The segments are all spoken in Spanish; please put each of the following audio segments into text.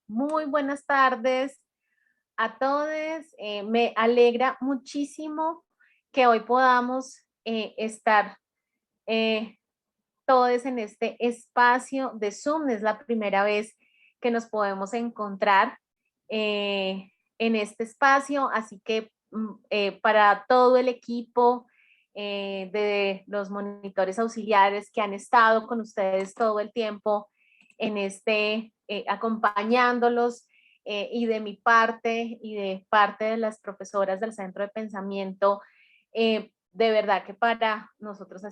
Muy buenas tardes a todos. Me alegra muchísimo que hoy podamos estar todos en este espacio de Zoom. Es la primera vez que nos podemos encontrar en este espacio, así que para todo el equipo de los monitores auxiliares que han estado con ustedes todo el tiempo en acompañándolos, y de mi parte y de parte de las profesoras del Centro de Pensamiento, de verdad que para nosotros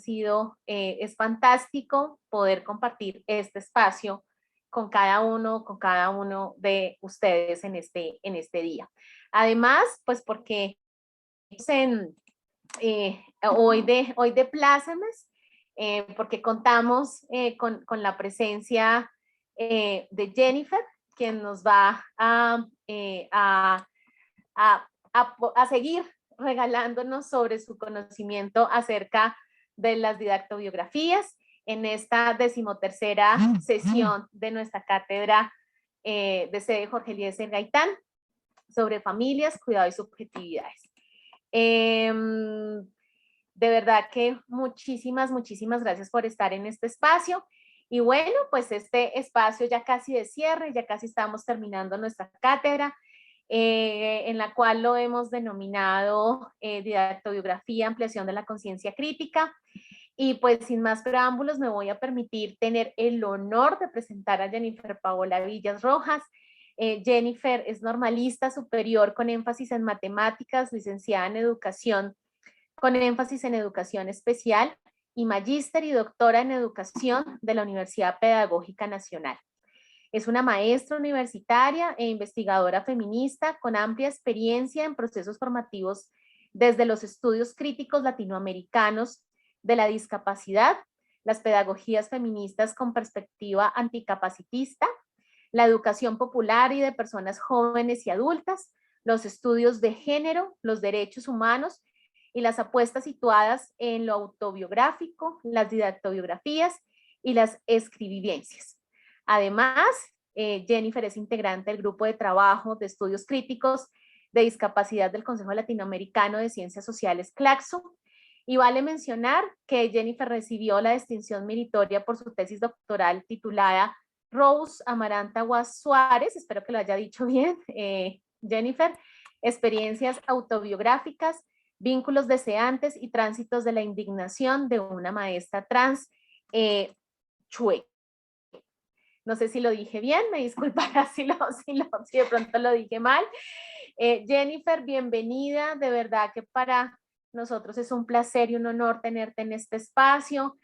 es fantástico poder compartir este espacio con cada uno de ustedes en este día. Además, pues porque hoy de plácemes, porque contamos con la presencia de Jennifer, quien nos va a seguir regalándonos sobre su conocimiento acerca de las didactobiografías en esta 13ª sesión de nuestra cátedra de sede Jorge Eliezer Gaitán sobre familias, cuidado y subjetividades. De verdad que muchísimas gracias por estar en este espacio. Y bueno, pues este espacio ya casi de cierre, ya casi estamos terminando nuestra cátedra, en la cual lo hemos denominado Didactobiografía, Ampliación de la Conciencia Crítica. Y pues sin más preámbulos me voy a permitir tener el honor de presentar a Jennifer Paola Villas Rojas. Jennifer es normalista superior con énfasis en matemáticas, licenciada en educación con énfasis en educación especial y magíster y doctora en educación de la Universidad Pedagógica Nacional. Es una maestra universitaria e investigadora feminista con amplia experiencia en procesos formativos desde los estudios críticos latinoamericanos de la discapacidad, las pedagogías feministas con perspectiva anticapacitista, la educación popular y de personas jóvenes y adultas, los estudios de género, los derechos humanos y las apuestas situadas en lo autobiográfico, las didactobiografías y las escribivencias. Además, Jennifer es integrante del grupo de trabajo de estudios críticos de discapacidad del Consejo Latinoamericano de Ciencias Sociales, CLACSO, y vale mencionar que Jennifer recibió la distinción meritoria por su tesis doctoral titulada Rose Amaranta Guas Suárez, espero que lo haya dicho bien, Jennifer, experiencias autobiográficas, vínculos deseantes y tránsitos de la indignación de una maestra trans chueca. No sé si lo dije bien, me disculpará si de pronto lo dije mal. Jennifer, bienvenida, de verdad que para nosotros es un placer y un honor tenerte en este espacio,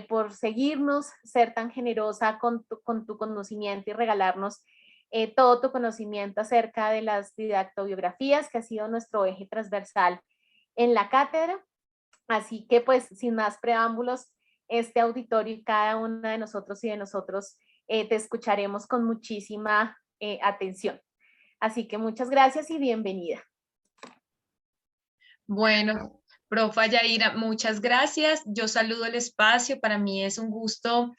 por seguirnos, ser tan generosa con tu conocimiento y regalarnos todo tu conocimiento acerca de las didactobiografías, que ha sido nuestro eje transversal en la cátedra. Así que pues sin más preámbulos, este auditorio y cada una de nosotros y de nosotros te escucharemos con muchísima atención. Así que muchas gracias y bienvenida. Bueno, profa Yaira, muchas gracias. Yo saludo el espacio. Para mí es un gusto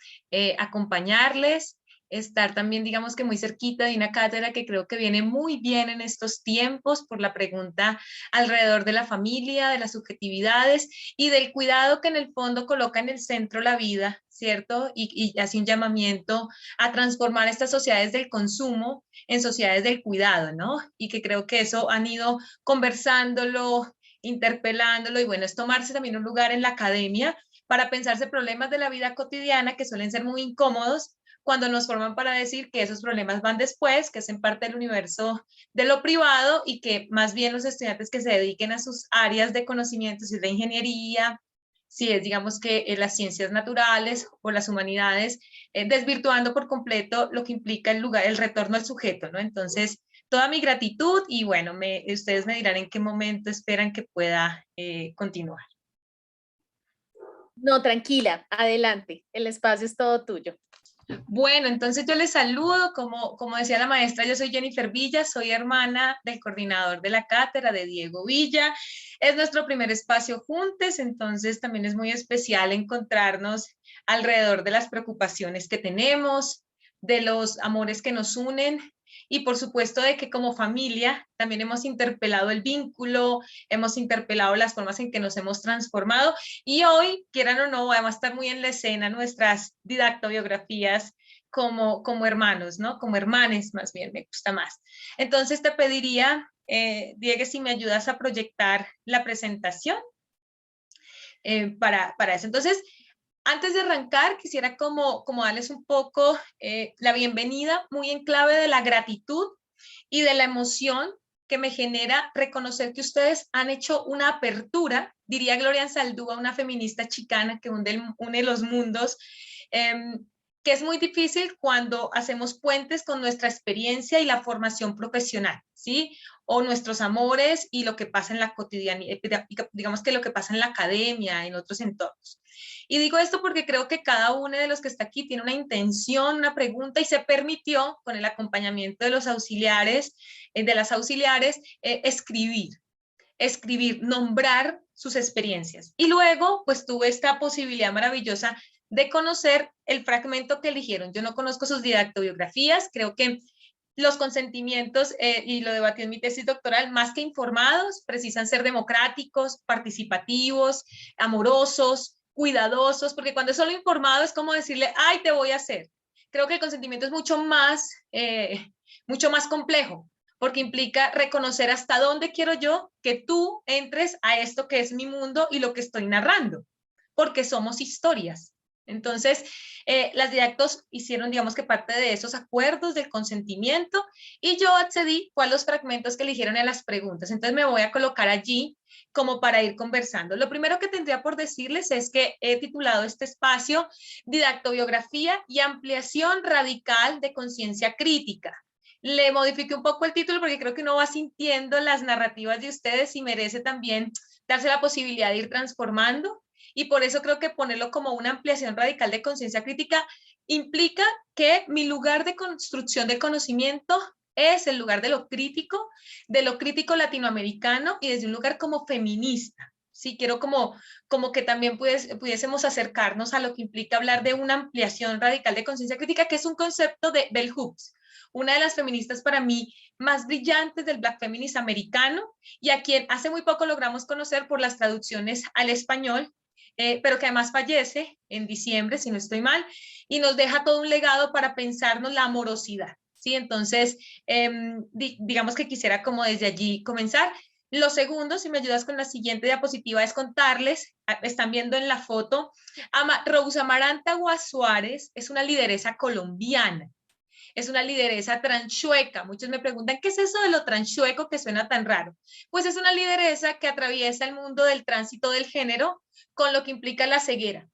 acompañarles, estar también, digamos que muy cerquita de una cátedra que creo que viene muy bien en estos tiempos por la pregunta alrededor de la familia, de las subjetividades y del cuidado que en el fondo coloca en el centro la vida, ¿cierto? Y hace un llamamiento a transformar estas sociedades del consumo en sociedades del cuidado, ¿no? Y que creo que eso han ido conversándolo, interpelándolo, y bueno, es tomarse también un lugar en la academia para pensarse problemas de la vida cotidiana que suelen ser muy incómodos cuando nos forman para decir que esos problemas van después, que hacen parte del universo de lo privado y que más bien los estudiantes que se dediquen a sus áreas de conocimiento, si es la ingeniería, si es, digamos que las ciencias naturales o las humanidades, desvirtuando por completo lo que implica el lugar, el retorno al sujeto, ¿no? Entonces, toda mi gratitud y bueno, ustedes me dirán en qué momento esperan que pueda continuar. No, tranquila, adelante, el espacio es todo tuyo. Bueno, entonces yo les saludo, como decía la maestra, yo soy Jennifer Villa, soy hermana del coordinador de la cátedra de Diego Villa. Es nuestro primer espacio juntos, entonces también es muy especial encontrarnos alrededor de las preocupaciones que tenemos, de los amores que nos unen y por supuesto de que como familia también hemos interpelado el vínculo, hemos interpelado las formas en que nos hemos transformado y hoy, quieran o no, vamos a estar muy en la escena nuestras didactobiografías como hermanos, ¿no? Como hermanes, más bien, me gusta más. Entonces te pediría, Diego, si me ayudas a proyectar la presentación para eso. Entonces, antes de arrancar, quisiera como darles un poco la bienvenida, muy en clave de la gratitud y de la emoción que me genera reconocer que ustedes han hecho una apertura, diría Gloria Saldúa, una feminista chicana que une los mundos, que es muy difícil cuando hacemos puentes con nuestra experiencia y la formación profesional, ¿sí? O nuestros amores y lo que pasa en la cotidianidad, digamos que lo que pasa en la academia, en otros entornos. Y digo esto porque creo que cada uno de los que está aquí tiene una intención, una pregunta y se permitió, con el acompañamiento de los auxiliares, de las auxiliares, escribir, nombrar sus experiencias. Y luego, pues tuve esta posibilidad maravillosa de conocer el fragmento que eligieron. Yo no conozco sus didactobiografías, creo que los consentimientos, y lo debatí en mi tesis doctoral, más que informados, precisan ser democráticos, participativos, amorosos, cuidadosos, porque cuando es solo informado es como decirle, ay, te voy a hacer. Creo que el consentimiento es mucho más complejo, porque implica reconocer hasta dónde quiero yo que tú entres a esto que es mi mundo y lo que estoy narrando, porque somos historias. Entonces, las didactos hicieron, digamos que parte de esos acuerdos del consentimiento y yo accedí a los fragmentos que eligieron en las preguntas. Entonces me voy a colocar allí como para ir conversando. Lo primero que tendría por decirles es que he titulado este espacio Didactobiografía y ampliación radical de conciencia crítica. Le modifiqué un poco el título porque creo que uno va sintiendo las narrativas de ustedes y merece también darse la posibilidad de ir transformando. Y por eso creo que ponerlo como una ampliación radical de conciencia crítica implica que mi lugar de construcción de conocimiento es el lugar de lo crítico latinoamericano y desde un lugar como feminista. Sí, quiero como que también pudiésemos acercarnos a lo que implica hablar de una ampliación radical de conciencia crítica, que es un concepto de Bell Hooks, una de las feministas para mí más brillantes del Black Feminist americano y a quien hace muy poco logramos conocer por las traducciones al español, pero que además fallece en diciembre, si no estoy mal, y nos deja todo un legado para pensarnos la amorosidad. ¿Sí? Entonces, digamos que quisiera como desde allí comenzar. Lo segundo, si me ayudas con la siguiente diapositiva, es contarles, están viendo en la foto, Rosa Amaranta Guas Suárez es una lideresa colombiana. Es una lideresa transchueca. Muchos me preguntan, ¿qué es eso de lo transchueco que suena tan raro? Pues es una lideresa que atraviesa el mundo del tránsito del género con lo que implica la ceguera.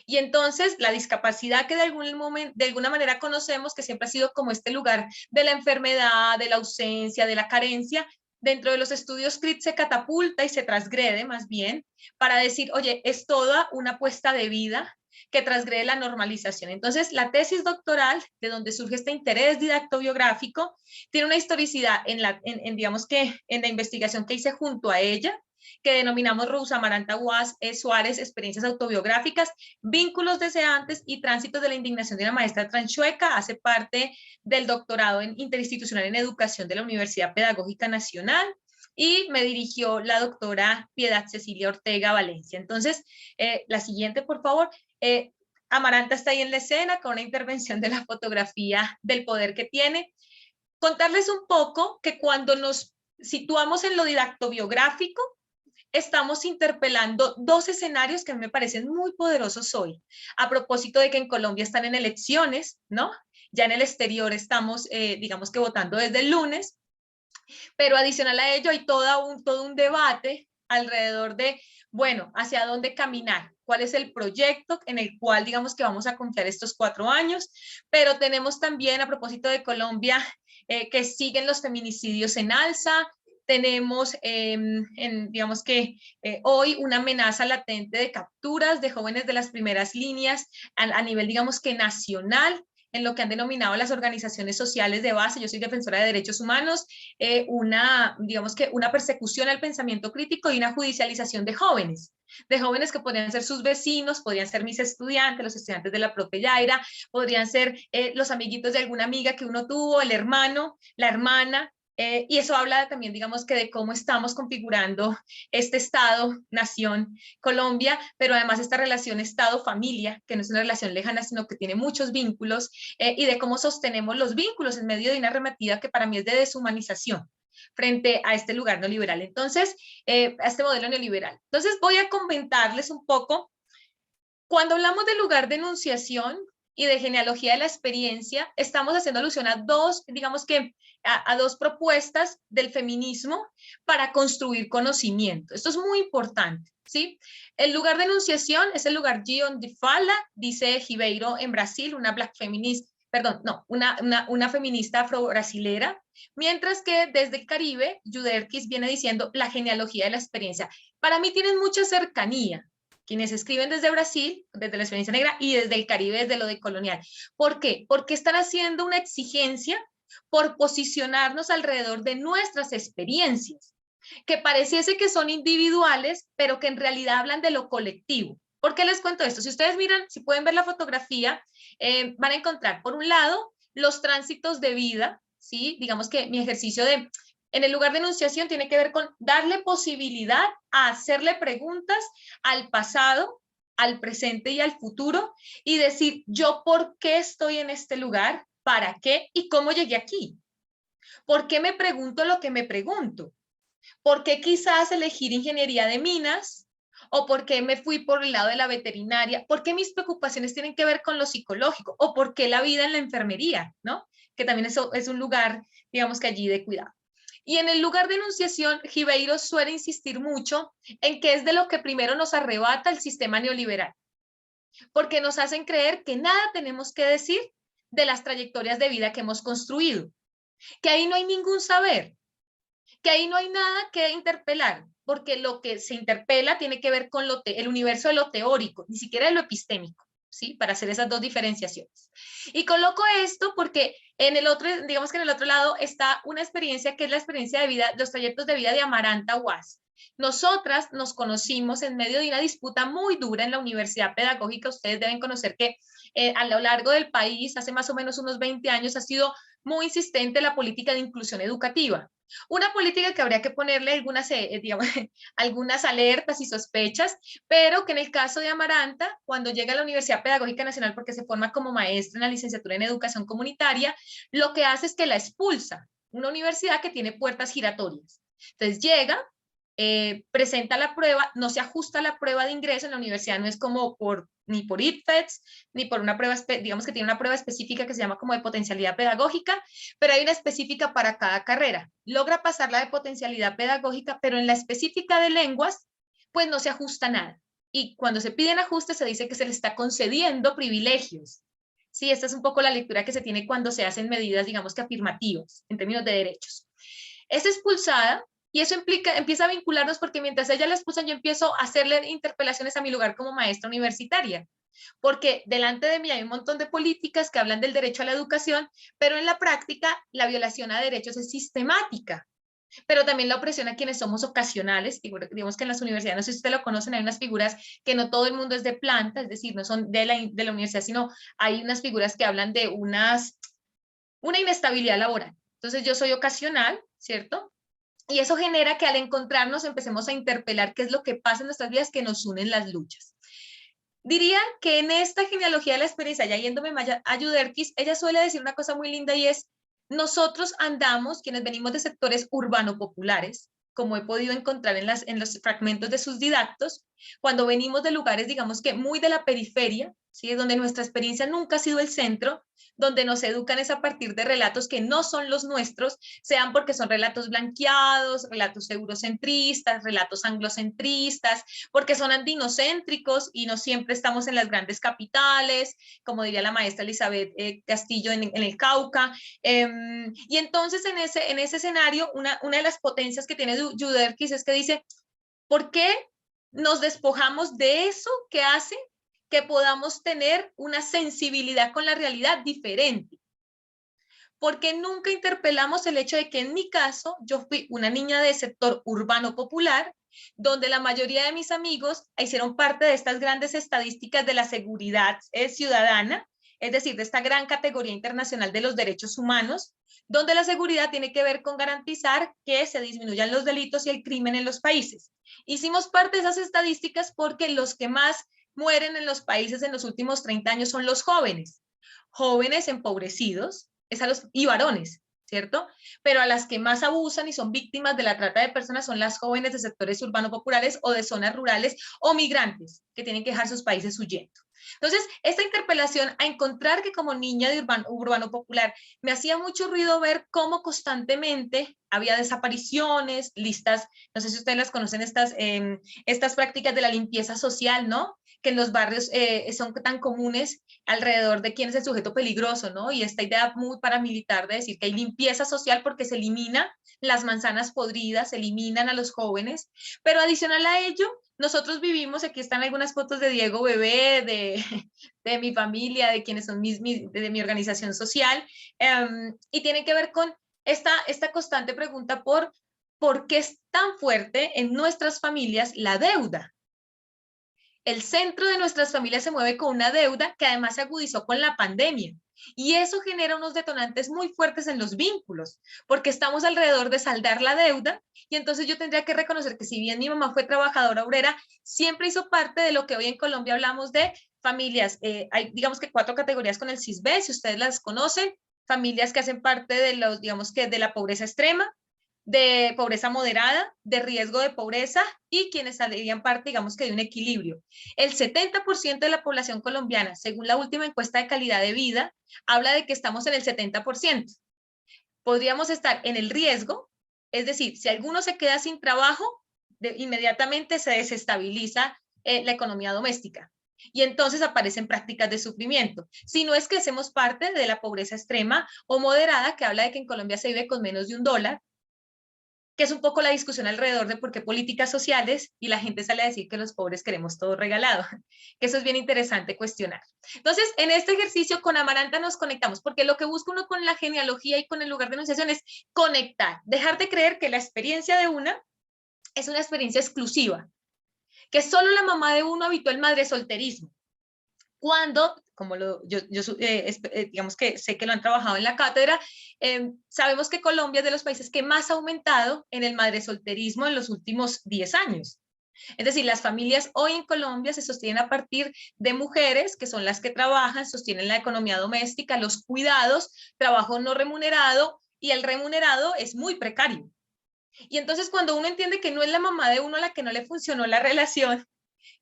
Y entonces la discapacidad que de alguna manera conocemos, que siempre ha sido como este lugar de la enfermedad, de la ausencia, de la carencia, dentro de los estudios CRIT se catapulta y se transgrede más bien para decir, oye, es toda una apuesta de vida que transgrede la normalización. Entonces, la tesis doctoral, de donde surge este interés didactobiográfico, tiene una historicidad digamos que en la investigación que hice junto a ella, que denominamos Rosa Amaranta Suárez, experiencias autobiográficas, vínculos deseantes y tránsitos de la indignación de una maestra transchueca. Hace parte del doctorado en interinstitucional en educación de la Universidad Pedagógica Nacional y me dirigió la doctora Piedad Cecilia Ortega Valencia. Entonces, la siguiente, por favor. Amaranta está ahí en la escena con una intervención de la fotografía del poder que tiene. Contarles un poco que cuando nos situamos en lo didactobiográfico, estamos interpelando dos escenarios que a mí me parecen muy poderosos hoy. A propósito de que en Colombia están en elecciones, ¿no? Ya en el exterior estamos, digamos que votando desde el lunes, pero adicional a ello hay todo un debate alrededor de, bueno, hacia dónde caminar, cuál es el proyecto en el cual digamos que vamos a confiar estos 4 años, pero tenemos también a propósito de Colombia que siguen los feminicidios en alza, tenemos, digamos que hoy una amenaza latente de capturas de jóvenes de las primeras líneas a nivel, digamos que nacional, en lo que han denominado las organizaciones sociales de base. Yo soy defensora de derechos humanos, digamos que una persecución al pensamiento crítico y una judicialización de jóvenes que podrían ser sus vecinos, podrían ser mis estudiantes, los estudiantes de la profe Yaira, podrían ser los amiguitos de alguna amiga que uno tuvo, el hermano, la hermana, y eso habla también, digamos que de cómo estamos configurando este Estado, nación, Colombia, pero además esta relación Estado-familia, que no es una relación lejana, sino que tiene muchos vínculos, y de cómo sostenemos los vínculos en medio de una narrativa que para mí es de deshumanización frente a este lugar neoliberal. Entonces, a este modelo neoliberal. Entonces, voy a comentarles un poco. Cuando hablamos de lugar de enunciación y de genealogía de la experiencia, estamos haciendo alusión a dos, digamos que a dos propuestas del feminismo para construir conocimiento. Esto es muy importante, ¿sí? El lugar de enunciación es el lugar de onde fala, dice Ribeiro en Brasil, una black feminist, perdón, no, una feminista afro-brasilera, mientras que desde el Caribe, Yuderquis viene diciendo la genealogía de la experiencia. Para mí tienen mucha cercanía, quienes escriben desde Brasil, desde la experiencia negra, y desde el Caribe, desde lo decolonial. ¿Por qué? Porque están haciendo una exigencia por posicionarnos alrededor de nuestras experiencias, que pareciese que son individuales, pero que en realidad hablan de lo colectivo. ¿Por qué les cuento esto? Si ustedes miran, si pueden ver la fotografía, van a encontrar, por un lado, los tránsitos de vida, ¿sí? Digamos que mi ejercicio en el lugar de enunciación tiene que ver con darle posibilidad a hacerle preguntas al pasado, al presente y al futuro, y decir, ¿yo por qué estoy en este lugar? ¿Para qué? ¿Y cómo llegué aquí? ¿Por qué me pregunto lo que me pregunto? ¿Por qué quizás elegir ingeniería de minas? ¿O por qué me fui por el lado de la veterinaria? ¿Por qué mis preocupaciones tienen que ver con lo psicológico? ¿O por qué la vida en la enfermería? ¿No? Que también eso es un lugar, digamos que allí de cuidado. Y en el lugar de enunciación, Ribeiro suele insistir mucho en que es de lo que primero nos arrebata el sistema neoliberal, porque nos hacen creer que nada tenemos que decir de las trayectorias de vida que hemos construido, que ahí no hay ningún saber, que ahí no hay nada que interpelar, porque lo que se interpela tiene que ver con el universo de lo teórico, ni siquiera de lo epistémico, ¿sí? Para hacer esas dos diferenciaciones. Y coloco esto porque en el otro, digamos que en el otro lado está una experiencia que es la experiencia de vida, los trayectos de vida de Amaranta Guas. Nosotras nos conocimos en medio de una disputa muy dura en la Universidad Pedagógica. Ustedes deben conocer que a lo largo del país, hace más o menos unos 20 años, ha sido muy insistente la política de inclusión educativa. Una política que habría que ponerle algunas, digamos, algunas alertas y sospechas, pero que en el caso de Amaranta, cuando llega a la Universidad Pedagógica Nacional, porque se forma como maestra en la licenciatura en educación comunitaria, lo que hace es que la expulsa, una universidad que tiene puertas giratorias. Entonces llega, presenta la prueba, no se ajusta a la prueba de ingreso en la universidad, no es como ni por IPFES, ni por una prueba, digamos que tiene una prueba específica que se llama como de potencialidad pedagógica, pero hay una específica para cada carrera. Logra pasar la de potencialidad pedagógica, pero en la específica de lenguas, pues no se ajusta nada. Y cuando se piden ajustes, se dice que se le está concediendo privilegios. Sí, esta es un poco la lectura que se tiene cuando se hacen medidas, digamos que afirmativas, en términos de derechos. Es expulsada. Y eso empieza a vincularnos porque mientras ella la expulsan, yo empiezo a hacerle interpelaciones a mi lugar como maestra universitaria. Porque delante de mí hay un montón de políticas que hablan del derecho a la educación, pero en la práctica la violación a derechos es sistemática. Pero también la opresión a quienes somos ocasionales, digamos que en las universidades, no sé si ustedes lo conocen, hay unas figuras que no todo el mundo es de planta, es decir, no son de la universidad, sino hay unas figuras que hablan de una inestabilidad laboral. Entonces yo soy ocasional, ¿cierto? Y eso genera que al encontrarnos empecemos a interpelar qué es lo que pasa en nuestras vidas, que nos unen las luchas. Diría que en esta genealogía de la experiencia, ya yéndome a Yuderquis, ella suele decir una cosa muy linda y es, nosotros andamos, quienes venimos de sectores urbano-populares, como he podido encontrar en los fragmentos de sus didactos, cuando venimos de lugares, digamos que muy de la periferia, ¿sí? Donde nuestra experiencia nunca ha sido el centro, donde nos educan es a partir de relatos que no son los nuestros, sean porque son relatos blanqueados, relatos eurocentristas, relatos anglocentristas, porque son andinocéntricos y no siempre estamos en las grandes capitales, como diría la maestra Elizabeth Castillo en el Cauca. Y entonces en ese escenario, una de las potencias que tiene Yuderquis es que dice, ¿por qué nos despojamos de eso que hace que podamos tener una sensibilidad con la realidad diferente? Porque nunca interpelamos el hecho de que en mi caso yo fui una niña de sector urbano popular, donde la mayoría de mis amigos hicieron parte de estas grandes estadísticas de la seguridad ciudadana, es decir, de esta gran categoría internacional de los derechos humanos, donde la seguridad tiene que ver con garantizar que se disminuyan los delitos y el crimen en los países. Hicimos parte de esas estadísticas porque los que más mueren en los países en los últimos 30 años son los jóvenes, jóvenes empobrecidos, y varones, ¿cierto? Pero a las que más abusan y son víctimas de la trata de personas son las jóvenes de sectores urbanos populares o de zonas rurales o migrantes que tienen que dejar sus países huyendo. Entonces, esta interpelación a encontrar que como niña de urbano popular me hacía mucho ruido ver cómo constantemente había desapariciones, listas, no sé si ustedes las conocen, estas prácticas de la limpieza social, ¿no? Que en los barrios son tan comunes alrededor de quién es el sujeto peligroso, ¿no? Y esta idea muy paramilitar de decir que hay limpieza social porque se elimina las manzanas podridas, se eliminan a los jóvenes, pero adicional a ello, nosotros vivimos, aquí están algunas fotos de Diego Bebé, de mi familia, de quienes son de mi organización social, y tiene que ver con esta constante pregunta por qué es tan fuerte en nuestras familias la deuda. El centro de nuestras familias se mueve con una deuda que además se agudizó con la pandemia. Y eso genera unos detonantes muy fuertes en los vínculos, porque estamos alrededor de saldar la deuda, y entonces yo tendría que reconocer que si bien mi mamá fue trabajadora obrera, siempre hizo parte de lo que hoy en Colombia hablamos de familias. Hay, digamos que 4 categorías con el CISBEN, si ustedes las conocen, familias que hacen parte de los, digamos que de la pobreza extrema, de pobreza moderada, de riesgo de pobreza y quienes saldrían parte, digamos que de un equilibrio. El 70% de la población colombiana, según la última encuesta de calidad de vida, habla de que estamos en el 70%. Podríamos estar en el riesgo, es decir, si alguno se queda sin trabajo, inmediatamente se desestabiliza la economía doméstica. Y entonces aparecen prácticas de sufrimiento. Si no es que hacemos parte de la pobreza extrema o moderada, que habla de que en Colombia se vive con menos de $1, que es un poco la discusión alrededor de por qué políticas sociales y la gente sale a decir que los pobres queremos todo regalado, que eso es bien interesante cuestionar. Entonces, en este ejercicio con Amaranta nos conectamos, porque lo que busca uno con la genealogía y con el lugar de enunciación es conectar, dejar de creer que la experiencia de una es una experiencia exclusiva, que solo la mamá de uno habitó el madre solterismo, cuando, como digamos que sé que lo han trabajado en la cátedra, sabemos que Colombia es de los países que más ha aumentado en el madresolterismo en los últimos 10 años. Es decir, las familias hoy en Colombia se sostienen a partir de mujeres que son las que trabajan, sostienen la economía doméstica, los cuidados, trabajo no remunerado, y el remunerado es muy precario. Y entonces cuando uno entiende que no es la mamá de uno la que no le funcionó la relación,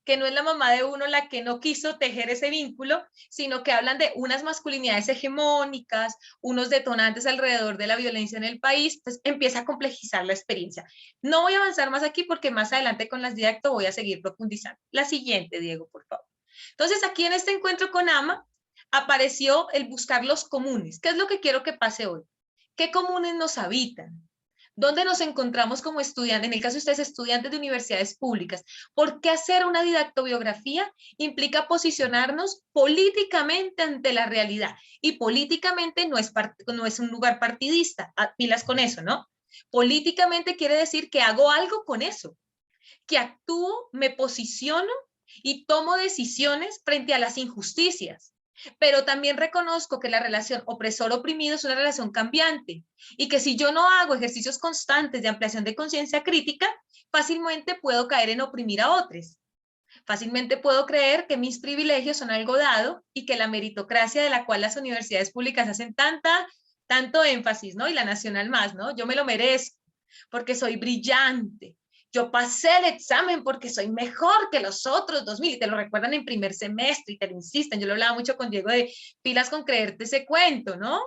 que no es la mamá de uno la que no quiso tejer ese vínculo, sino que hablan de unas masculinidades hegemónicas, unos detonantes alrededor de la violencia en el país, pues empieza a complejizar la experiencia. No voy a avanzar más aquí porque más adelante con las directo voy a seguir profundizando. La siguiente, Diego, por favor. Entonces, aquí en este encuentro con AMA apareció el buscar los comunes. ¿Qué es lo que quiero que pase hoy? ¿Qué comunes nos habitan? ¿Dónde nos encontramos como estudiantes? En el caso de ustedes, estudiantes de universidades públicas. ¿Por qué hacer una didactobiografía? Implica posicionarnos políticamente ante la realidad. Y políticamente no es un lugar partidista. Pilas con eso, ¿no? Políticamente quiere decir que hago algo con eso, que actúo, me posiciono y tomo decisiones frente a las injusticias. Pero también reconozco que la relación opresor-oprimido es una relación cambiante y que si yo no hago ejercicios constantes de ampliación de conciencia crítica, fácilmente puedo caer en oprimir a otros. Fácilmente puedo creer que mis privilegios son algo dado y que la meritocracia de la cual las universidades públicas hacen tanto énfasis, ¿no? Y la nacional más, ¿no? Yo me lo merezco porque soy brillante, yo pasé el examen porque soy mejor que los otros 2000, y te lo recuerdan en primer semestre y te lo insisten. Yo lo hablaba mucho con Diego de pilas con creerte ese cuento, ¿no?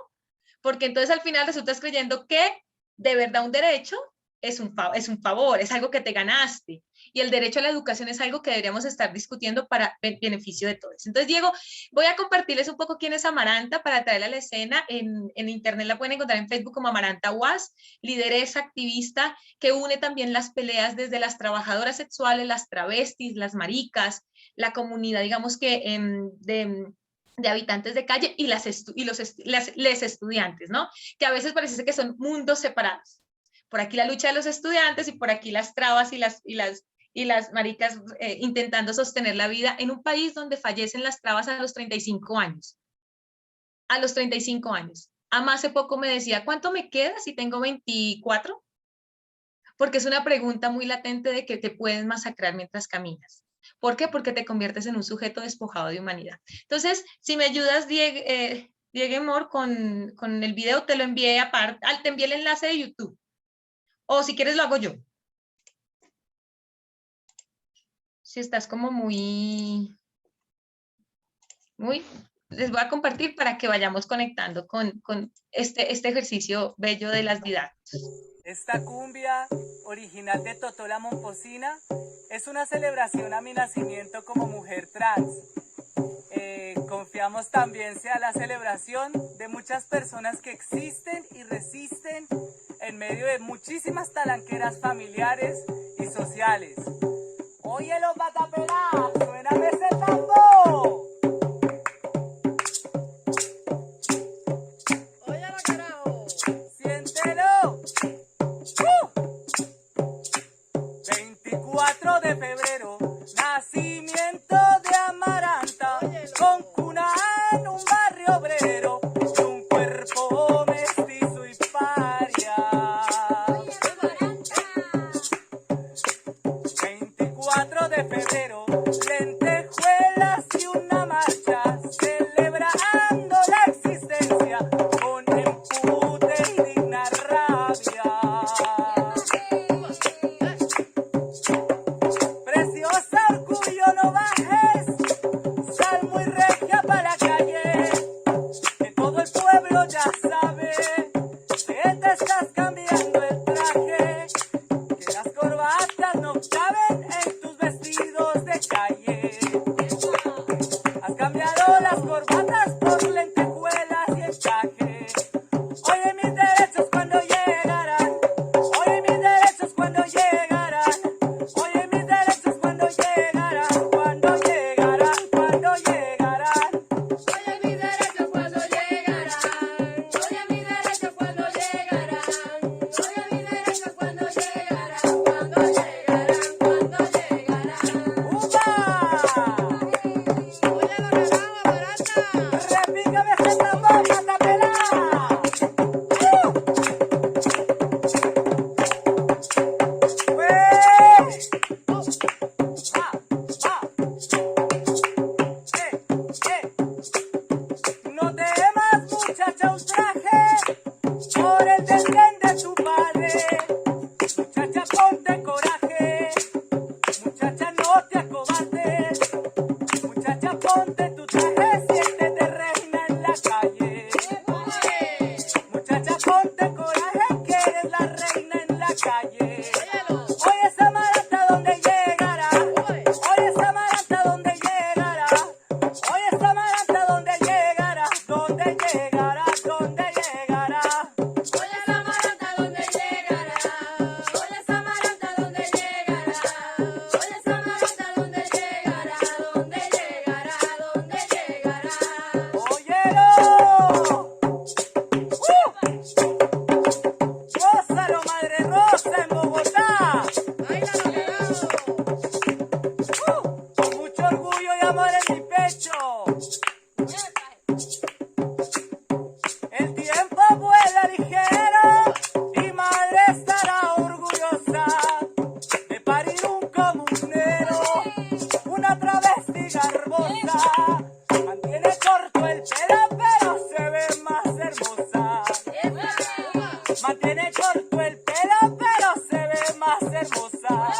Porque entonces al final resultas creyendo que de verdad un derecho es un favor, es algo que te ganaste. Y el derecho a la educación es algo que deberíamos estar discutiendo para beneficio de todos. Entonces, Diego, voy a compartirles un poco quién es Amaranta para traerla a la escena. En internet la pueden encontrar en Facebook como Amaranta Was, lideresa, activista, que une también las peleas desde las trabajadoras sexuales, las travestis, las maricas, la comunidad, digamos que de habitantes de calle y les estudiantes, ¿no? Que a veces parece que son mundos separados. Por aquí la lucha de los estudiantes y por aquí las trabas y las maricas intentando sostener la vida en un país donde fallecen las trabas a los 35 años. A los 35 años. Ama hace poco me decía, ¿cuánto me queda si tengo 24? Porque es una pregunta muy latente de que te pueden masacrar mientras caminas. ¿Por qué? Porque te conviertes en un sujeto despojado de humanidad. Entonces, si me ayudas, Diego Mor, con el video, te lo envié aparte, te envié el enlace de YouTube. O si quieres lo hago yo. Si estás como muy... Les voy a compartir para que vayamos conectando con este ejercicio bello de las didácticas. Esta cumbia, original de Totó la Momposina, es una celebración a mi nacimiento como mujer trans. Confiamos también sea la celebración de muchas personas que existen y resisten en medio de muchísimas talanqueras familiares y sociales. Oye los batapelá, suéname ese tambor. Oye la carajo, siéntelo. 24 de febrero, nacimiento de Amaranta, con cuna en un barrio obrero, y un cuerpo mestizo y paria. 24 de febrero, lentejuelas y una marcha, celebrando la existencia, con empute y digna rabia. Preciosa orgullo no bajes, sal muy regia para la calle, que todo el pueblo ya sabe que te estás cambiando el traje, que las corbatas no caben en tus vestidos de calle. Has cambiado las corbatas por lentejuelas y encaje. Oye mis derechos cuando llegarán, oye mis derechos cuando llegarán, oye mis derechos cuando llegarán, cuando llegarán, cuando llegarán. Oye mis derechos cuando llegarán, oye mis derechos cuando llegarán, oye mis derechos cuando llegarán, cuando llegarán, cuando llegarán. ¡Upa! Oye la carajo, Amaranta, repícame ese tambor, catapelá. No temas, muchacha, un traje por el desdén de tu padre. Muchacha, ponte coraje. Muchacha, no te acobardes. Muchacha, ponte tu traje, siéntete reina en la calle. Muchacha, ponte coraje, que eres la reina en la calle. Oye esa Amaranta, ¿dónde llegará? Oye esa Amaranta, ¿dónde llegará? Oye esa Amaranta, ¿dónde llegará? ¿Dónde llegará? ¿Dónde llegará? Oye esa Amaranta, ¿dónde llegará? Oye esa Amaranta, ¿dónde llegará? Oye esa Amaranta, ¿dónde llegará? ¿Dónde llegará? ¿Dónde llegará? ¡Óyelo! ¡Gózalo, Madre Rosa, en Bogotá! Con mucho orgullo y amor en mi pecho. El tiempo vuela ligero y madre estará orgullosa de parir un comunero, una travesti garbosa. Mantiene corto el pelo pero se ve más hermosa. Mantiene corto el pelo pero se ve más hermosa.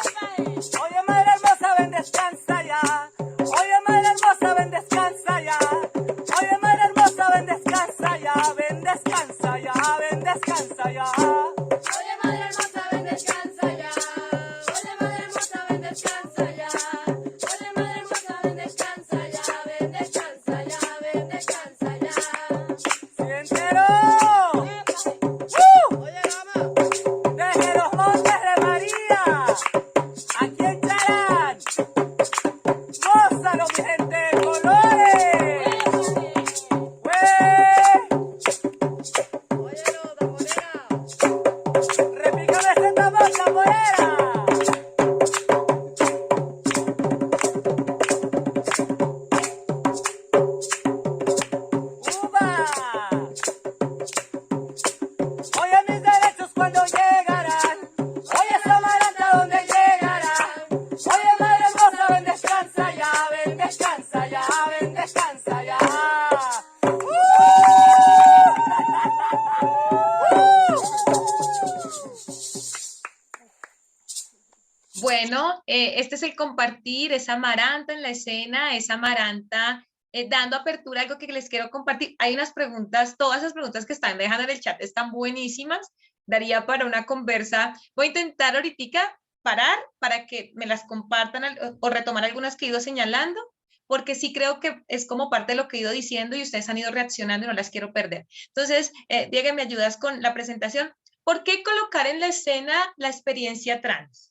Este es el compartir, esa Amaranta en la escena, esa Amaranta dando apertura a algo que les quiero compartir. Hay unas preguntas, todas esas preguntas que están dejando en el chat están buenísimas, daría para una conversa. Voy a intentar ahorita parar para que me las compartan o retomar algunas que he ido señalando, porque sí creo que es como parte de lo que he ido diciendo y ustedes han ido reaccionando y no las quiero perder. Entonces, Diego, ¿me ayudas con la presentación? ¿Por qué colocar en la escena la experiencia trans?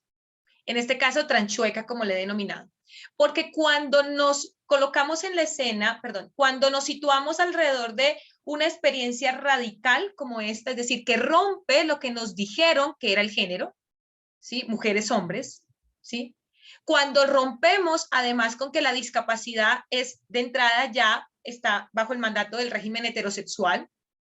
En este caso, tranchueca, como le he denominado. Porque cuando nos colocamos en la escena, perdón, cuando nos situamos alrededor de una experiencia radical como esta, es decir, que rompe lo que nos dijeron que era el género, ¿sí? Mujeres, hombres, ¿sí? Cuando rompemos, además, con que la discapacidad es de entrada ya está bajo el mandato del régimen heterosexual,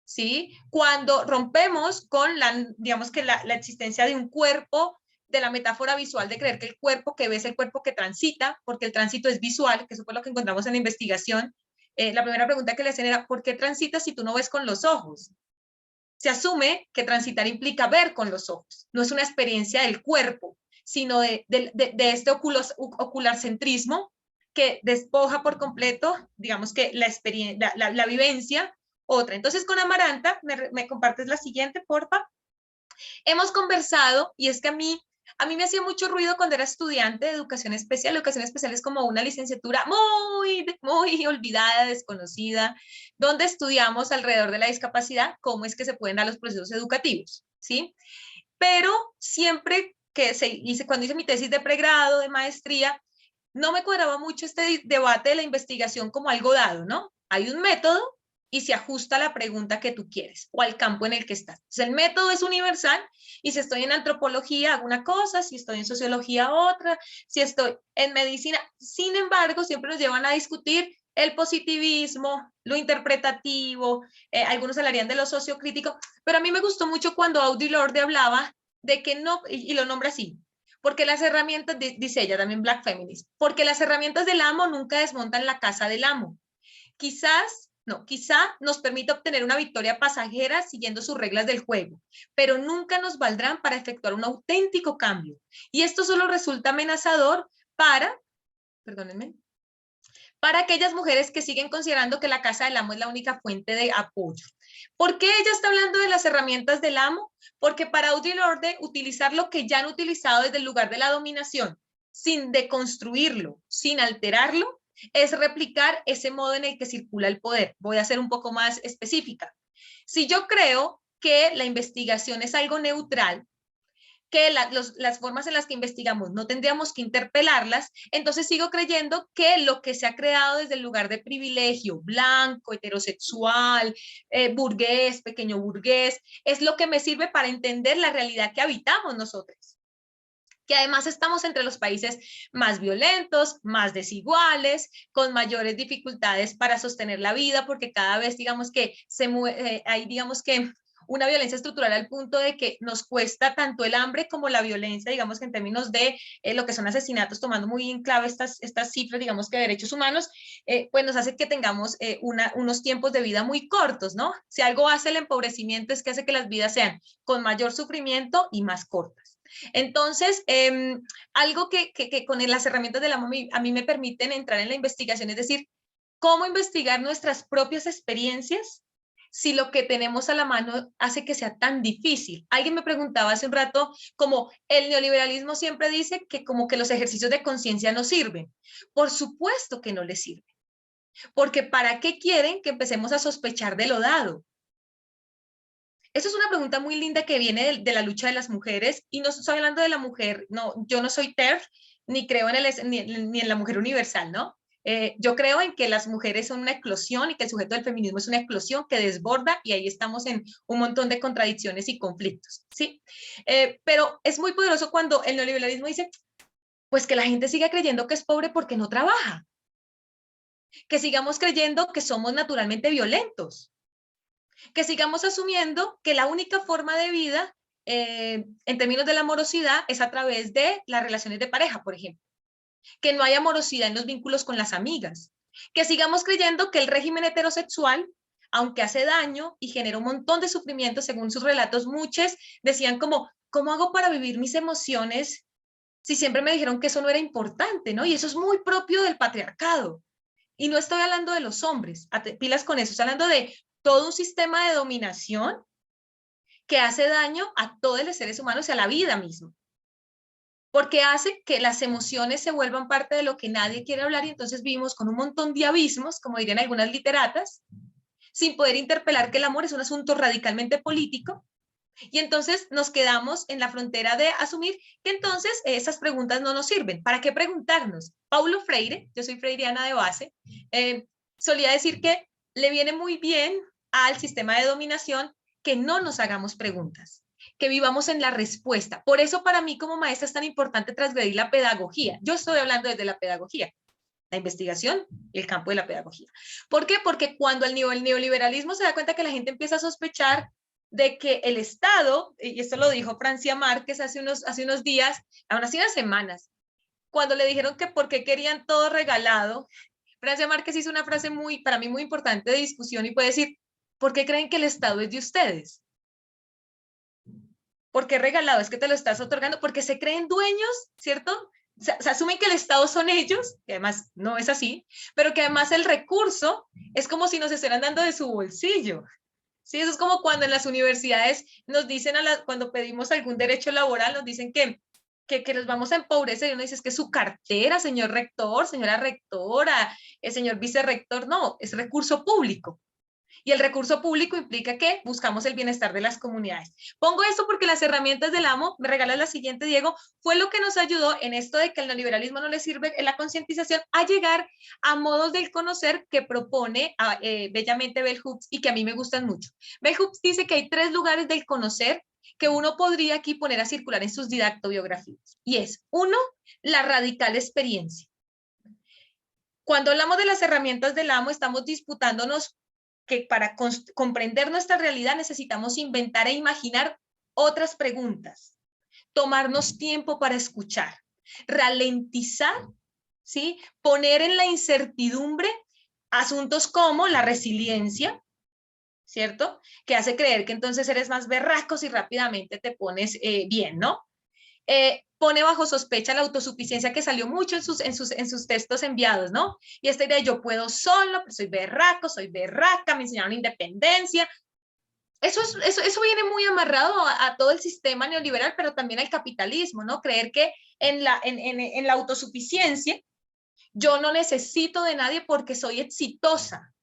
¿sí? Cuando rompemos con la, digamos que la existencia de un cuerpo, de la metáfora visual de creer que el cuerpo que ve es el cuerpo que transita, porque el tránsito es visual, que eso fue lo que encontramos en la investigación. La primera pregunta que le hacen era, ¿por qué transitas si tú no ves con los ojos? Se asume que transitar implica ver con los ojos, no es una experiencia del cuerpo, sino de este ocularcentrismo que despoja por completo, digamos que la vivencia otra. Entonces, con Amaranta, ¿me compartes la siguiente, porfa? Hemos conversado, y es que a mí me hacía mucho ruido cuando era estudiante de educación especial. Educación especial es como una licenciatura muy olvidada, desconocida, donde estudiamos alrededor de la discapacidad, cómo es que se pueden dar los procesos educativos, ¿sí? Pero siempre que cuando hice mi tesis de pregrado, de maestría, no me cuadraba mucho este debate de la investigación como algo dado, ¿no? Hay un método y se ajusta a la pregunta que tú quieres o al campo en el que estás. Entonces, el método es universal y si estoy en antropología hago una cosa, si estoy en sociología otra, si estoy en medicina. Sin embargo, siempre nos llevan a discutir el positivismo, lo interpretativo, algunos hablarían de lo sociocrítico, pero a mí me gustó mucho cuando Audre Lorde hablaba de que no, y lo nombra así, porque las herramientas, dice ella también Black Feminist, porque las herramientas del amo nunca desmontan la casa del amo. Quizá nos permita obtener una victoria pasajera siguiendo sus reglas del juego, pero nunca nos valdrán para efectuar un auténtico cambio. Y esto solo resulta amenazador para aquellas mujeres que siguen considerando que la casa del amo es la única fuente de apoyo. ¿Por qué ella está hablando de las herramientas del amo? Porque para Audre Lorde, utilizar lo que ya han utilizado desde el lugar de la dominación, sin deconstruirlo, sin alterarlo, es replicar ese modo en el que circula el poder. Voy a ser un poco más específica. Si yo creo que la investigación es algo neutral, que las formas en las que investigamos no tendríamos que interpelarlas, entonces sigo creyendo que lo que se ha creado desde el lugar de privilegio, blanco, heterosexual, burgués, pequeño burgués, es lo que me sirve para entender la realidad que habitamos nosotros, que además estamos entre los países más violentos, más desiguales, con mayores dificultades para sostener la vida, porque cada vez digamos que hay digamos que una violencia estructural al punto de que nos cuesta tanto el hambre como la violencia, digamos que en términos de lo que son asesinatos, tomando muy en clave estas cifras, digamos que de derechos humanos, pues nos hace que tengamos unos tiempos de vida muy cortos, ¿no? Si algo hace el empobrecimiento es que hace que las vidas sean con mayor sufrimiento y más cortas. Entonces, algo que con las herramientas del amo a mí me permiten entrar en la investigación, es decir, cómo investigar nuestras propias experiencias si lo que tenemos a la mano hace que sea tan difícil. Alguien me preguntaba hace un rato, como el neoliberalismo siempre dice que como que los ejercicios de conciencia no sirven. Por supuesto que no les sirven, porque ¿para qué quieren que empecemos a sospechar de lo dado? Eso es una pregunta muy linda que viene de la lucha de las mujeres, y no estoy hablando de la mujer, no, yo no soy TERF, ni creo ni en la mujer universal, ¿no? Yo creo en que las mujeres son una eclosión y que el sujeto del feminismo es una eclosión que desborda, y ahí estamos en un montón de contradicciones y conflictos, ¿sí? Pero es muy poderoso cuando el neoliberalismo dice, pues que la gente siga creyendo que es pobre porque no trabaja, que sigamos creyendo que somos naturalmente violentos, que sigamos asumiendo que la única forma de vida en términos de la amorosidad es a través de las relaciones de pareja, por ejemplo, que no hay amorosidad en los vínculos con las amigas, que sigamos creyendo que el régimen heterosexual, aunque hace daño y genera un montón de sufrimiento, según sus relatos, muchos decían como, ¿cómo hago para vivir mis emociones si siempre me dijeron que eso no era importante, ¿no? Y eso es muy propio del patriarcado. Y no estoy hablando de los hombres, pilas con eso, estoy hablando de todo un sistema de dominación que hace daño a todos los seres humanos y a la vida misma. Porque hace que las emociones se vuelvan parte de lo que nadie quiere hablar y entonces vivimos con un montón de abismos, como dirían algunas literatas, sin poder interpelar que el amor es un asunto radicalmente político. Y entonces nos quedamos en la frontera de asumir que entonces esas preguntas no nos sirven. ¿Para qué preguntarnos? Paulo Freire, yo soy freiriana de base, solía decir que le viene muy bien al sistema de dominación que no nos hagamos preguntas, que vivamos en la respuesta. Por eso para mí como maestra es tan importante transgredir la pedagogía. Yo estoy hablando desde la pedagogía, la investigación y el campo de la pedagogía. ¿Por qué? Porque cuando el neoliberalismo se da cuenta que la gente empieza a sospechar de que el Estado, y esto lo dijo Francia Márquez hace unos días, aún así unas semanas, cuando le dijeron que por qué querían todo regalado, Francia Márquez hizo una frase para mí muy importante de discusión y puede decir, ¿por qué creen que el Estado es de ustedes? ¿Por qué regalado? Es que te lo estás otorgando, porque se creen dueños, ¿cierto? Se asumen que el Estado son ellos, que además no es así, pero que además el recurso es como si nos estuvieran dando de su bolsillo. Sí, eso es como cuando en las universidades nos dicen, cuando pedimos algún derecho laboral, nos dicen que nos vamos a empobrecer, y uno dice, es que su cartera, señor rector, señora rectora, señor vicerrector, no, es recurso público. Y el recurso público implica que buscamos el bienestar de las comunidades. Pongo esto porque las herramientas del amo, me regalas la siguiente, Diego, fue lo que nos ayudó en esto de que el neoliberalismo no le sirve en la concientización a llegar a modos del conocer que propone bellamente Bell Hooks y que a mí me gustan mucho. Bell Hooks dice que hay 3 lugares del conocer que uno podría aquí poner a circular en sus didactobiografías. Y es, 1, la radical experiencia. Cuando hablamos de las herramientas del amo, estamos disputándonos que para comprender nuestra realidad necesitamos inventar e imaginar otras preguntas, tomarnos tiempo para escuchar, ralentizar, ¿sí? Poner en la incertidumbre asuntos como la resiliencia, ¿cierto? Que hace creer que entonces eres más berraco si rápidamente te pones bien, ¿no? Pone bajo sospecha la autosuficiencia que salió mucho en sus textos enviados, ¿no? Y esta idea de yo puedo solo, pues soy berraco, soy berraca, me enseñaron independencia. Eso viene muy amarrado a todo el sistema neoliberal, pero también al capitalismo, ¿no? Creer que en la autosuficiencia yo no necesito de nadie porque soy exitosa.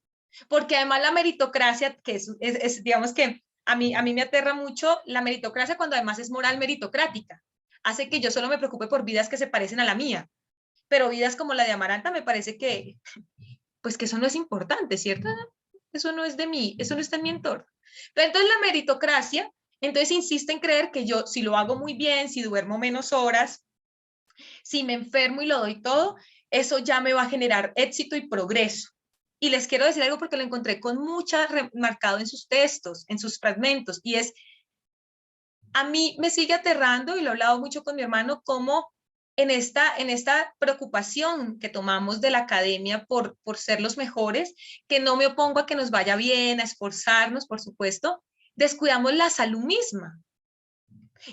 Porque además la meritocracia, que es digamos que a mí me aterra mucho la meritocracia cuando además es moral meritocrática. Hace que yo solo me preocupe por vidas que se parecen a la mía, pero vidas como la de Amaranta me parece que, pues que eso no es importante, ¿cierto? Eso no es de mí, eso no está en mi entorno. Pero entonces la meritocracia, entonces insiste en creer que yo, si lo hago muy bien, si duermo menos horas, si me enfermo y lo doy todo, eso ya me va a generar éxito y progreso. Y les quiero decir algo porque lo encontré con mucha remarcado en sus textos, en sus fragmentos, y es, a mí me sigue aterrando, y lo he hablado mucho con mi hermano, como en esta preocupación que tomamos de la academia por ser los mejores, que no me opongo a que nos vaya bien, a esforzarnos, por supuesto, descuidamos la salud misma.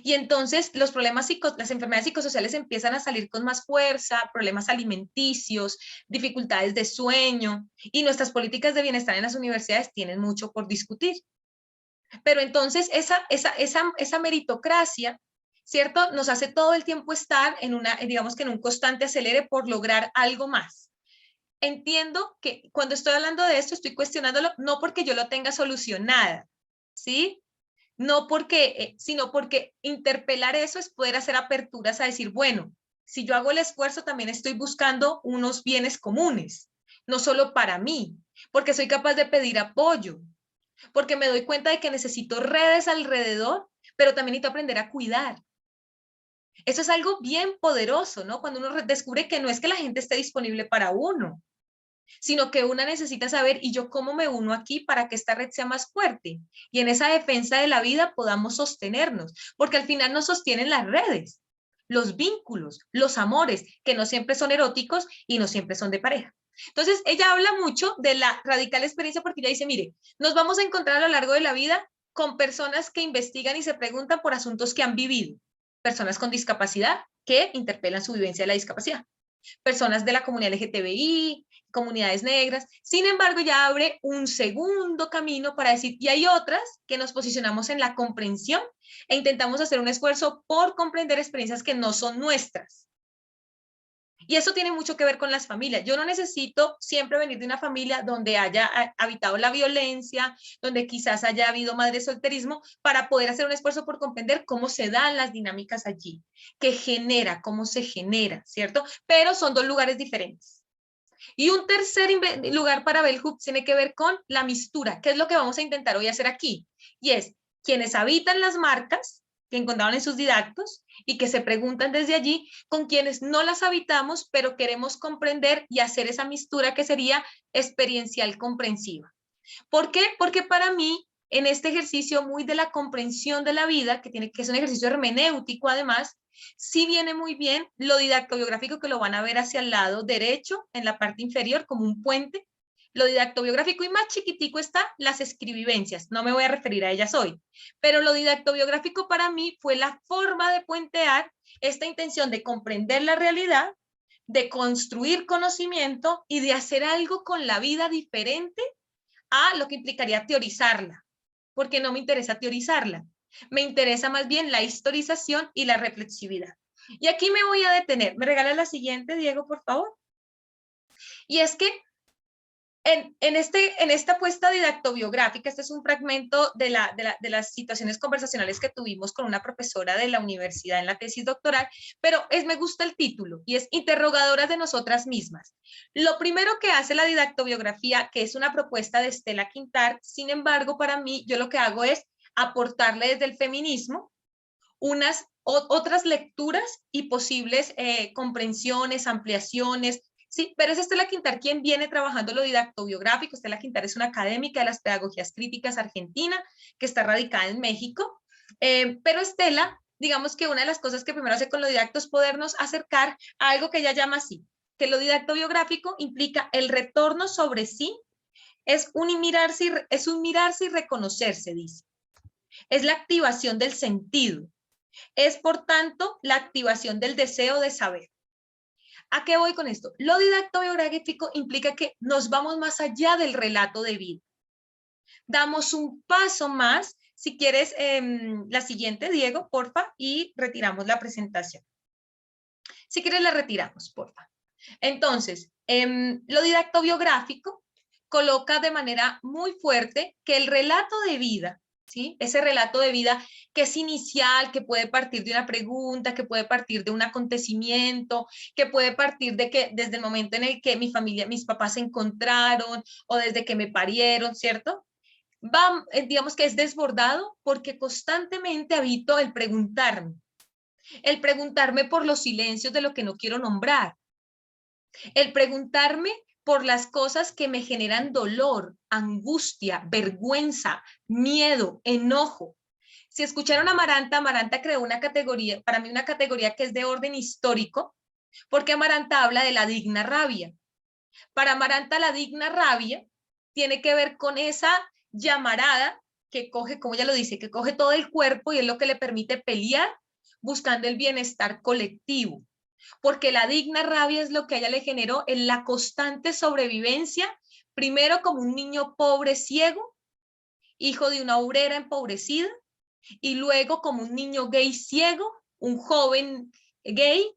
Y entonces los problemas las enfermedades psicosociales empiezan a salir con más fuerza, problemas alimenticios, dificultades de sueño, y nuestras políticas de bienestar en las universidades tienen mucho por discutir. Pero entonces esa meritocracia, ¿cierto? Nos hace todo el tiempo estar digamos que en un constante acelere por lograr algo más. Entiendo que cuando estoy hablando de esto, estoy cuestionándolo, no porque yo lo tenga solucionada, ¿sí? No porque, sino porque interpelar eso es poder hacer aperturas a decir, bueno, si yo hago el esfuerzo, también estoy buscando unos bienes comunes, no solo para mí, porque soy capaz de pedir apoyo, porque me doy cuenta de que necesito redes alrededor, pero también necesito aprender a cuidar. Eso es algo bien poderoso, ¿no? Cuando uno descubre que no es que la gente esté disponible para uno, sino que una necesita saber, ¿y yo cómo me uno aquí para que esta red sea más fuerte? Y en esa defensa de la vida podamos sostenernos, porque al final nos sostienen las redes, los vínculos, los amores, que no siempre son eróticos y no siempre son de pareja. Entonces, ella habla mucho de la radical experiencia porque ella dice, mire, nos vamos a encontrar a lo largo de la vida con personas que investigan y se preguntan por asuntos que han vivido, personas con discapacidad, que interpelan su vivencia de la discapacidad. Personas de la comunidad LGTBI, comunidades negras. Sin embargo, ya abre un segundo camino para decir, y hay otras que nos posicionamos en la comprensión e intentamos hacer un esfuerzo por comprender experiencias que no son nuestras. Y eso tiene mucho que ver con las familias. Yo no necesito siempre venir de una familia donde haya habitado la violencia, donde quizás haya habido madre solterismo, para poder hacer un esfuerzo por comprender cómo se dan las dinámicas allí, qué genera, cómo se genera, ¿cierto? Pero son dos lugares diferentes. Y un tercer lugar para Bell Hooks tiene que ver con la mistura, que es lo que vamos a intentar hoy hacer aquí. Y es quienes habitan las marcas que encontraron en sus didactos y que se preguntan desde allí, con quienes no las habitamos, pero queremos comprender y hacer esa mistura que sería experiencial comprensiva. ¿Por qué? Porque para mí, en este ejercicio muy de la comprensión de la vida, que es un ejercicio hermenéutico además, sí viene muy bien lo didactobiográfico, que lo van a ver hacia el lado derecho, en la parte inferior, como un puente. Lo didactobiográfico, y más chiquitico está las escribivencias. No me voy a referir a ellas hoy, pero lo didactobiográfico para mí fue la forma de puentear esta intención de comprender la realidad, de construir conocimiento y de hacer algo con la vida diferente a lo que implicaría teorizarla, porque no me interesa teorizarla. Me interesa más bien la historización y la reflexividad. Y aquí me voy a detener. ¿Me regala la siguiente, Diego, por favor? Y es que en esta apuesta didactobiográfica, este es un fragmento de las situaciones conversacionales que tuvimos con una profesora de la universidad en la tesis doctoral, pero me gusta el título, y es Interrogadoras de nosotras mismas. Lo primero que hace la didactobiografía, que es una propuesta de Estela Quintar, sin embargo, para mí, yo lo que hago es aportarle desde el feminismo otras lecturas y posibles comprensiones, ampliaciones. Sí, pero es Estela Quintar quien viene trabajando lo didactobiográfico. Estela Quintar es una académica de las pedagogías críticas argentina que está radicada en México. Pero Estela, digamos que una de las cosas que primero hace con lo didacto es podernos acercar a algo que ella llama así, que lo didactobiográfico implica el retorno sobre sí, es un mirarse y reconocerse, dice. Es la activación del sentido. Es, por tanto, la activación del deseo de saber. ¿A qué voy con esto? Lo didactobiográfico implica que nos vamos más allá del relato de vida. Damos un paso más. Si quieres, la siguiente, Diego, porfa, y retiramos la presentación. Si quieres, la retiramos, porfa. Entonces, lo didactobiográfico coloca de manera muy fuerte que el relato de vida, ¿sí? Ese relato de vida que es inicial, que puede partir de una pregunta, que puede partir de un acontecimiento, que puede partir de que desde el momento en el que mi familia, mis papás se encontraron o desde que me parieron, ¿cierto? Digamos que es desbordado porque constantemente habito el preguntarme por los silencios de lo que no quiero nombrar, el preguntarme por las cosas que me generan dolor, angustia, vergüenza, miedo, enojo. Si escucharon a Amaranta, Amaranta creó una categoría, para mí una categoría que es de orden histórico, porque Amaranta habla de la digna rabia. Para Amaranta la digna rabia tiene que ver con esa llamarada que coge, como ella lo dice, que coge todo el cuerpo y es lo que le permite pelear buscando el bienestar colectivo. Porque la digna rabia es lo que a ella le generó en la constante sobrevivencia, primero como un niño pobre ciego, hijo de una obrera empobrecida, y luego como un niño gay ciego, un joven gay,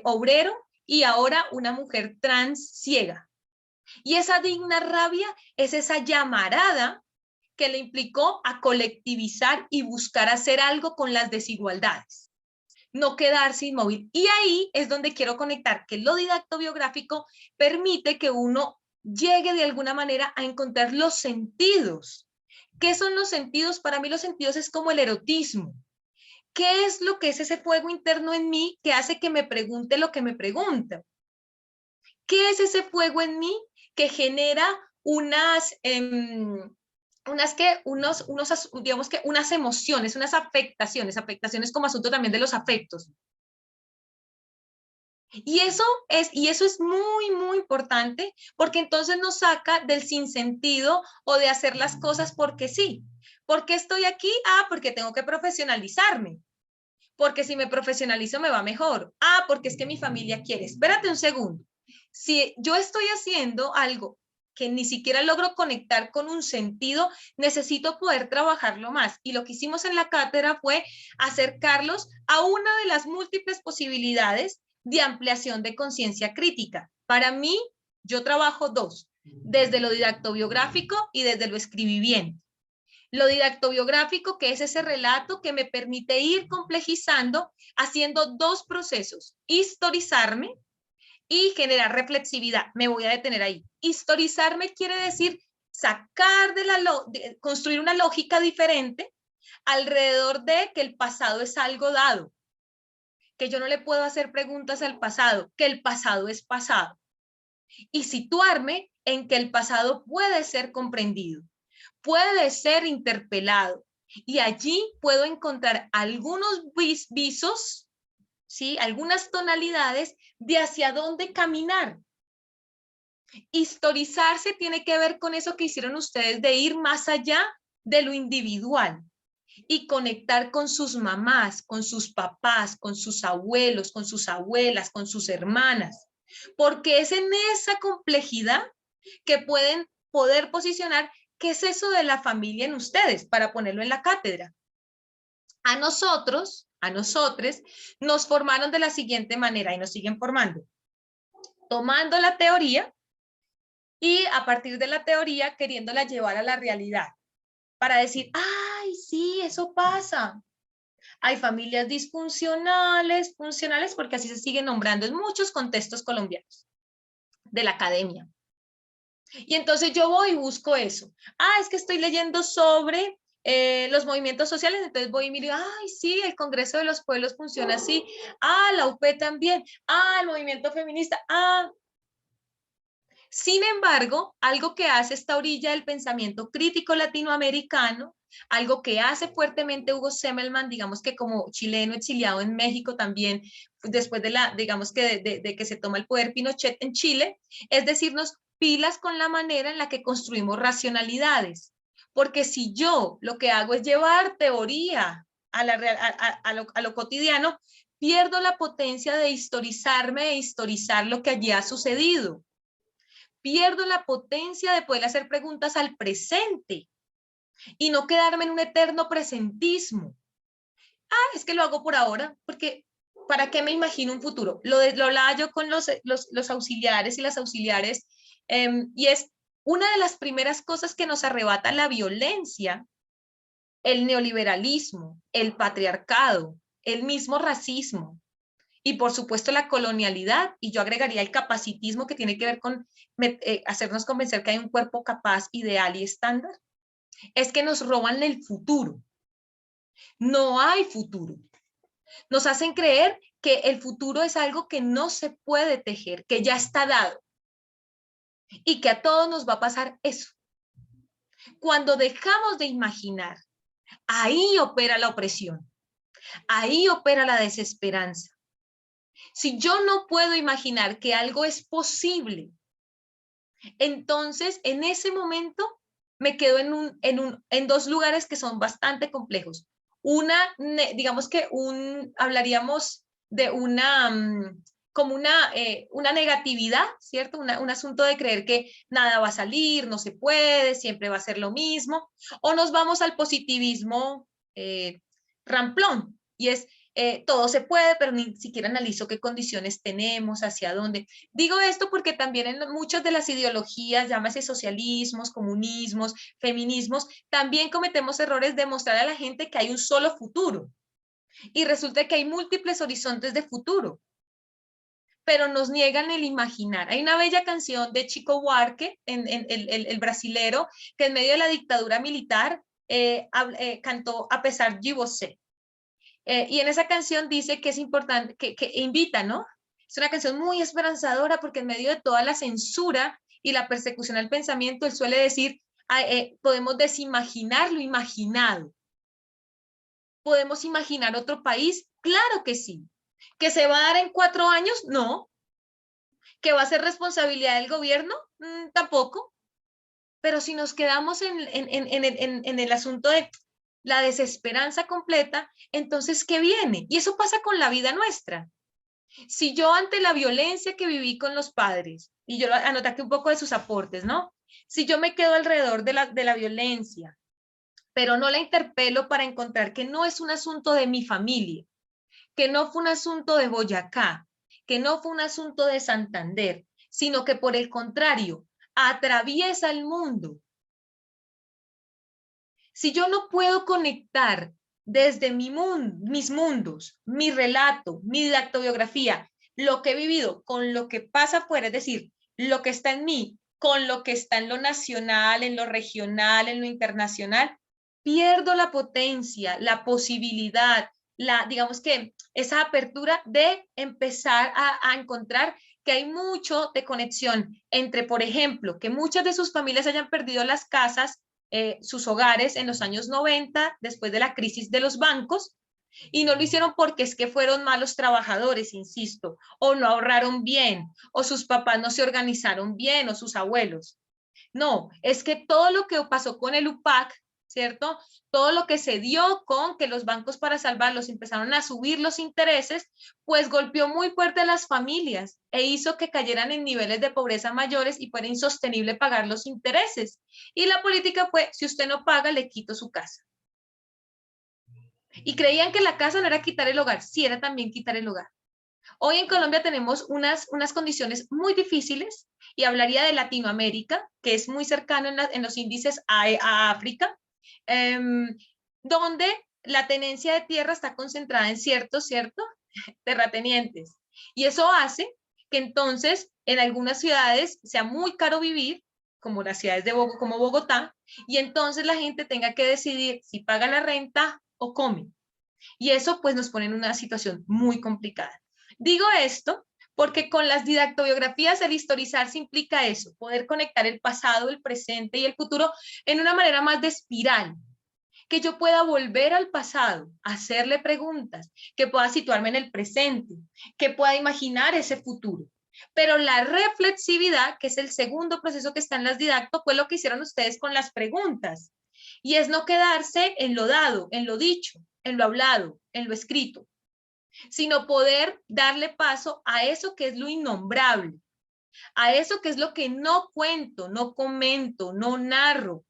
obrero, y ahora una mujer trans ciega. Y esa digna rabia es esa llamarada que le implicó a colectivizar y buscar hacer algo con las desigualdades, no quedarse inmóvil. Y ahí es donde quiero conectar, que lo didactobiográfico permite que uno llegue de alguna manera a encontrar los sentidos. ¿Qué son los sentidos? Para mí los sentidos es como el erotismo. ¿Qué es lo que es ese fuego interno en mí que hace que me pregunte lo que me pregunta? ¿Qué es ese fuego en mí que genera digamos que unas emociones, unas afectaciones como asunto también de los afectos? Y eso es muy, muy importante, porque entonces nos saca del sinsentido o de hacer las cosas porque sí. ¿Por qué estoy aquí? Porque tengo que profesionalizarme. porque si me profesionalizo me va mejor. Ah, porque es que mi familia quiere. Espérate un segundo. Si yo estoy haciendo algo que ni siquiera logro conectar con un sentido, necesito poder trabajarlo más. Y lo que hicimos en la cátedra fue acercarlos a una de las múltiples posibilidades de ampliación de conciencia crítica. Para mí, yo trabajo dos, desde lo didactobiográfico y desde lo escribiviente. Lo didactobiográfico, que es ese relato que me permite ir complejizando, haciendo dos procesos: historizarme y generar reflexividad. Me voy a detener ahí. Historizarme quiere decir sacar construir una lógica diferente alrededor de que el pasado es algo dado, que yo no le puedo hacer preguntas al pasado, que el pasado es pasado. Y situarme en que el pasado puede ser comprendido, puede ser interpelado, y allí puedo encontrar algunos visos, ¿sí? Algunas tonalidades de hacia dónde caminar. Historizarse tiene que ver con eso que hicieron ustedes de ir más allá de lo individual y conectar con sus mamás, con sus papás, con sus abuelos, con sus abuelas, con sus hermanas, porque es en esa complejidad que pueden poder posicionar qué es eso de la familia en ustedes, para ponerlo en la cátedra. A nosotros, a nosotres, nos formaron de la siguiente manera y nos siguen formando, tomando la teoría y a partir de la teoría queriéndola llevar a la realidad, para decir, ay, sí, eso pasa. Hay familias disfuncionales, funcionales, porque así se sigue nombrando en muchos contextos colombianos de la academia. Y entonces yo voy y busco eso. Ah, es que estoy leyendo sobre los movimientos sociales, entonces voy y miro, ay, sí, el Congreso de los Pueblos funciona así. Ah, la UP también. Ah, el movimiento feminista. Ah. Sin embargo, algo que hace esta orilla del pensamiento crítico latinoamericano, algo que hace fuertemente Hugo Semmelmann, digamos que como chileno exiliado en México también, después de digamos que de que se toma el poder Pinochet en Chile, es decirnos pilas con la manera en la que construimos racionalidades. Porque si yo lo que hago es llevar teoría a lo cotidiano, pierdo la potencia de historizarme e historizar lo que allí ha sucedido. Pierdo la potencia de poder hacer preguntas al presente y no quedarme en un eterno presentismo. Ah, es que lo hago por ahora, porque ¿para qué me imagino un futuro? Lo hablaba yo con los auxiliares y las auxiliares, y es una de las primeras cosas que nos arrebata la violencia, el neoliberalismo, el patriarcado, el mismo racismo, y por supuesto la colonialidad, y yo agregaría el capacitismo, que tiene que ver con hacernos convencer que hay un cuerpo capaz, ideal y estándar, es que nos roban el futuro. No hay futuro. Nos hacen creer que el futuro es algo que no se puede tejer, que ya está dado, y que a todos nos va a pasar eso. Cuando dejamos de imaginar, ahí opera la opresión, ahí opera la desesperanza. Si yo no puedo imaginar que algo es posible, entonces en ese momento me quedo en dos lugares que son bastante complejos. Una, digamos que hablaríamos de como una negatividad, ¿cierto? Un asunto de creer que nada va a salir, no se puede, siempre va a ser lo mismo, o nos vamos al positivismo ramplón, y es todo se puede, pero ni siquiera analizo qué condiciones tenemos, hacia dónde. Digo esto porque también en muchas de las ideologías, llámese socialismos, comunismos, feminismos, también cometemos errores de mostrar a la gente que hay un solo futuro. Y resulta que hay múltiples horizontes de futuro, pero nos niegan el imaginar. Hay una bella canción de Chico Buarque, el brasilero, que en medio de la dictadura militar cantó A pesar de você. Y en esa canción dice que es importante, que invita, ¿no? Es una canción muy esperanzadora porque en medio de toda la censura y la persecución al pensamiento, él suele decir, podemos desimaginar lo imaginado. ¿Podemos imaginar otro país? Claro que sí. ¿Que se va a dar en 4 años? No. ¿Que va a ser responsabilidad del gobierno? Tampoco. Pero si nos quedamos en el asunto de la desesperanza completa, entonces, ¿qué viene? Y eso pasa con la vida nuestra. Si yo ante la violencia que viví con los padres, y yo anoté aquí un poco de sus aportes, ¿no? Si yo me quedo alrededor de la violencia, pero no la interpelo para encontrar que no es un asunto de mi familia, que no fue un asunto de Boyacá, que no fue un asunto de Santander, sino que por el contrario, atraviesa el mundo. Si yo no puedo conectar desde mis mundos, mi relato, mi didactobiografía, lo que he vivido con lo que pasa afuera, es decir, lo que está en mí, con lo que está en lo nacional, en lo regional, en lo internacional, pierdo la potencia, la posibilidad, digamos que esa apertura de empezar a encontrar que hay mucho de conexión entre, por ejemplo, que muchas de sus familias hayan perdido las casas, sus hogares en los años 90, después de la crisis de los bancos, y no lo hicieron porque es que fueron malos trabajadores, insisto, o no ahorraron bien, o sus papás no se organizaron bien, o sus abuelos. No, es que todo lo que pasó con el UPAC, ¿cierto? Todo lo que se dio con que los bancos para salvarlos empezaron a subir los intereses, pues golpeó muy fuerte a las familias e hizo que cayeran en niveles de pobreza mayores y fuera insostenible pagar los intereses. Y la política fue, si usted no paga, le quito su casa. Y creían que la casa no era quitar el hogar, sí era también quitar el hogar. Hoy en Colombia tenemos unas condiciones muy difíciles y hablaría de Latinoamérica, que es muy cercano en los índices a África, donde la tenencia de tierra está concentrada en ¿cierto? Terratenientes. Y eso hace que entonces en algunas ciudades sea muy caro vivir, como las ciudades como Bogotá, y entonces la gente tenga que decidir si paga la renta o come. Y eso pues nos pone en una situación muy complicada. Digo esto porque con las didactobiografías el historizarse implica eso, poder conectar el pasado, el presente y el futuro en una manera más de espiral, que yo pueda volver al pasado, hacerle preguntas, que pueda situarme en el presente, que pueda imaginar ese futuro. Pero la reflexividad, que es el segundo proceso que está en las didacto, fue lo que hicieron ustedes con las preguntas. Y es no quedarse en lo dado, en lo dicho, en lo hablado, en lo escrito, sino poder darle paso a eso que es lo innombrable, a eso que es lo que no cuento, no comento, no narro,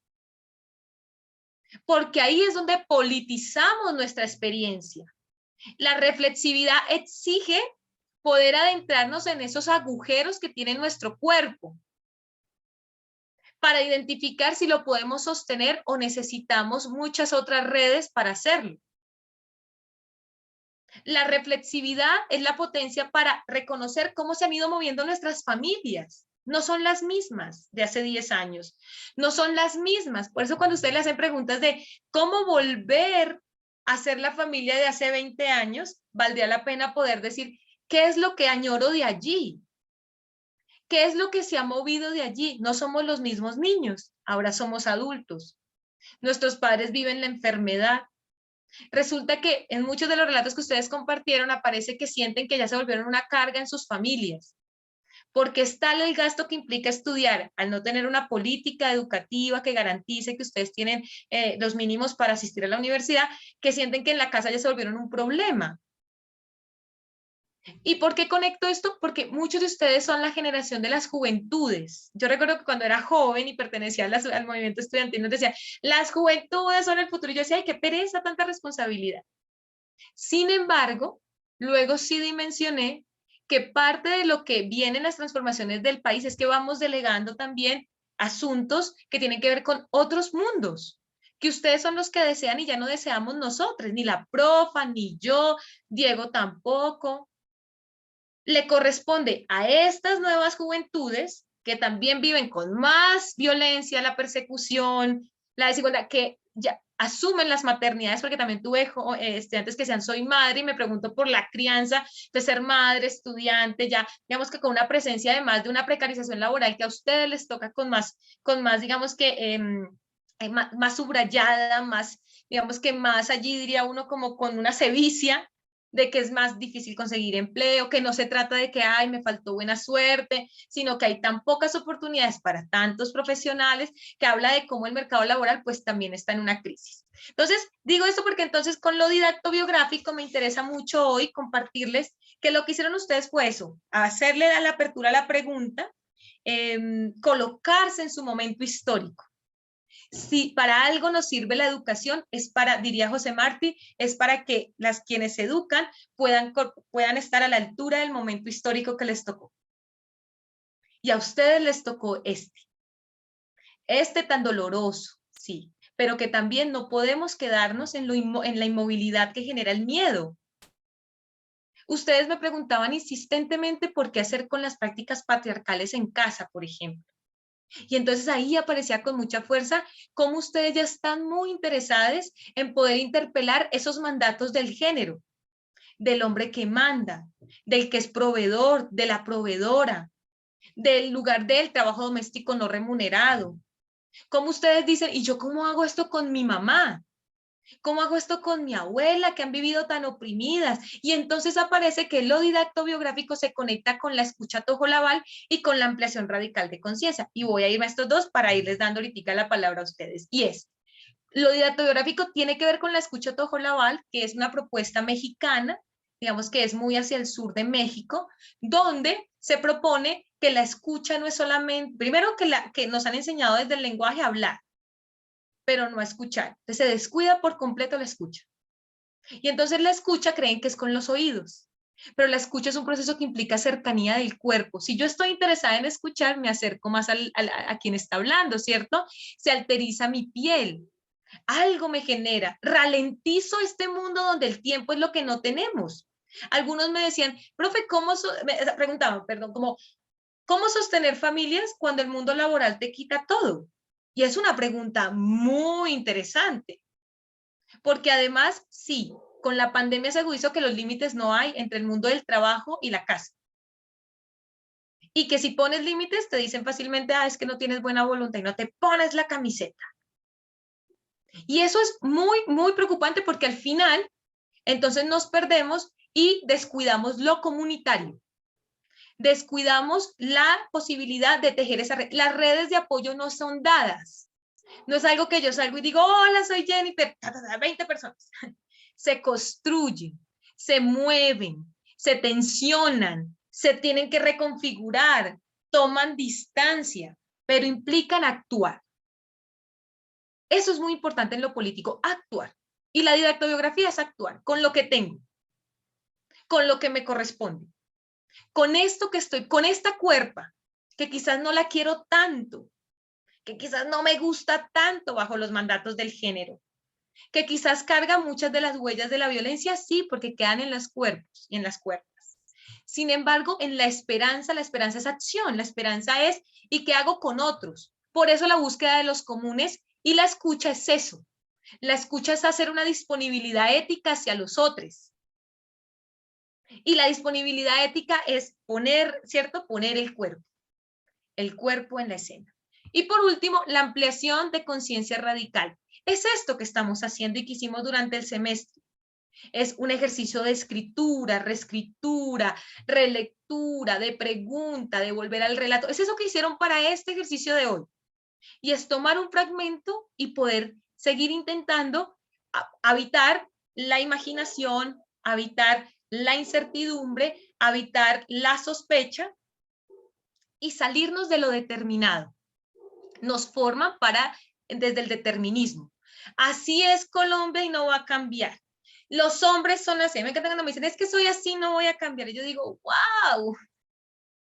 porque ahí es donde politizamos nuestra experiencia. La reflexividad exige poder adentrarnos en esos agujeros que tiene nuestro cuerpo para identificar si lo podemos sostener o necesitamos muchas otras redes para hacerlo. La reflexividad es la potencia para reconocer cómo se han ido moviendo nuestras familias. No son las mismas de hace 10 años, no son las mismas. Por eso cuando ustedes le hacen preguntas de cómo volver a ser la familia de hace 20 años, valdría la pena poder decir, ¿qué es lo que añoro de allí? ¿Qué es lo que se ha movido de allí? No somos los mismos niños, ahora somos adultos. Nuestros padres viven la enfermedad. Resulta que en muchos de los relatos que ustedes compartieron aparece que sienten que ya se volvieron una carga en sus familias, porque es tal el gasto que implica estudiar, al no tener una política educativa que garantice que ustedes tienen los mínimos para asistir a la universidad, que sienten que en la casa ya se volvieron un problema. ¿Y por qué conecto esto? Porque muchos de ustedes son la generación de las juventudes. Yo recuerdo que cuando era joven y pertenecía al movimiento estudiantil, nos decía, las juventudes son el futuro. Y yo decía, ay, qué pereza, tanta responsabilidad. Sin embargo, luego sí dimensioné que parte de lo que vienen las transformaciones del país es que vamos delegando también asuntos que tienen que ver con otros mundos, que ustedes son los que desean y ya no deseamos nosotros, ni la profa, ni yo, Diego tampoco. Le corresponde a estas nuevas juventudes que también viven con más violencia, la persecución, la desigualdad, que ya asumen las maternidades, porque también tuve estudiantes que sean soy madre y me pregunto por la crianza de ser madre, estudiante, ya digamos que con una presencia además de una precarización laboral que a ustedes les toca con más digamos que más subrayada, más, digamos que más allí diría uno como con una sevicia, de que es más difícil conseguir empleo, que no se trata de que, ay, me faltó buena suerte, sino que hay tan pocas oportunidades para tantos profesionales, que habla de cómo el mercado laboral pues también está en una crisis. Entonces, digo esto porque entonces con lo didacto biográfico me interesa mucho hoy compartirles que lo que hicieron ustedes fue eso, hacerle a la apertura a la pregunta, colocarse en su momento histórico. Si para algo nos sirve la educación, es para, diría José Martí, es para que quienes educan puedan estar a la altura del momento histórico que les tocó. Y a ustedes les tocó este tan doloroso, sí, pero que también no podemos quedarnos en la inmovilidad que genera el miedo. Ustedes me preguntaban insistentemente por qué hacer con las prácticas patriarcales en casa, por ejemplo. Y entonces ahí aparecía con mucha fuerza cómo ustedes ya están muy interesados en poder interpelar esos mandatos del género, del hombre que manda, del que es proveedor, de la proveedora, del lugar del trabajo doméstico no remunerado. Cómo ustedes dicen, ¿y yo cómo hago esto con mi mamá? ¿Cómo hago esto con mi abuela, que han vivido tan oprimidas? Y entonces aparece que lo didacto biográfico se conecta con la escucha tojolabal y con la ampliación radical de conciencia. Y voy a irme a estos dos para irles dando ahorita la palabra a ustedes. Y es, lo didacto biográfico tiene que ver con la escucha tojolabal, que es una propuesta mexicana, digamos que es muy hacia el sur de México, donde se propone que la escucha no es solamente, primero que nos han enseñado desde el lenguaje a hablar, pero no a escuchar. Entonces se descuida por completo la escucha. Y entonces la escucha creen que es con los oídos, pero la escucha es un proceso que implica cercanía del cuerpo. Si yo estoy interesada en escuchar, me acerco más a quien está hablando, ¿cierto? Se alteriza mi piel, algo me genera, ralentizo este mundo donde el tiempo es lo que no tenemos. Algunos me decían, profe, me preguntaban, perdón, ¿cómo sostener familias cuando el mundo laboral te quita todo? Y es una pregunta muy interesante, porque además, sí, con la pandemia se agudizó que los límites no hay entre el mundo del trabajo y la casa. Y que si pones límites, te dicen fácilmente, ah, es que no tienes buena voluntad y no te pones la camiseta. Y eso es muy, muy preocupante porque al final, entonces nos perdemos y descuidamos lo comunitario. Descuidamos la posibilidad de tejer esa red. Las redes de apoyo no son dadas. No es algo que yo salgo y digo, hola, soy Jennifer, 20 personas. Se construyen, se mueven, se tensionan, se tienen que reconfigurar, toman distancia, pero implican actuar. Eso es muy importante en lo político, actuar. Y la didactobiografía es actuar con lo que tengo, con lo que me corresponde. Con esto que estoy, con esta cuerpa, que quizás no la quiero tanto, que quizás no me gusta tanto bajo los mandatos del género, que quizás carga muchas de las huellas de la violencia, sí, porque quedan en los cuerpos y en las cuerpas. Sin embargo, en la esperanza es acción, la esperanza es, ¿y qué hago con otros? Por eso la búsqueda de los comunes y la escucha es eso. La escucha es hacer una disponibilidad ética hacia los otros. Y la disponibilidad ética es poner, ¿cierto? Poner el cuerpo en la escena. Y por último, la ampliación de conciencia radical. Es esto que estamos haciendo y que hicimos durante el semestre. Es un ejercicio de escritura, reescritura, relectura, de pregunta, de volver al relato. Es eso que hicieron para este ejercicio de hoy. Y es tomar un fragmento y poder seguir intentando habitar la imaginación, habitar la incertidumbre, habitar la sospecha y salirnos de lo determinado. Nos forman desde el determinismo. Así es Colombia y no va a cambiar. Los hombres son así. Me encanta cuando me dicen, es que soy así, no voy a cambiar. Y yo digo, wow,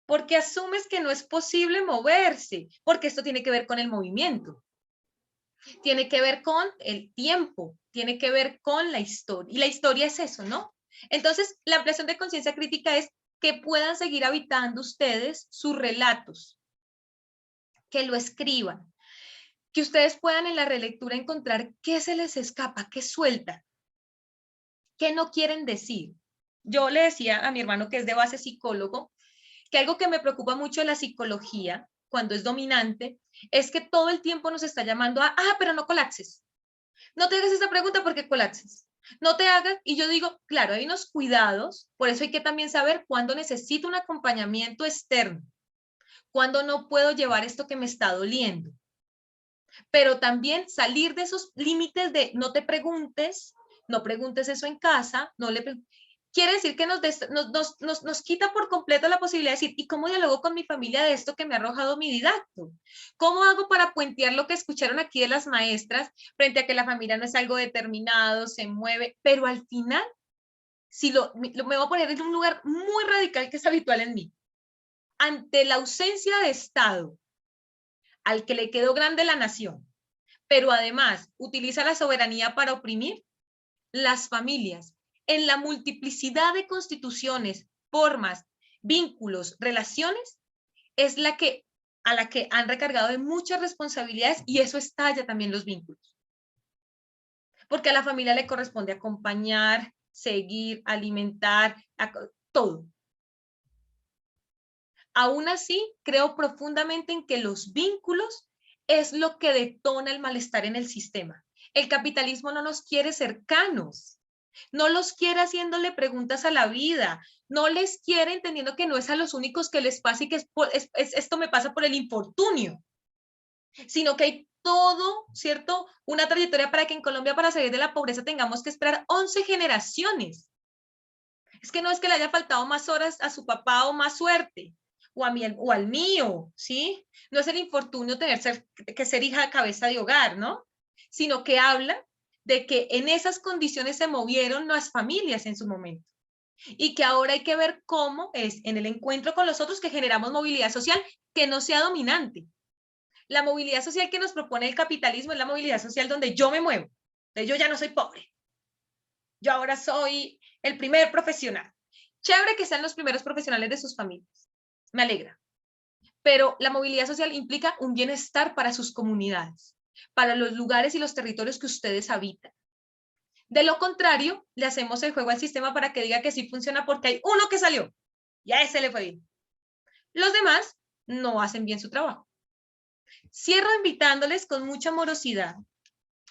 porque asumes que no es posible moverse, porque esto tiene que ver con el movimiento. Tiene que ver con el tiempo, tiene que ver con la historia. Y la historia es eso, ¿no? Entonces, la ampliación de conciencia crítica es que puedan seguir habitando ustedes sus relatos, que lo escriban, que ustedes puedan en la relectura encontrar qué se les escapa, qué suelta, qué no quieren decir. Yo le decía a mi hermano, que es de base psicólogo, que algo que me preocupa mucho de la psicología, cuando es dominante, es que todo el tiempo nos está llamando a, pero no colapses. No te hagas esta pregunta porque colapses. No te hagas, y yo digo, claro, hay unos cuidados, por eso hay que también saber cuándo necesito un acompañamiento externo, cuándo no puedo llevar esto que me está doliendo, pero también salir de esos límites de no te preguntes, no preguntes eso en casa, no le quiere decir que nos quita por completo la posibilidad de decir, ¿y cómo dialogo con mi familia de esto que me ha arrojado mi didacto? ¿Cómo hago para puentear lo que escucharon aquí de las maestras frente a que la familia no es algo determinado, se mueve, pero al final, si me voy a poner en un lugar muy radical que es habitual en mí, ante la ausencia de Estado, al que le quedó grande la nación, pero además utiliza la soberanía para oprimir, las familias, en la multiplicidad de constituciones, formas, vínculos, relaciones, es a la que han recargado de muchas responsabilidades y eso estalla también los vínculos. Porque a la familia le corresponde acompañar, seguir, alimentar, todo. Aún así, creo profundamente en que los vínculos es lo que detona el malestar en el sistema. El capitalismo no nos quiere cercanos, no los quiere haciéndole preguntas a la vida, no les quiere entendiendo que no es a los únicos que les pasa y que esto me pasa por el infortunio, sino que hay todo, ¿cierto? Una trayectoria para que en Colombia, para salir de la pobreza, tengamos que esperar 11 generaciones. Es que no es que le haya faltado más horas a su papá o más suerte, o al mío, ¿sí? No es el infortunio que ser hija de cabeza de hogar, ¿no? Sino que habla de que en esas condiciones se movieron las familias en su momento y que ahora hay que ver cómo es en el encuentro con los otros que generamos movilidad social que no sea dominante. La movilidad social que nos propone el capitalismo es la movilidad social donde yo me muevo, yo ya no soy pobre, yo ahora soy el primer profesional. Chévere que sean los primeros profesionales de sus familias, me alegra. Pero la movilidad social implica un bienestar para sus comunidades, para los lugares y los territorios que ustedes habitan. De lo contrario, le hacemos el juego al sistema para que diga que sí funciona porque hay uno que salió y a ese le fue bien. Los demás no hacen bien su trabajo. Cierro invitándoles con mucha amorosidad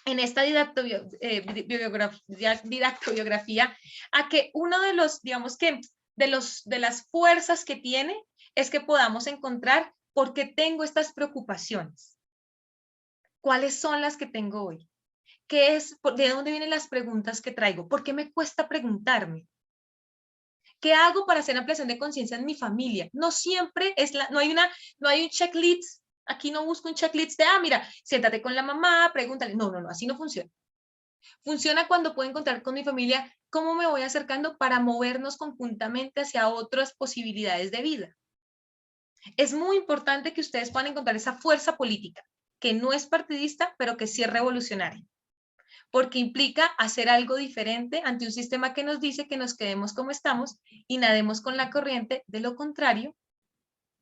en esta didactobiografía a que uno de los, digamos que, de las fuerzas que tiene es que podamos encontrar por qué tengo estas preocupaciones. ¿Cuáles son las que tengo hoy? ¿Qué es, de dónde vienen las preguntas que traigo? ¿Por qué me cuesta preguntarme? ¿Qué hago para hacer ampliación de conciencia en mi familia? No siempre no hay un checklist. Aquí no busco un checklist de, mira, siéntate con la mamá, pregúntale. No, así no funciona. Funciona cuando puedo encontrar con mi familia cómo me voy acercando para movernos conjuntamente hacia otras posibilidades de vida. Es muy importante que ustedes puedan encontrar esa fuerza política, que no es partidista, pero que sí es revolucionaria, porque implica hacer algo diferente ante un sistema que nos dice que nos quedemos como estamos y nademos con la corriente. De lo contrario,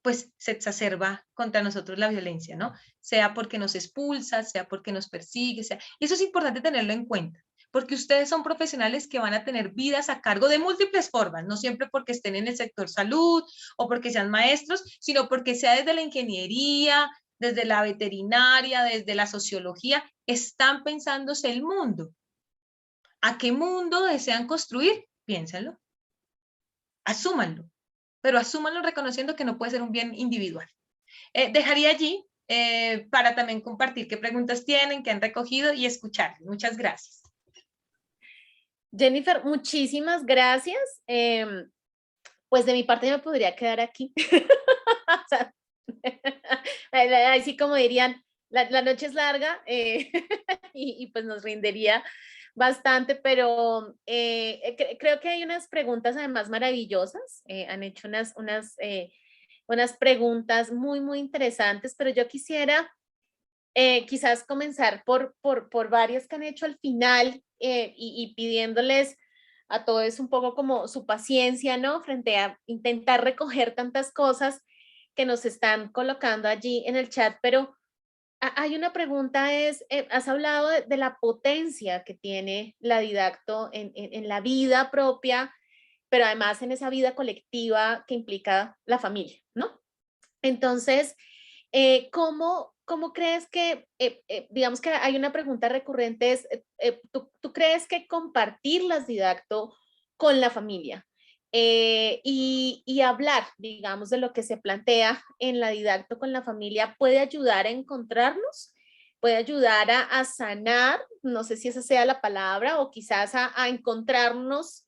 pues se exacerba contra nosotros la violencia, ¿no? Sea porque nos expulsa, sea porque nos persigue, y eso es importante tenerlo en cuenta, porque ustedes son profesionales que van a tener vidas a cargo de múltiples formas, no siempre porque estén en el sector salud o porque sean maestros, sino porque sea desde la ingeniería, desde la veterinaria, desde la sociología, están pensándose el mundo. ¿A qué mundo desean construir? Piénsenlo, asúmanlo, pero asúmanlo reconociendo que no puede ser un bien individual. Dejaría allí para también compartir qué preguntas tienen, qué han recogido y escuchar. Muchas gracias. Jennifer, muchísimas gracias. Pues de mi parte yo me podría quedar aquí. O sea, así como dirían, la noche es larga y pues nos rindería bastante, pero creo que hay unas preguntas además maravillosas. Han hecho unas preguntas muy, muy interesantes, pero yo quisiera quizás comenzar por varias que han hecho al final y pidiéndoles a todos un poco como su paciencia, ¿no? Frente a intentar recoger tantas cosas que nos están colocando allí en el chat, pero hay una pregunta, has hablado de la potencia que tiene la didacto en la vida propia, pero además en esa vida colectiva que implica la familia, ¿no? Entonces, ¿cómo cómo crees que, digamos que hay una pregunta recurrente, es, ¿tú crees que compartir las didacto con la familia y hablar, digamos, de lo que se plantea en la didacto con la familia puede ayudar a encontrarnos? Puede ayudar a sanar, no sé si esa sea la palabra, o quizás a encontrarnos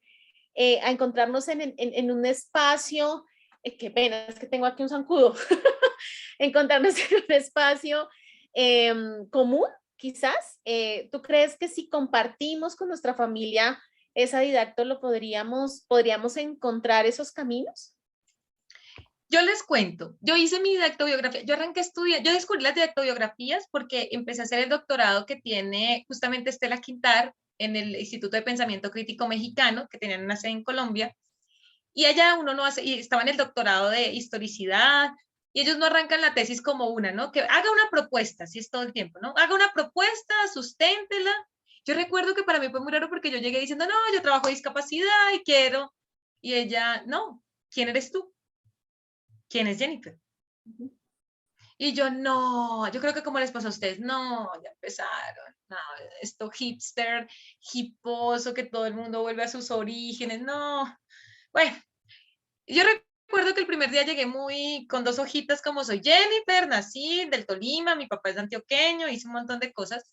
en un espacio, qué pena, es que tengo aquí un zancudo, encontrarnos en un espacio común, quizás. ¿Tú crees que si compartimos con nuestra familia esa didacto, podríamos encontrar esos caminos? Yo les cuento, yo hice mi didactobiografía, yo arranqué a estudiar, yo descubrí las didactobiografías porque empecé a hacer el doctorado que tiene justamente Estela Quintar en el Instituto de Pensamiento Crítico Mexicano, que tenían una sede en Colombia, y allá uno no hace, y estaba en el doctorado de historicidad, y ellos no arrancan la tesis como una, ¿no? Que haga una propuesta, así es todo el tiempo, ¿no? Haga una propuesta, susténtela. Yo recuerdo que para mí fue muy raro porque yo llegué diciendo, no, yo trabajo de discapacidad y quiero, y ella, no, ¿quién eres tú? ¿Quién es Jennifer? Y yo, no, yo creo que como les pasó a ustedes, no, ya empezaron, no, esto hipster, hiposo, que todo el mundo vuelve a sus orígenes, no. Bueno, yo recuerdo que el primer día llegué muy con 2 hojitas como soy Jennifer, nací del Tolima, mi papá es antioqueño, hice un montón de cosas.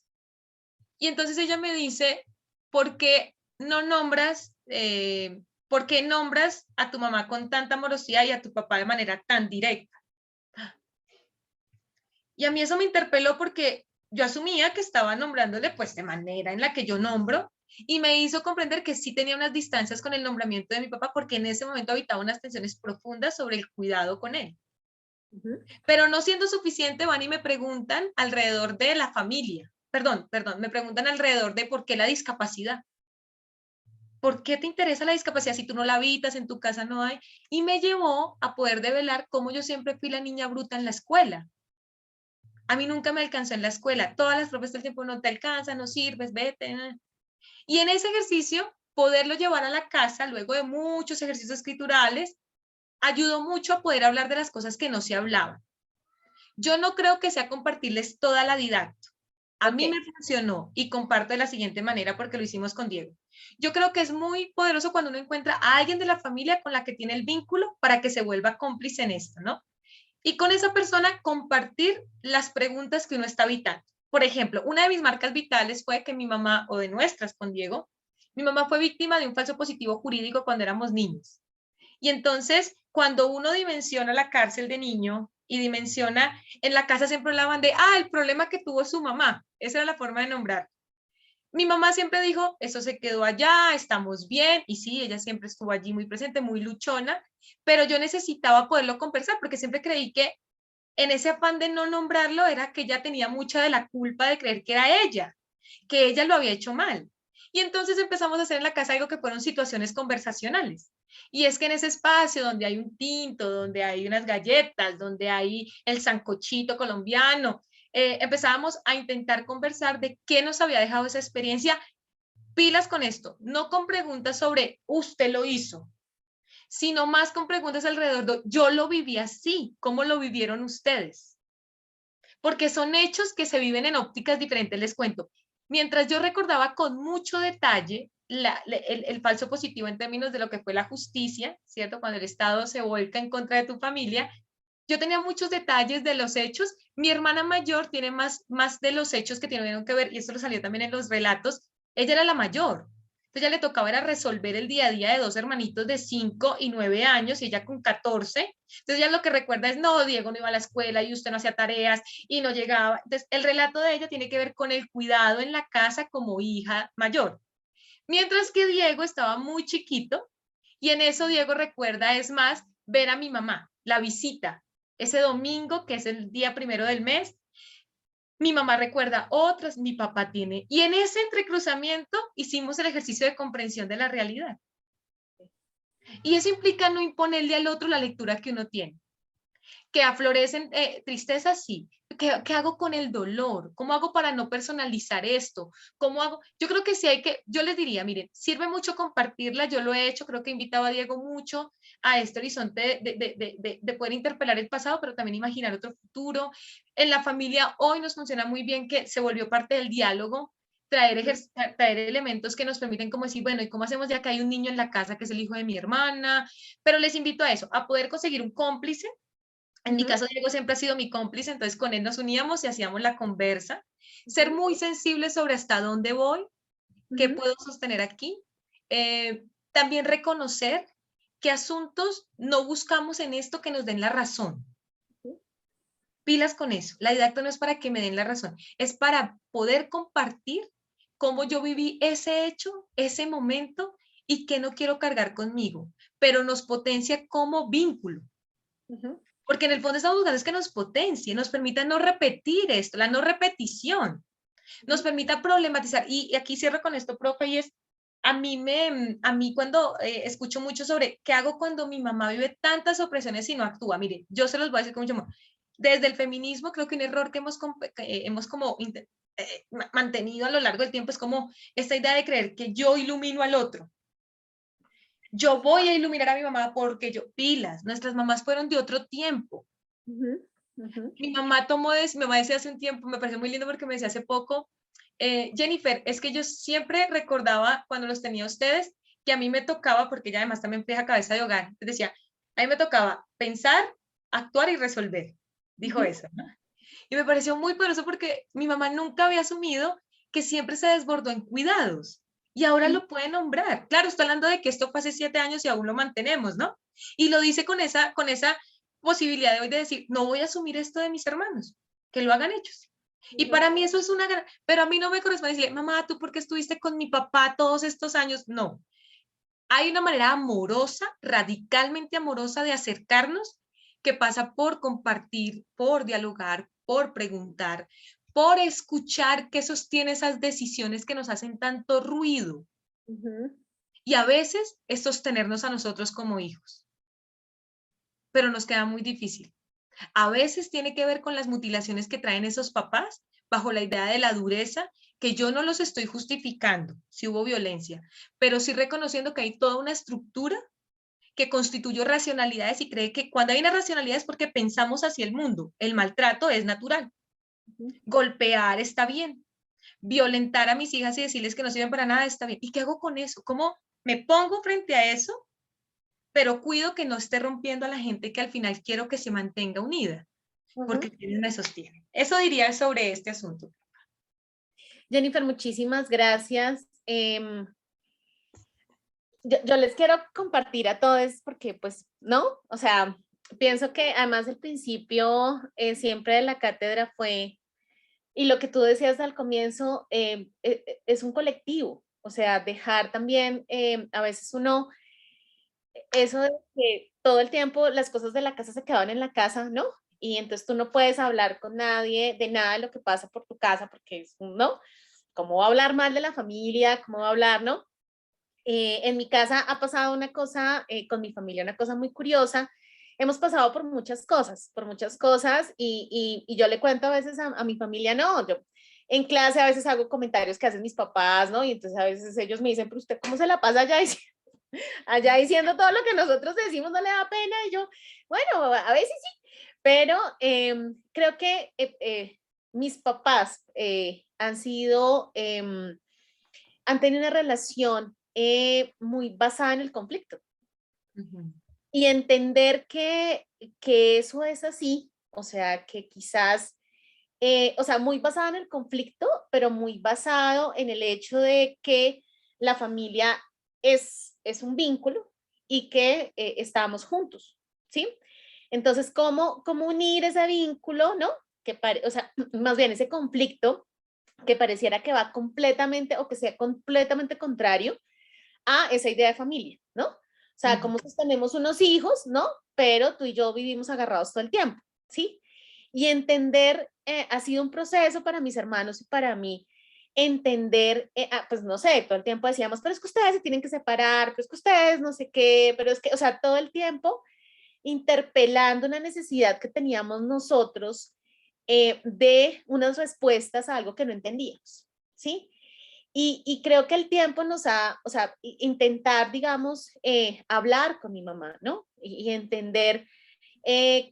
Y entonces ella me dice, ¿por qué no nombras, por qué nombras a tu mamá con tanta amorosidad y a tu papá de manera tan directa? Y a mí eso me interpeló porque yo asumía que estaba nombrándole pues de manera en la que yo nombro y me hizo comprender que sí tenía unas distancias con el nombramiento de mi papá porque en ese momento habitaba unas tensiones profundas sobre el cuidado con él. Pero no siendo suficiente, van y me preguntan alrededor de la familia. Perdón, me preguntan alrededor de por qué la discapacidad. ¿Por qué te interesa la discapacidad si tú no la habitas, en tu casa no hay? Y me llevó a poder develar cómo yo siempre fui la niña bruta en la escuela. A mí nunca me alcanzó en la escuela. Todas las profes del tiempo no te alcanzan, no sirves, vete. Y en ese ejercicio, poderlo llevar a la casa, luego de muchos ejercicios escriturales, ayudó mucho a poder hablar de las cosas que no se hablaban. Yo no creo que sea compartirles toda la didáctica. A mí me funcionó y comparto de la siguiente manera porque lo hicimos con Diego. Yo creo que es muy poderoso cuando uno encuentra a alguien de la familia con la que tiene el vínculo para que se vuelva cómplice en esto, ¿no? Y con esa persona compartir las preguntas que uno está evitando. Por ejemplo, una de mis marcas vitales fue que mi mamá, o de nuestras con Diego, mi mamá fue víctima de un falso positivo jurídico cuando éramos niños. Y entonces, cuando uno dimensiona la cárcel de niño y dimensiona, en la casa siempre hablaban de, el problema que tuvo su mamá. Esa era la forma de nombrar. Mi mamá siempre dijo, eso se quedó allá, estamos bien, y sí, ella siempre estuvo allí muy presente, muy luchona, pero yo necesitaba poderlo conversar porque siempre creí que en ese afán de no nombrarlo era que ella tenía mucha de la culpa de creer que era ella, que ella lo había hecho mal. Y entonces empezamos a hacer en la casa algo que fueron situaciones conversacionales. Y es que en ese espacio donde hay un tinto, donde hay unas galletas, donde hay el sancochito colombiano, empezábamos a intentar conversar de qué nos había dejado esa experiencia. Pilas con esto, no con preguntas sobre usted lo hizo, sino más con preguntas alrededor de yo lo viví así, ¿cómo lo vivieron ustedes? Porque son hechos que se viven en ópticas diferentes, les cuento. Mientras yo recordaba con mucho detalle el falso positivo en términos de lo que fue la justicia, ¿cierto? Cuando el Estado se vuelca en contra de tu familia, yo tenía muchos detalles de los hechos. Mi hermana mayor tiene más de los hechos que tienen que ver, y esto lo salió también en los relatos, ella era la mayor. Entonces ya le tocaba era resolver el día a día de 2 hermanitos de 5 y 9 años y ella con 14. Entonces ya lo que recuerda es, no, Diego no iba a la escuela y usted no hacía tareas y no llegaba. Entonces el relato de ella tiene que ver con el cuidado en la casa como hija mayor. Mientras que Diego estaba muy chiquito y en eso Diego recuerda, es más, ver a mi mamá, la visita, ese domingo que es el día 1 del mes. Mi mamá recuerda otras, mi papá tiene. Y en ese entrecruzamiento hicimos el ejercicio de comprensión de la realidad. Y eso implica no imponerle al otro la lectura que uno tiene. que aflorecen tristeza, sí. ¿Qué hago con el dolor? ¿Cómo hago para no personalizar esto? ¿Cómo hago? Yo creo que sí hay que, yo les diría, miren, sirve mucho compartirla, yo lo he hecho, creo que he invitado a Diego mucho a este horizonte de poder interpelar el pasado, pero también imaginar otro futuro. En la familia hoy nos funciona muy bien que se volvió parte del diálogo, traer elementos que nos permiten como decir, bueno, ¿y cómo hacemos ya que hay un niño en la casa que es el hijo de mi hermana? Pero les invito a eso, a poder conseguir un cómplice. En mi caso, Diego siempre ha sido mi cómplice, entonces con él nos uníamos y hacíamos la conversa. Ser muy sensible sobre hasta dónde voy, qué puedo sostener aquí. También reconocer qué asuntos no buscamos en esto que nos den la razón. Pilas con eso. La didáctica no es para que me den la razón, es para poder compartir cómo yo viví ese hecho, ese momento y que no quiero cargar conmigo, pero nos potencia como vínculo. Porque en el fondo estamos buscando es que nos potencie, nos permita no repetir esto, la no repetición, nos permita problematizar. Y aquí cierro con esto, profe, y es, a mí cuando escucho mucho sobre qué hago cuando mi mamá vive tantas opresiones y no actúa, mire, yo se los voy a decir con mucho amor. Desde el feminismo, creo que un error que hemos como mantenido a lo largo del tiempo es como esta idea de creer que yo ilumino al otro. Yo voy a iluminar a mi mamá porque yo, pilas, nuestras mamás fueron de otro tiempo. Mi mamá mi mamá decía hace un tiempo, me pareció muy lindo porque me decía hace poco, Jennifer, es que yo siempre recordaba cuando los tenía ustedes, que a mí me tocaba, porque ella además también fija cabeza de hogar, decía, a mí me tocaba pensar, actuar y resolver, dijo eso, ¿no? Y me pareció muy poderoso porque mi mamá nunca había asumido que siempre se desbordó en cuidados. Y ahora lo puede nombrar. Claro, estoy hablando de que esto fue hace 7 años y aún lo mantenemos, ¿no? Y lo dice con esa posibilidad de hoy de decir, no voy a asumir esto de mis hermanos, que lo hagan ellos. Y para mí eso es una gran, pero a mí no me corresponde decirle, mamá, ¿tú por qué estuviste con mi papá todos estos años? No. Hay una manera amorosa, radicalmente amorosa de acercarnos que pasa por compartir, por dialogar, por preguntar, por escuchar qué sostiene esas decisiones que nos hacen tanto ruido. Y a veces es sostenernos a nosotros como hijos, pero nos queda muy difícil. A veces tiene que ver con las mutilaciones que traen esos papás bajo la idea de la dureza, que yo no los estoy justificando si hubo violencia, pero sí reconociendo que hay toda una estructura que constituyó racionalidades y cree que cuando hay una racionalidad es porque pensamos hacia el mundo. El maltrato es natural. Golpear está bien. Violentar a mis hijas y decirles que no sirven para nada está bien. ¿Y qué hago con eso? ¿Cómo me pongo frente a eso? Pero cuido que no esté rompiendo a la gente que al final quiero que se mantenga unida, porque quienes me sostienen. Eso diría sobre este asunto. Jennifer, muchísimas gracias. Yo les quiero compartir a todos porque, pues, ¿no? O sea, pienso que además el principio siempre de la cátedra fue, y lo que tú decías al comienzo, es un colectivo. O sea, dejar también, a veces uno, eso de que todo el tiempo las cosas de la casa se quedaban en la casa, ¿no? Y entonces tú no puedes hablar con nadie de nada de lo que pasa por tu casa porque es, ¿no? ¿Cómo va a hablar mal de la familia? ¿Cómo va a hablar, no? En mi casa ha pasado una cosa, con mi familia, una cosa muy curiosa. Hemos pasado por muchas cosas y yo le cuento a veces a mi familia, no, yo en clase a veces hago comentarios que hacen mis papás, ¿no? Y entonces a veces ellos me dicen, pero usted cómo se la pasa allá diciendo, allá diciendo todo lo que nosotros decimos, no le da pena. Y yo, bueno, a veces sí, pero creo que mis papás han sido, han tenido una relación muy basada en el conflicto. Y entender que eso es así, o sea, que quizás, o sea, muy basado en el conflicto, pero muy basado en el hecho de que la familia es un vínculo y que estamos juntos, ¿sí? Entonces, ¿cómo unir ese vínculo, ¿no? O sea, más bien ese conflicto que pareciera que va completamente o que sea completamente contrario a esa idea de familia, ¿no? O sea, cómo sostenemos unos hijos, ¿no? Pero tú y yo vivimos agarrados todo el tiempo, ¿sí? Y entender, ha sido un proceso para mis hermanos y para mí, entender, pues no sé, todo el tiempo decíamos, pero es que ustedes se tienen que separar, pero es que ustedes no sé qué, pero es que, o sea, todo el tiempo interpelando una necesidad que teníamos nosotros de unas respuestas a algo que no entendíamos, ¿sí? Y creo que el tiempo nos ha, o sea, intentar, digamos, hablar con mi mamá, ¿no? Y entender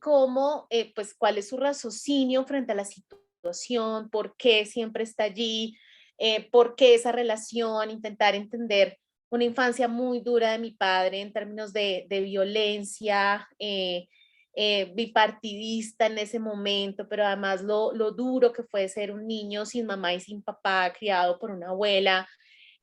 cómo, pues, cuál es su raciocinio frente a la situación, por qué siempre está allí, por qué esa relación, intentar entender una infancia muy dura de mi padre en términos de violencia, bipartidista en ese momento, pero además lo duro que fue ser un niño sin mamá y sin papá, criado por una abuela,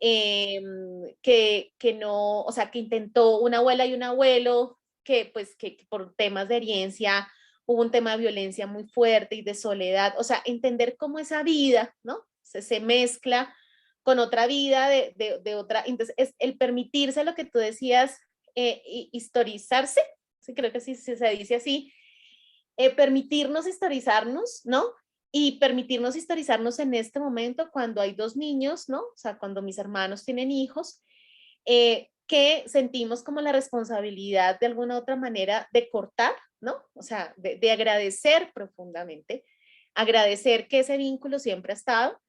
que no, o sea, que intentó una abuela y un abuelo, que pues que por temas de herencia hubo un tema de violencia muy fuerte y de soledad, o sea, entender cómo esa vida, ¿no? Se mezcla con otra vida de otra, entonces es el permitirse lo que tú decías, historizarse, sí, creo que sí, sí se dice así, permitirnos historizarnos, ¿no? Y permitirnos historizarnos en este momento cuando hay dos niños, ¿no? O sea, cuando mis hermanos tienen hijos, que sentimos como la responsabilidad de alguna otra manera de cortar, ¿no? O sea, de agradecer profundamente, agradecer que ese vínculo siempre ha estado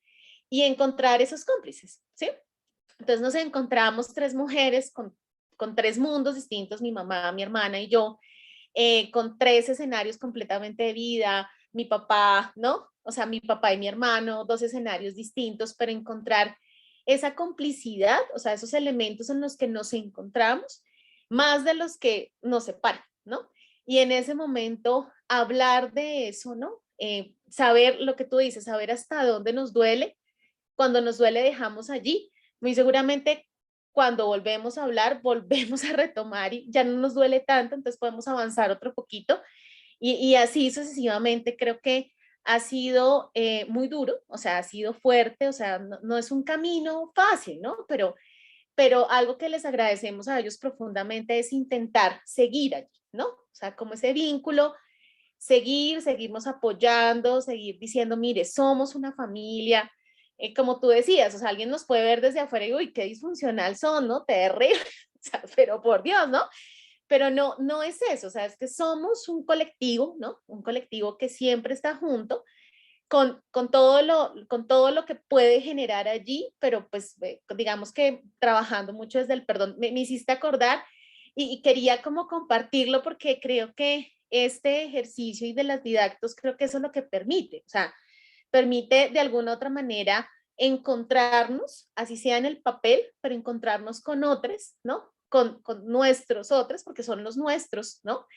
y encontrar esos cómplices, ¿sí? Entonces nos encontramos tres mujeres con tres mundos distintos, mi mamá, mi hermana y yo, con tres escenarios completamente de vida, mi papá, ¿no? O sea, mi papá y mi hermano, dos escenarios distintos, pero encontrar esa complicidad, o sea, esos elementos en los que nos encontramos, más de los que nos separan, ¿no? Y en ese momento hablar de eso, ¿no? Saber lo que tú dices, saber hasta dónde nos duele. Cuando nos duele dejamos allí. Muy seguramente cuando volvemos a hablar, volvemos a retomar y ya no nos duele tanto, entonces podemos avanzar otro poquito y así sucesivamente. Creo que ha sido muy duro, o sea, ha sido fuerte, o sea, no es un camino fácil, ¿no? Pero algo que les agradecemos a ellos profundamente es intentar seguir allí, ¿no? O sea, como ese vínculo, seguirnos apoyando, seguir diciendo, mire, somos una familia, como tú decías, o sea, alguien nos puede ver desde afuera y, uy, qué disfuncional son, ¿no? Terrible, o sea, pero por Dios, ¿no? Pero no es eso, o sea, es que somos un colectivo, ¿no? Un colectivo que siempre está junto con todo lo que puede generar allí, pero pues digamos que trabajando mucho desde el perdón, me hiciste acordar y quería como compartirlo porque creo que este ejercicio y de las didactos, creo que eso es lo que permite, o sea, permite de alguna otra manera encontrarnos, así sea en el papel, pero encontrarnos con otros, ¿no? Con nuestros otros, porque son los nuestros, ¿no?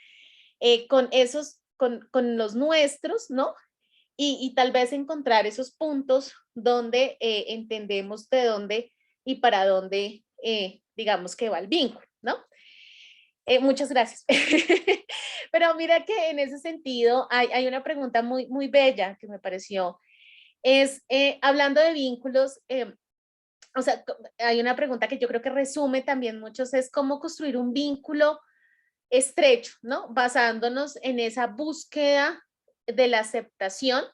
Con esos, con los nuestros, ¿no? Y tal vez encontrar esos puntos donde entendemos de dónde y para dónde, digamos que va el vínculo, ¿no? Muchas gracias. Pero mira que en ese sentido hay una pregunta muy, muy bella que me pareció. Es, hablando de vínculos, o sea, hay una pregunta que yo creo que resume también muchos, es cómo construir un vínculo estrecho, ¿no? Basándonos en esa búsqueda de la aceptación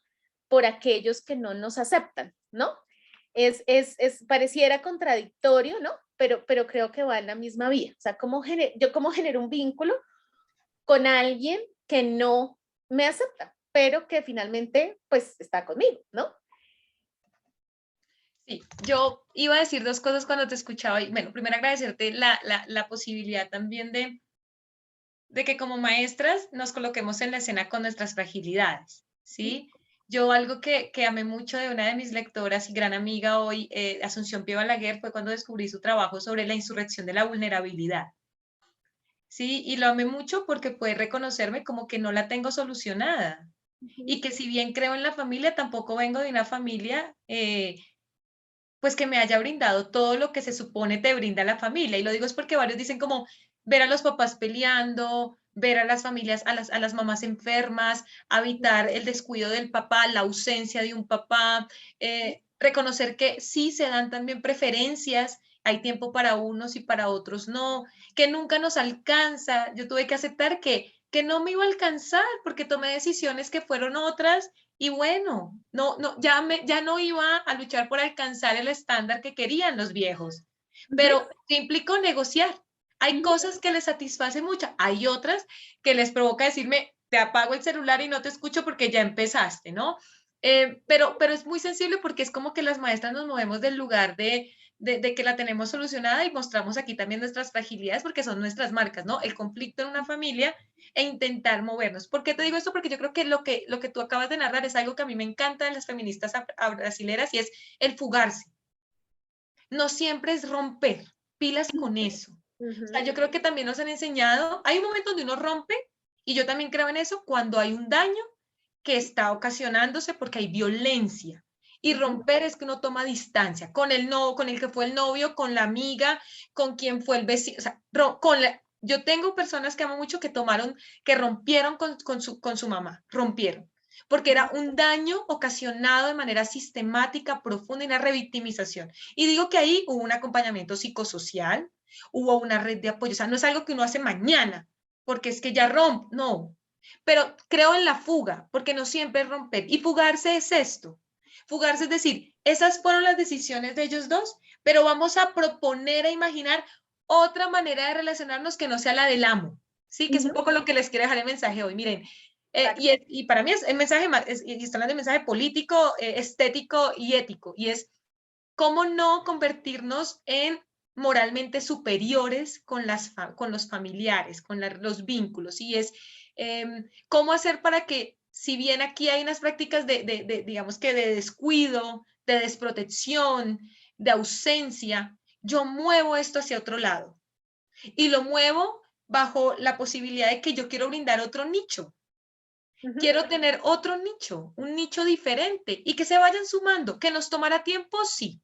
por aquellos que no nos aceptan, ¿no? Pareciera contradictorio, ¿no? Pero creo que va en la misma vía. O sea, yo cómo genero un vínculo con alguien que no me acepta, pero que finalmente, pues, está conmigo, ¿no? Sí, yo iba a decir dos cosas cuando te escuchaba. Y bueno, primero agradecerte la posibilidad también de que como maestras nos coloquemos en la escena con nuestras fragilidades, ¿sí? Yo algo que amé mucho de una de mis lectoras y gran amiga hoy, Asunción Pie Balaguer, fue cuando descubrí su trabajo sobre la insurrección de la vulnerabilidad, ¿sí? Y lo amé mucho porque puede reconocerme como que no la tengo solucionada. Y que si bien creo en la familia, tampoco vengo de una familia pues que me haya brindado todo lo que se supone te brinda la familia. Y lo digo es porque varios dicen como ver a los papás peleando, ver a las familias, a las mamás enfermas, habitar el descuido del papá, la ausencia de un papá, reconocer que sí se dan también preferencias, hay tiempo para unos y para otros no, que nunca nos alcanza. Yo tuve que aceptar que no me iba a alcanzar porque tomé decisiones que fueron otras y bueno, ya no iba a luchar por alcanzar el estándar que querían los viejos, pero ¿qué implicó negociar? Hay cosas que les satisfacen mucho, hay otras que les provoca decirme, te apago el celular y no te escucho porque ya empezaste, ¿no? Pero es muy sensible porque es como que las maestras nos movemos del lugar de que la tenemos solucionada y mostramos aquí también nuestras fragilidades porque son nuestras marcas, ¿no? El conflicto en una familia e intentar movernos. ¿Por qué te digo esto? Porque yo creo que lo que tú acabas de narrar es algo que a mí me encanta de las feministas brasileras y es el fugarse. No siempre es romper, pilas con eso. O sea, yo creo que también nos han enseñado, hay un momento donde uno rompe, y yo también creo en eso, cuando hay un daño que está ocasionándose porque hay violencia. Y romper es que uno toma distancia con el no, con el que fue el novio, con la amiga, con quien fue el vecino, o sea, yo tengo personas que amo mucho que tomaron, que rompieron con su mamá, rompieron, porque era un daño ocasionado de manera sistemática, profunda y una revictimización. Y digo que ahí hubo un acompañamiento psicosocial, hubo una red de apoyo, o sea, no es algo que uno hace mañana, porque es que ya rompe, no, pero creo en la fuga, porque no siempre es romper. Y fugarse es esto. Fugarse es decir, esas fueron las decisiones de ellos dos, pero vamos a proponer e imaginar otra manera de relacionarnos que no sea la del amo. Sí, que es un poco lo que les quiero dejar el mensaje hoy. Miren, y para mí es el mensaje, y está hablando de mensaje político, estético y ético, y es cómo no convertirnos en moralmente superiores con los familiares, con los vínculos, y es cómo hacer para que, si bien aquí hay unas prácticas digamos que de descuido, de desprotección, de ausencia, yo muevo esto hacia otro lado y lo muevo bajo la posibilidad de que yo quiero brindar otro nicho. Quiero tener otro nicho, un nicho diferente y que se vayan sumando, que nos tomará tiempo, sí,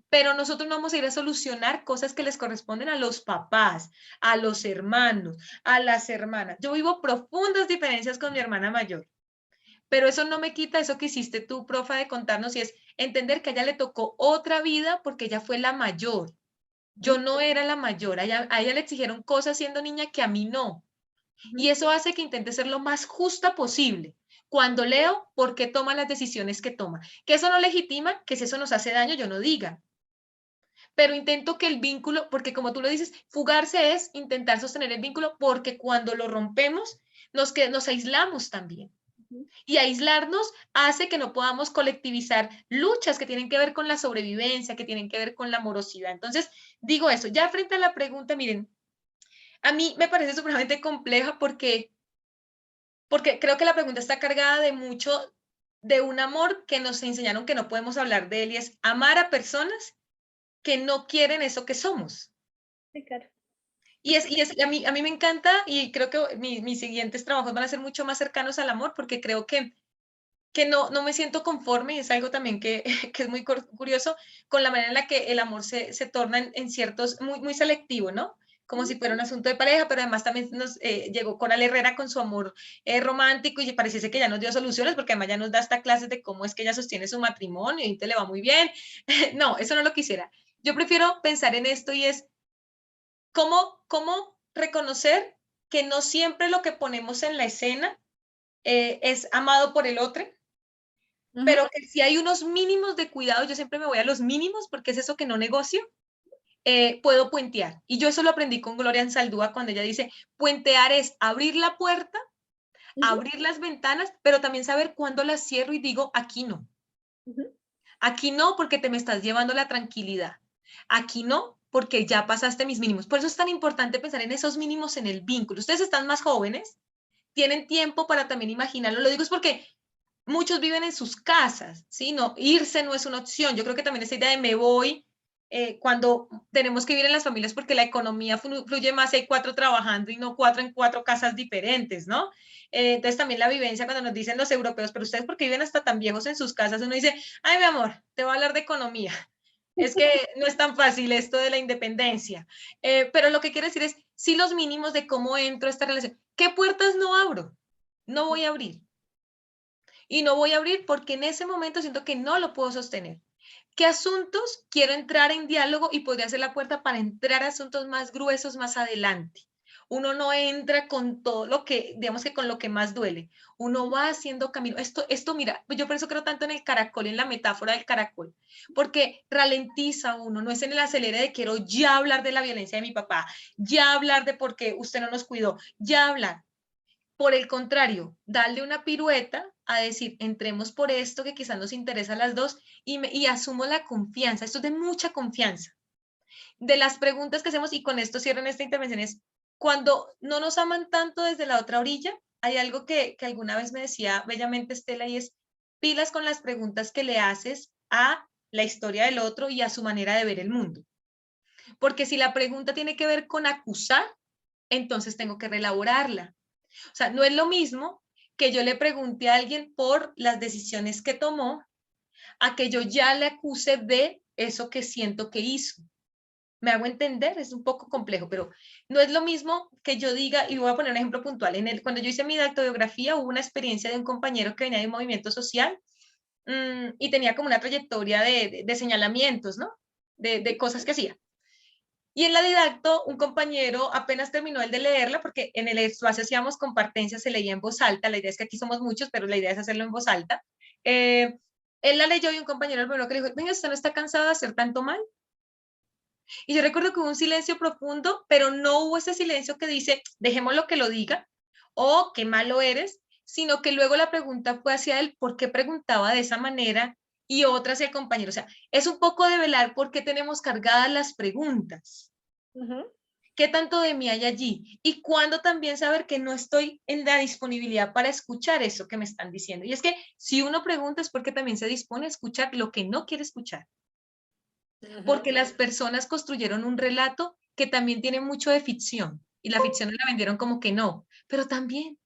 pero nosotros no vamos a ir a solucionar cosas que les corresponden a los papás, a los hermanos, a las hermanas. Yo vivo profundas diferencias con mi hermana mayor, pero eso no me quita eso que hiciste tú, profa, de contarnos, y es entender que a ella le tocó otra vida porque ella fue la mayor. Yo no era la mayor, a ella le exigieron cosas siendo niña que a mí no. Y eso hace que intente ser lo más justa posible. Cuando leo, ¿por qué toma las decisiones que toma? Que eso no legitima, que si eso nos hace daño, yo no diga, pero intento que el vínculo, porque como tú lo dices, fugarse es intentar sostener el vínculo porque cuando lo rompemos nos aislamos también. Y aislarnos hace que no podamos colectivizar luchas que tienen que ver con la sobrevivencia, que tienen que ver con la morosidad. Entonces, digo eso, ya frente a la pregunta, miren, a mí me parece supremamente compleja porque creo que la pregunta está cargada de mucho, de un amor que nos enseñaron que no podemos hablar de él, y es amar a personas que no quieren eso que somos. Sí, claro. A mí me encanta, y creo que mis siguientes trabajos van a ser mucho más cercanos al amor, porque creo que no me siento conforme, y es algo también que, que es muy curioso, con la manera en la que el amor se torna en ciertos, muy, muy selectivo, ¿no? Como si fuera un asunto de pareja, pero además también nos llegó Coral Herrera con su amor romántico, y pareciese que ya nos dio soluciones, porque además ya nos da hasta clases de cómo es que ella sostiene su matrimonio y te le va muy bien. No, eso no lo quisiera. Yo prefiero pensar en esto, y es cómo reconocer que no siempre lo que ponemos en la escena es amado por el otro, pero que si hay unos mínimos de cuidado, yo siempre me voy a los mínimos porque es eso que no negocio, puedo puentear. Y yo eso lo aprendí con Gloria Ansaldúa cuando ella dice, puentear es abrir la puerta, abrir las ventanas, pero también saber cuándo las cierro y digo, aquí no. Aquí no, porque te me estás llevando la tranquilidad. Aquí no, porque ya pasaste mis mínimos. Por eso es tan importante pensar en esos mínimos en el vínculo. Ustedes están más jóvenes, tienen tiempo para también imaginarlo. Lo digo es porque muchos viven en sus casas, ¿sí? No, irse no es una opción. Yo creo que también esa idea de me voy, cuando tenemos que vivir en las familias porque la economía fluye más, hay 4 trabajando y no 4 en 4 casas diferentes, ¿no? Entonces también la vivencia cuando nos dicen los europeos, pero ustedes porque viven hasta tan viejos en sus casas, uno dice, ay, mi amor, te voy a hablar de economía. Es que no es tan fácil esto de la independencia. Pero lo que quiero decir es, sí, los mínimos de cómo entro a esta relación. ¿Qué puertas no abro? No voy a abrir. Y no voy a abrir porque en ese momento siento que no lo puedo sostener. ¿Qué asuntos quiero entrar en diálogo y podría ser la puerta para entrar a asuntos más gruesos más adelante? Uno no entra con todo lo que, digamos que con lo que más duele. Uno va haciendo camino. Mira, yo por eso creo tanto en el caracol, en la metáfora del caracol, porque ralentiza uno, no es en el acelere de quiero ya hablar de la violencia de mi papá, ya hablar de por qué usted no nos cuidó, ya hablar. Por el contrario, darle una pirueta a decir, entremos por esto que quizás nos interesa a las dos y asumo la confianza. Esto es de mucha confianza. De las preguntas que hacemos, y con esto cierran esta intervención, es cuando no nos aman tanto desde la otra orilla, hay algo que alguna vez me decía bellamente Estela, y es pilas con las preguntas que le haces a la historia del otro y a su manera de ver el mundo. Porque si la pregunta tiene que ver con acusar, entonces tengo que reelaborarla. O sea, no es lo mismo que yo le pregunte a alguien por las decisiones que tomó, a que yo ya le acuse de eso que siento que hizo. ¿Me hago entender? Es un poco complejo, pero no es lo mismo que yo diga, y voy a poner un ejemplo puntual, cuando yo hice mi autobiografía hubo una experiencia de un compañero que venía de un movimiento social y tenía como una trayectoria de señalamientos, ¿no? De cosas que hacía. Y en la didacto, un compañero apenas terminó el de leerla, porque en el espacio hacíamos compartencias, se leía en voz alta, la idea es que aquí somos muchos, pero la idea es hacerlo en voz alta. Él la leyó y un compañero el primero que le dijo, venga, ¿usted no está cansado de hacer tanto mal? Y yo recuerdo que hubo un silencio profundo, pero no hubo ese silencio que dice, dejémoslo que lo diga, o qué malo eres, sino que luego la pregunta fue hacia él, ¿por qué preguntaba de esa manera? Y otra hacia el compañero. O sea, es un poco de velar por qué tenemos cargadas las preguntas. ¿Qué tanto de mí hay allí? Y cuándo también saber que no estoy en la disponibilidad para escuchar eso que me están diciendo. Y es que si uno pregunta es porque también se dispone a escuchar lo que no quiere escuchar. Porque las personas construyeron un relato que también tiene mucho de ficción y la ficción la vendieron como que no, pero también.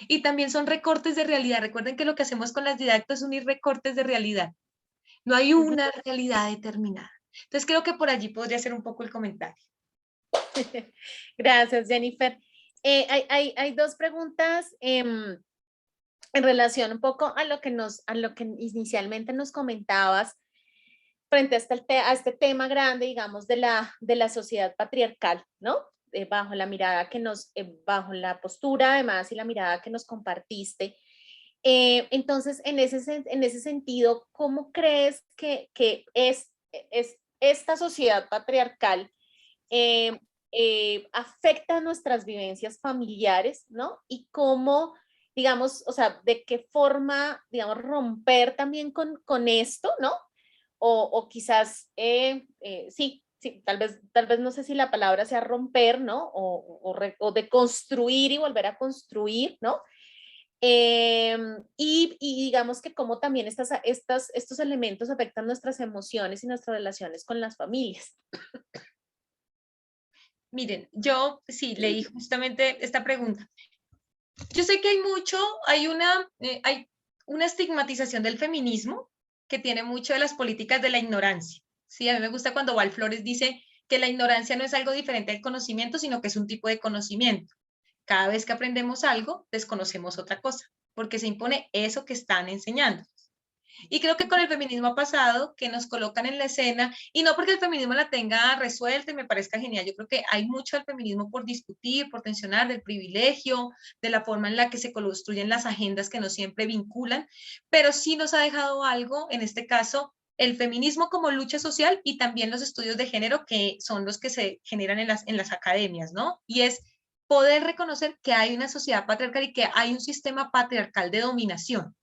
Y también son recortes de realidad. Recuerden que lo que hacemos con las didactas es unir recortes de realidad. No hay una realidad determinada. Entonces creo que por allí podría ser un poco el comentario. Gracias, Jennifer. Hay dos preguntas en relación un poco a lo que inicialmente nos comentabas frente a este tema grande, digamos, de la sociedad patriarcal, ¿no? Bajo la mirada bajo la postura además y la mirada que nos compartiste. Entonces, en ese sentido, ¿cómo crees que es esta sociedad patriarcal afecta nuestras vivencias familiares, ¿no? Y cómo, digamos, o sea, de qué forma, digamos, romper también con esto, ¿no? O quizás, sí, tal vez no sé si la palabra sea romper, ¿no? O de construir y volver a construir, ¿no? Y digamos que cómo también estos elementos afectan nuestras emociones y nuestras relaciones con las familias. Miren, yo sí leí justamente esta pregunta. Yo sé que hay una estigmatización del feminismo que tiene mucho de las políticas de la ignorancia. Sí, a mí me gusta cuando Val Flores dice que la ignorancia no es algo diferente al conocimiento, sino que es un tipo de conocimiento. Cada vez que aprendemos algo, desconocemos otra cosa, porque se impone eso que están enseñando. Y creo que con el feminismo ha pasado que nos colocan en la escena, y no porque el feminismo la tenga resuelta y me parezca genial, yo creo que hay mucho del feminismo por discutir, por tensionar, del privilegio, de la forma en la que se construyen las agendas que no siempre vinculan, pero sí nos ha dejado algo, en este caso, el feminismo como lucha social y también los estudios de género que son los que se generan en las academias, ¿no? Y es poder reconocer que hay una sociedad patriarcal y que hay un sistema patriarcal de dominación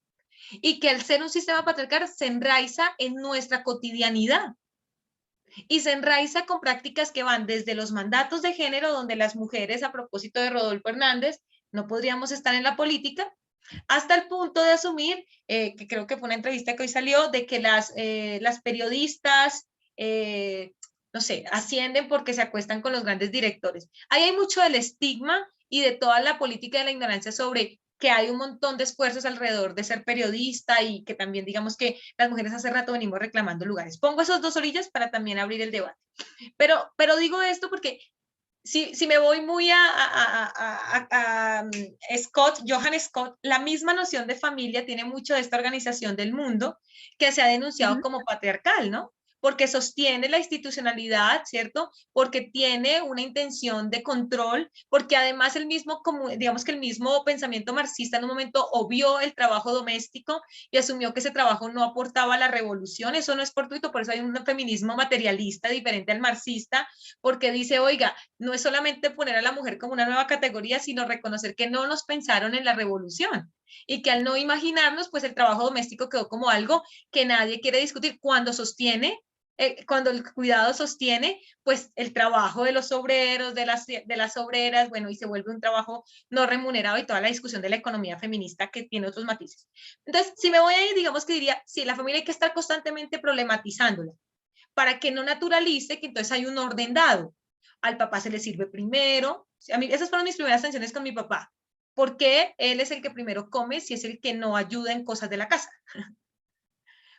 y que al ser un sistema patriarcal se enraiza en nuestra cotidianidad y se enraiza con prácticas que van desde los mandatos de género, donde las mujeres, a propósito de Rodolfo Hernández, no podríamos estar en la política, hasta el punto de asumir, que creo que fue una entrevista que hoy salió, de que las periodistas, no sé, ascienden porque se acuestan con los grandes directores. Ahí hay mucho del estigma y de toda la política de la ignorancia sobre que hay un montón de esfuerzos alrededor de ser periodista y que también digamos que las mujeres hace rato venimos reclamando lugares. Pongo esos dos orillas para también abrir el debate. Pero digo esto porque si me voy muy a Scott, Johann Scott, la misma noción de familia tiene mucho de esta organización del mundo que se ha denunciado como patriarcal, ¿no? porque sostiene la institucionalidad, ¿cierto? Porque tiene una intención de control, porque además el mismo, como, digamos que el mismo pensamiento marxista en un momento obvió el trabajo doméstico y asumió que ese trabajo no aportaba a la revolución. Eso no es fortuito, por eso hay un feminismo materialista diferente al marxista, porque dice, oiga, no es solamente poner a la mujer como una nueva categoría, sino reconocer que no nos pensaron en la revolución y que al no imaginarnos, pues el trabajo doméstico quedó como algo que nadie quiere discutir cuando sostiene, cuando el cuidado sostiene, pues el trabajo de los obreros, de las obreras, bueno, y se vuelve un trabajo no remunerado y toda la discusión de la economía feminista que tiene otros matices. Entonces, si me voy a ir, digamos que diría, sí, la familia hay que estar constantemente problematizándola para que no naturalice que entonces hay un orden dado. Al papá se le sirve primero. A mí, esas fueron mis primeras tensiones con mi papá. ¿Por qué él es el que primero come si es el que no ayuda en cosas de la casa?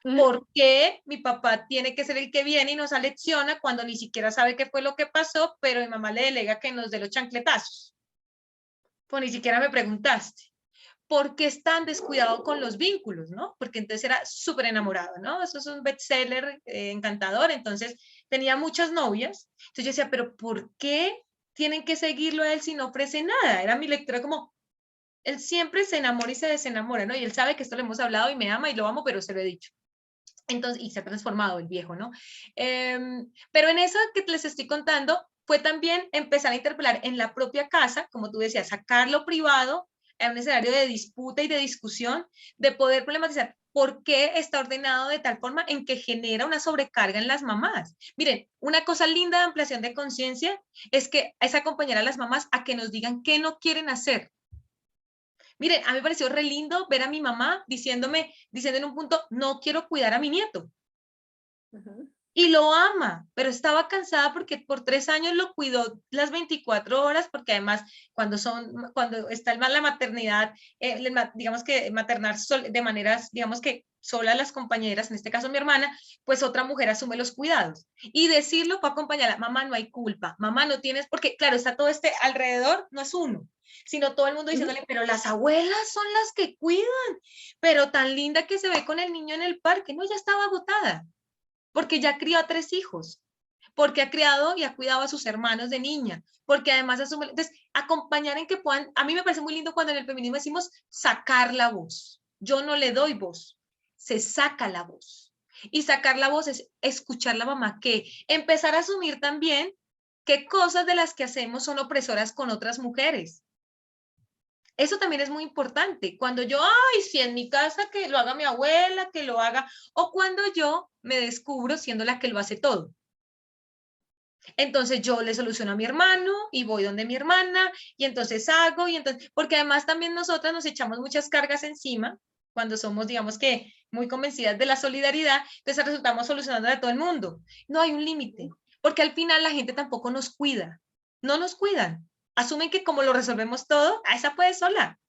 ¿Por qué mi papá tiene que ser el que viene y nos alecciona cuando ni siquiera sabe qué fue lo que pasó, pero mi mamá le delega que nos dé los chancletazos? Pues ni siquiera me preguntaste. ¿Por qué es tan descuidado con los vínculos, no? Porque entonces era súper enamorado, ¿no? Eso es un bestseller encantador, entonces tenía muchas novias. Entonces yo decía, pero ¿por qué tienen que seguirlo a él si no ofrece nada? Era mi lectura como, él siempre se enamora y se desenamora, ¿no? Y él sabe que esto lo hemos hablado y me ama y lo amo, pero se lo he dicho. Entonces, y se ha transformado el viejo, ¿no? Pero en eso que les estoy contando, fue también empezar a interpelar en la propia casa, como tú decías, sacar lo privado a un escenario de disputa y de discusión, de poder problematizar por qué está ordenado de tal forma en que genera una sobrecarga en las mamás. Miren, una cosa linda de ampliación de conciencia es acompañar a las mamás a que nos digan qué no quieren hacer. Miren, a mí me pareció re lindo ver a mi mamá diciendo en un punto, no quiero cuidar a mi nieto. Y lo ama, pero estaba cansada porque por 3 años lo cuidó las 24 horas, porque además cuando está la maternidad, digamos que maternar de maneras, digamos que sola las compañeras, en este caso mi hermana, pues otra mujer asume los cuidados. Y decirlo para acompañarla, mamá, no hay culpa, mamá, no tienes, porque claro, está todo este alrededor, no es uno, sino todo el mundo diciéndole, pero las abuelas son las que cuidan, pero tan linda que se ve con el niño en el parque, no, ya estaba agotada porque ya crió a 3 hijos, porque ha criado y ha cuidado a sus hermanos de niña, porque además asume, entonces, acompañar en que puedan, a mí me parece muy lindo cuando en el feminismo decimos sacar la voz. Yo no le doy voz, se saca la voz. Y sacar la voz es escuchar a la mamá, que empezar a asumir también qué cosas de las que hacemos son opresoras con otras mujeres. Eso también es muy importante. Cuando yo, ay, si en mi casa que lo haga mi abuela, que lo haga, o cuando yo me descubro siendo la que lo hace todo. Entonces yo le soluciono a mi hermano y voy donde mi hermana y entonces hago y entonces, porque además también nosotras nos echamos muchas cargas encima cuando somos, digamos que, muy convencidas de la solidaridad, entonces resultamos solucionando a todo el mundo. No hay un límite, porque al final la gente tampoco nos cuida, no nos cuidan. Asumen que como lo resolvemos todo, a esa puede sola.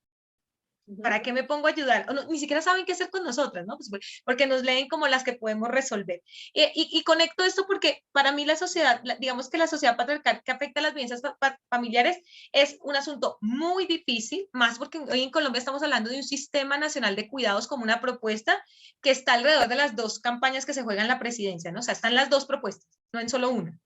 ¿Para qué me pongo a ayudar? O no, ni siquiera saben qué hacer con nosotras, ¿no? Pues porque nos leen como las que podemos resolver. Y conecto esto porque para mí la sociedad, digamos que la sociedad patriarcal que afecta a las violencias familiares es un asunto muy difícil, más porque hoy en Colombia estamos hablando de un sistema nacional de cuidados como una propuesta que está alrededor de las 2 campañas que se juegan en la presidencia, ¿no? O sea, están las 2 propuestas, no en solo una.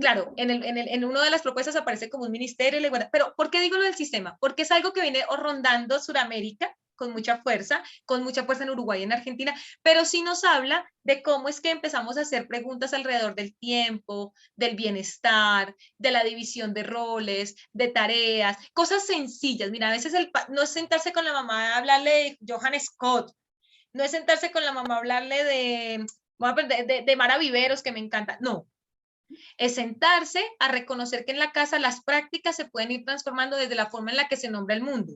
Claro, en una de las propuestas aparece como un ministerio de la igualdad, pero ¿por qué digo lo del sistema? Porque es algo que viene rondando Sudamérica con mucha fuerza en Uruguay y en Argentina, pero sí nos habla de cómo es que empezamos a hacer preguntas alrededor del tiempo, del bienestar, de la división de roles, de tareas, cosas sencillas. Mira, a veces no es sentarse con la mamá a hablarle de Johann Scott, no es sentarse con la mamá a hablarle de Mara Viveros, que me encanta, no. Es sentarse a reconocer que en la casa las prácticas se pueden ir transformando desde la forma en la que se nombra el mundo.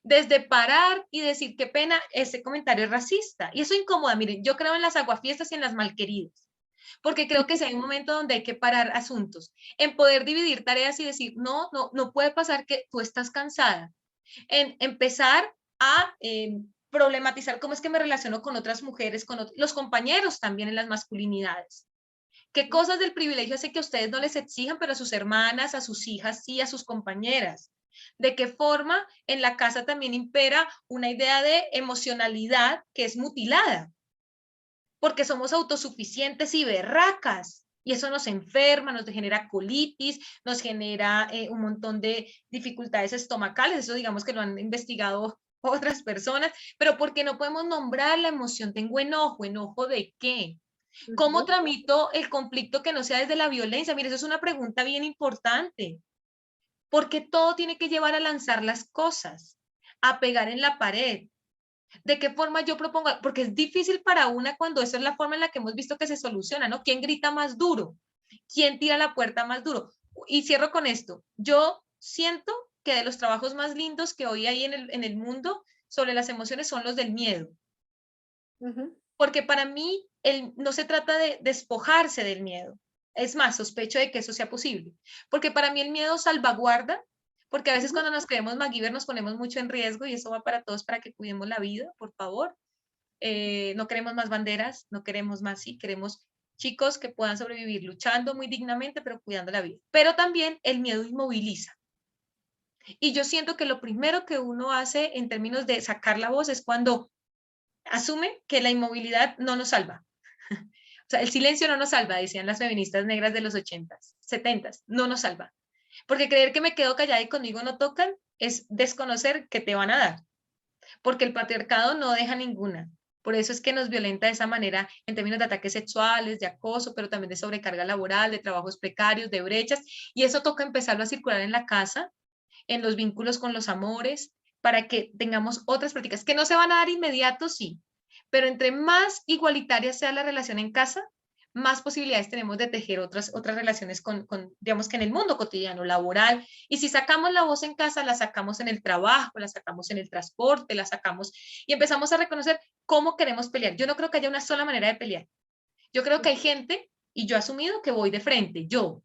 Desde parar y decir, qué pena, ese comentario es racista. Y eso incomoda. Miren, yo creo en las aguafiestas y en las malqueridas, porque creo que si hay un momento donde hay que parar asuntos, en poder dividir tareas y decir, no puede pasar que tú estás cansada. En empezar a problematizar cómo es que me relaciono con otras mujeres, con los compañeros también en las masculinidades. ¿Qué cosas del privilegio hace que ustedes no les exijan, pero a sus hermanas, a sus hijas, sí, a sus compañeras? ¿De qué forma en la casa también impera una idea de emocionalidad que es mutilada? porque somos autosuficientes y berracas. Y eso nos enferma, nos genera colitis, nos genera un montón de dificultades estomacales. Eso digamos que lo han investigado otras personas, pero porque no podemos nombrar la emoción. Tengo enojo, ¿enojo de qué? ¿Cómo tramito el conflicto que no sea desde la violencia? Mire, eso es una pregunta bien importante, porque todo tiene que llevar a lanzar las cosas, a pegar en la pared. ¿De qué forma yo propongo? Porque es difícil para una cuando esa es la forma en la que hemos visto que se soluciona, ¿no? ¿Quién grita más duro? ¿Quién tira la puerta más duro? Y cierro con esto. Yo siento que de los trabajos más lindos que hoy hay en el mundo sobre las emociones son los del miedo. Porque para mí no se trata de despojarse del miedo. Es más, sospecho de que eso sea posible. Porque para mí el miedo salvaguarda, porque a veces cuando nos creemos MacGyver nos ponemos mucho en riesgo y eso va para todos para que cuidemos la vida, por favor. No queremos más banderas, no queremos más, sí, queremos chicos que puedan sobrevivir luchando muy dignamente, pero cuidando la vida. Pero también el miedo inmoviliza. Y yo siento que lo primero que uno hace en términos de sacar la voz es cuando asume que la inmovilidad no nos salva. O sea, el silencio no nos salva, decían las feministas negras de los 80s, 70s, no nos salva. Porque creer que me quedo callada y conmigo no tocan es desconocer que te van a dar. Porque el patriarcado no deja ninguna. Por eso es que nos violenta de esa manera en términos de ataques sexuales, de acoso, pero también de sobrecarga laboral, de trabajos precarios, de brechas. Y eso toca empezarlo a circular en la casa, en los vínculos con los amores, para que tengamos otras prácticas que no se van a dar inmediato, sí, pero entre más igualitaria sea la relación en casa, más posibilidades tenemos de tejer otras relaciones digamos que en el mundo cotidiano, laboral. Y si sacamos la voz en casa, la sacamos en el trabajo, la sacamos en el transporte, la sacamos y empezamos a reconocer cómo queremos pelear. Yo no creo que haya una sola manera de pelear. Yo creo que hay gente, y yo he asumido que voy de frente, yo,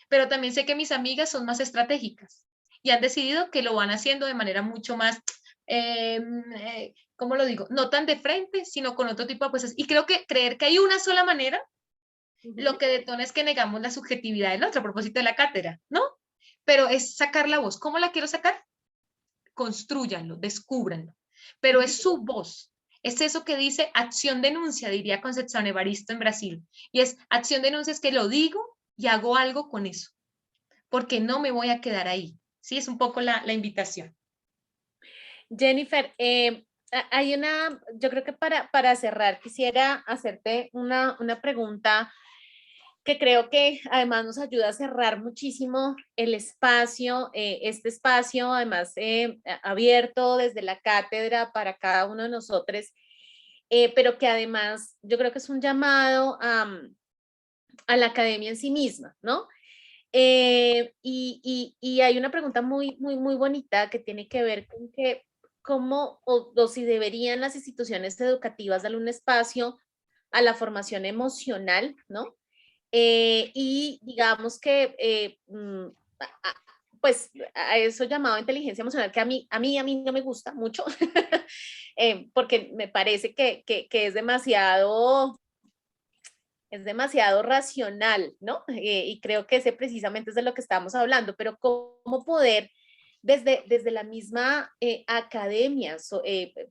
pero también sé que mis amigas son más estratégicas y han decidido que lo van haciendo de manera mucho más, ¿cómo lo digo? No tan de frente, sino con otro tipo de cosas. Y creo que creer que hay una sola manera, lo que detona es que negamos la subjetividad del otro a propósito de la cátedra, ¿no? Pero es sacar la voz. ¿Cómo la quiero sacar? Construyanlo, descúbranlo. Pero es su voz. Es eso que dice acción denuncia, diría Concepción Evaristo en Brasil. Y es acción denuncia es que lo digo y hago algo con eso, porque no me voy a quedar ahí. Sí, es un poco la invitación. Jennifer, hay yo creo que para cerrar quisiera hacerte una pregunta que creo que además nos ayuda a cerrar muchísimo el espacio, este espacio además abierto desde la cátedra para cada uno de nosotros, pero que además yo creo que es un llamado a la academia en sí misma, ¿no? Y hay una pregunta muy bonita que tiene que ver con que cómo o si deberían las instituciones educativas darle un espacio a la formación emocional, ¿no? Y digamos que, pues, a eso llamado inteligencia emocional, que a mí no me gusta mucho, porque me parece que es demasiado racional, ¿no? Y creo que ese precisamente es de lo que estamos hablando, pero cómo poder desde la misma academia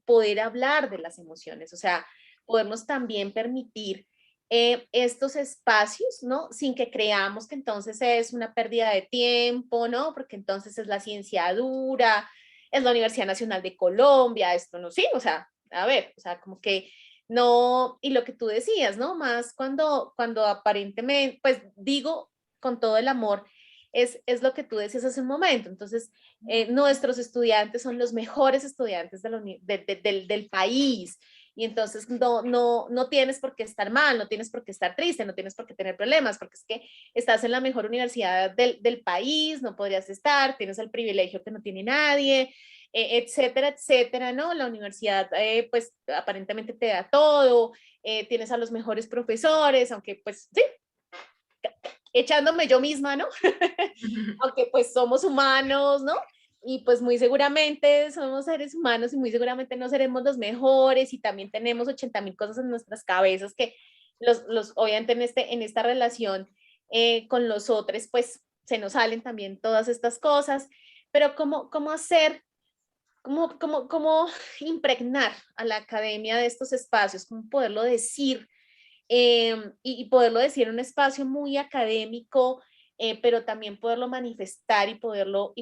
poder hablar de las emociones, o sea, podemos también permitir estos espacios, ¿no? Sin que creamos que entonces es una pérdida de tiempo, ¿no? Porque entonces es la ciencia dura, es la Universidad Nacional de Colombia, esto no, sí, o sea, a ver, o sea, como que no, y lo que tú decías, ¿no? Más cuando aparentemente, pues digo con todo el amor, es lo que tú decías hace un momento. Entonces, nuestros estudiantes son los mejores estudiantes del país. Y entonces no tienes por qué estar mal, no tienes por qué estar triste, no tienes por qué tener problemas, porque es que estás en la mejor universidad del país, no podrías estar, tienes el privilegio que no tiene nadie, etcétera, etcétera, ¿no? La universidad, pues, aparentemente te da todo, tienes a los mejores profesores, aunque, pues, sí, echándome yo misma, ¿no? Aunque, pues, somos humanos, ¿no? Y pues muy seguramente somos seres humanos y muy seguramente no seremos los mejores y también tenemos 80,000 cosas en nuestras cabezas que obviamente en esta relación con los otros, pues se nos salen también todas estas cosas, pero ¿cómo hacer cómo impregnar a la academia de estos espacios, cómo poderlo decir y poderlo decir en un espacio muy académico, pero también poderlo manifestar y ponerlo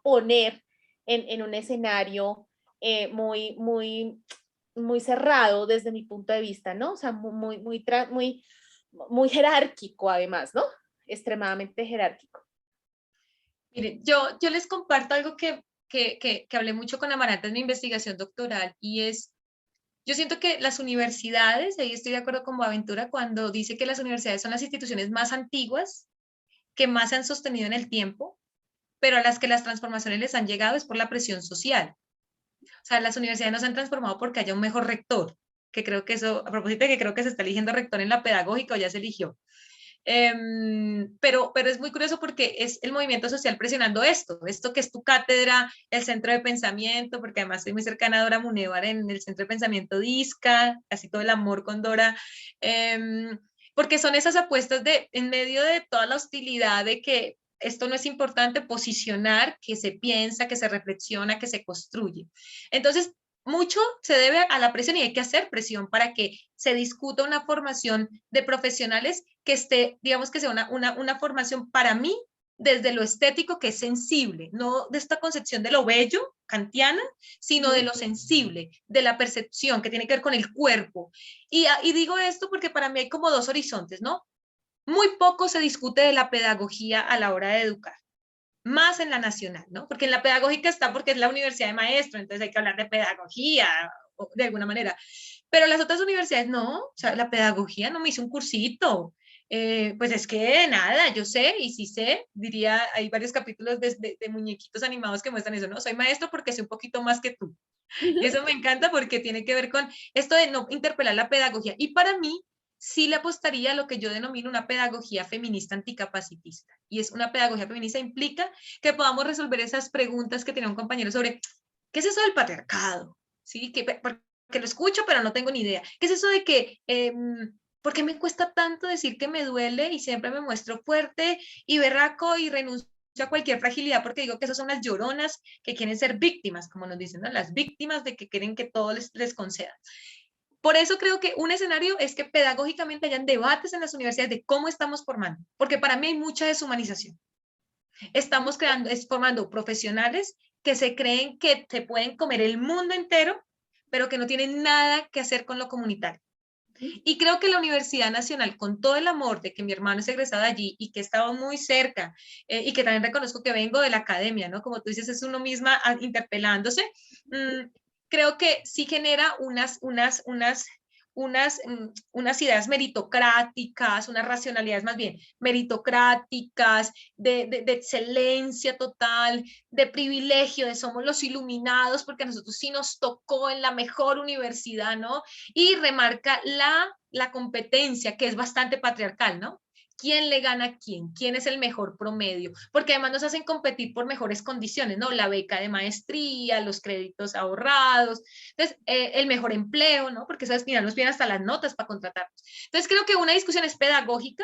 poner en un escenario muy cerrado desde mi punto de vista, ¿no? O sea, muy jerárquico además, ¿no? Extremadamente jerárquico. Miren, yo les comparto algo que hablé mucho con Amaranta en mi investigación doctoral, y es, yo siento que las universidades, ahí estoy de acuerdo con Boaventura cuando dice que las universidades son las instituciones más antiguas, que más se han sostenido en el tiempo, pero a las que las transformaciones les han llegado es por la presión social. O sea, las universidades no se han transformado porque haya un mejor rector, que creo que eso, a propósito de que creo que se está eligiendo rector en la pedagógica o ya se eligió. Pero es muy curioso porque es el movimiento social presionando esto que es tu cátedra, el centro de pensamiento, porque además soy muy cercana a Dora Munevar en el centro de pensamiento DISCA, casi todo el amor con Dora, porque son esas apuestas de, en medio de toda la hostilidad de que esto no es importante, posicionar que se piensa, que se reflexiona, que se construye. Entonces, mucho se debe a la presión y hay que hacer presión para que se discuta una formación de profesionales que esté, digamos que sea una formación para mí desde lo estético, que es sensible, no de esta concepción de lo bello kantiana, sino de lo sensible, de la percepción que tiene que ver con el cuerpo. Y digo esto porque para mí hay como dos horizontes, ¿no? Muy poco se discute de la pedagogía a la hora de educar, más en la nacional, ¿no? Porque en la pedagógica está porque es la universidad de maestro, entonces hay que hablar de pedagogía de alguna manera. Pero las otras universidades no, o sea, la pedagogía no me hizo un cursito. Pues es que nada, yo sé, y si sé, diría, hay varios capítulos de muñequitos animados que muestran eso, ¿no? Soy maestro porque sé un poquito más que tú. Y eso me encanta porque tiene que ver con esto de no interpelar la pedagogía. Y para mí, sí le apostaría a lo que yo denomino una pedagogía feminista anticapacitista. Y es una pedagogía feminista implica que podamos resolver esas preguntas que tenía un compañero sobre, ¿qué es eso del patriarcado? ¿Sí? Porque lo escucho, pero no tengo ni idea. ¿Qué es eso de que, por qué me cuesta tanto decir que me duele y siempre me muestro fuerte y berraco y renuncio a cualquier fragilidad porque digo que esas son las lloronas que quieren ser víctimas, como nos dicen, ¿no? Las víctimas de que quieren que todo les conceda. Por eso creo que un escenario es que pedagógicamente hayan debates en las universidades de cómo estamos formando, porque para mí hay mucha deshumanización. Estamos formando profesionales que se creen que se pueden comer el mundo entero, pero que no tienen nada que hacer con lo comunitario. Y creo que la Universidad Nacional, con todo el amor de que mi hermano es egresado allí y que he estado muy cerca, y que también reconozco que vengo de la academia, ¿no? Como tú dices, es uno misma interpelándose, creo que sí genera unas ideas meritocráticas, unas racionalidades más bien meritocráticas, de excelencia total, de privilegio, de somos los iluminados, porque a nosotros sí nos tocó en la mejor universidad, ¿no? Y remarca la competencia, que es bastante patriarcal, ¿no? ¿Quién le gana a quién? ¿Quién es el mejor promedio? Porque además nos hacen competir por mejores condiciones, ¿no? La beca de maestría, los créditos ahorrados, entonces, el mejor empleo, ¿no? Porque esas, mira, nos vienen hasta las notas para contratarnos. Entonces, creo que una discusión es pedagógica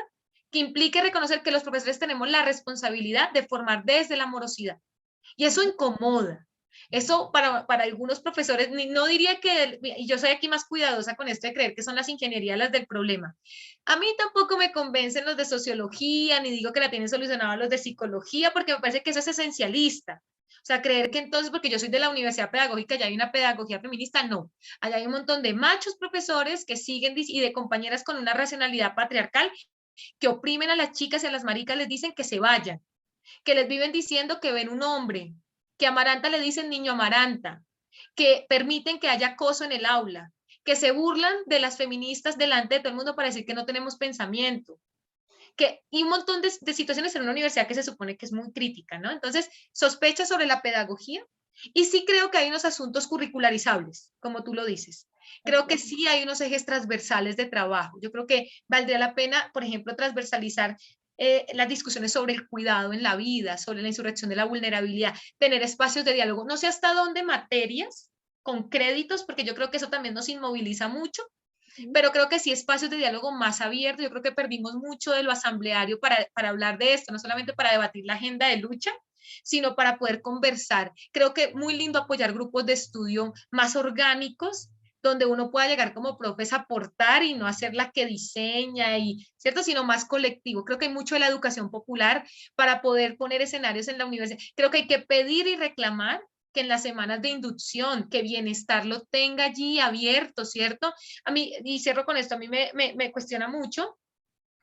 que implique reconocer que los profesores tenemos la responsabilidad de formar desde la amorosidad. Y eso incomoda. Eso para algunos profesores, no diría que, y yo soy aquí más cuidadosa con esto de creer que son las ingenierías las del problema. A mí tampoco me convencen los de sociología, ni digo que la tienen solucionada los de psicología, porque me parece que eso es esencialista. O sea, creer que entonces, porque yo soy de la Universidad Pedagógica, ya hay una pedagogía feminista, no. Allá hay un montón de machos profesores que siguen y de compañeras con una racionalidad patriarcal que oprimen a las chicas y a las maricas les dicen que se vayan, que les viven diciendo que ven un hombre, que a Amaranta le dicen niño Amaranta, que permiten que haya acoso en el aula, que se burlan de las feministas delante de todo el mundo para decir que no tenemos pensamiento, y un montón de situaciones en una universidad que se supone que es muy crítica, ¿no? Entonces, sospecha sobre la pedagogía y sí creo que hay unos asuntos curricularizables, como tú lo dices. Creo que sí hay unos ejes transversales de trabajo. Yo creo que valdría la pena, por ejemplo, transversalizar las discusiones sobre el cuidado en la vida, sobre la insurrección de la vulnerabilidad, tener espacios de diálogo. No sé hasta dónde materias con créditos, porque yo creo que eso también nos inmoviliza mucho, pero creo que sí espacios de diálogo más abiertos. Yo creo que perdimos mucho de lo asambleario para hablar de esto, no solamente para debatir la agenda de lucha, sino para poder conversar. Creo que muy lindo apoyar grupos de estudio más orgánicos, donde uno pueda llegar como profes a aportar y no hacer la que diseña, y, ¿cierto? Sino más colectivo. Creo que hay mucho de la educación popular para poder poner escenarios en la universidad. Creo que hay que pedir y reclamar que en las semanas de inducción, que bienestar lo tenga allí abierto, ¿cierto? A mí, y cierro con esto, a mí me cuestiona mucho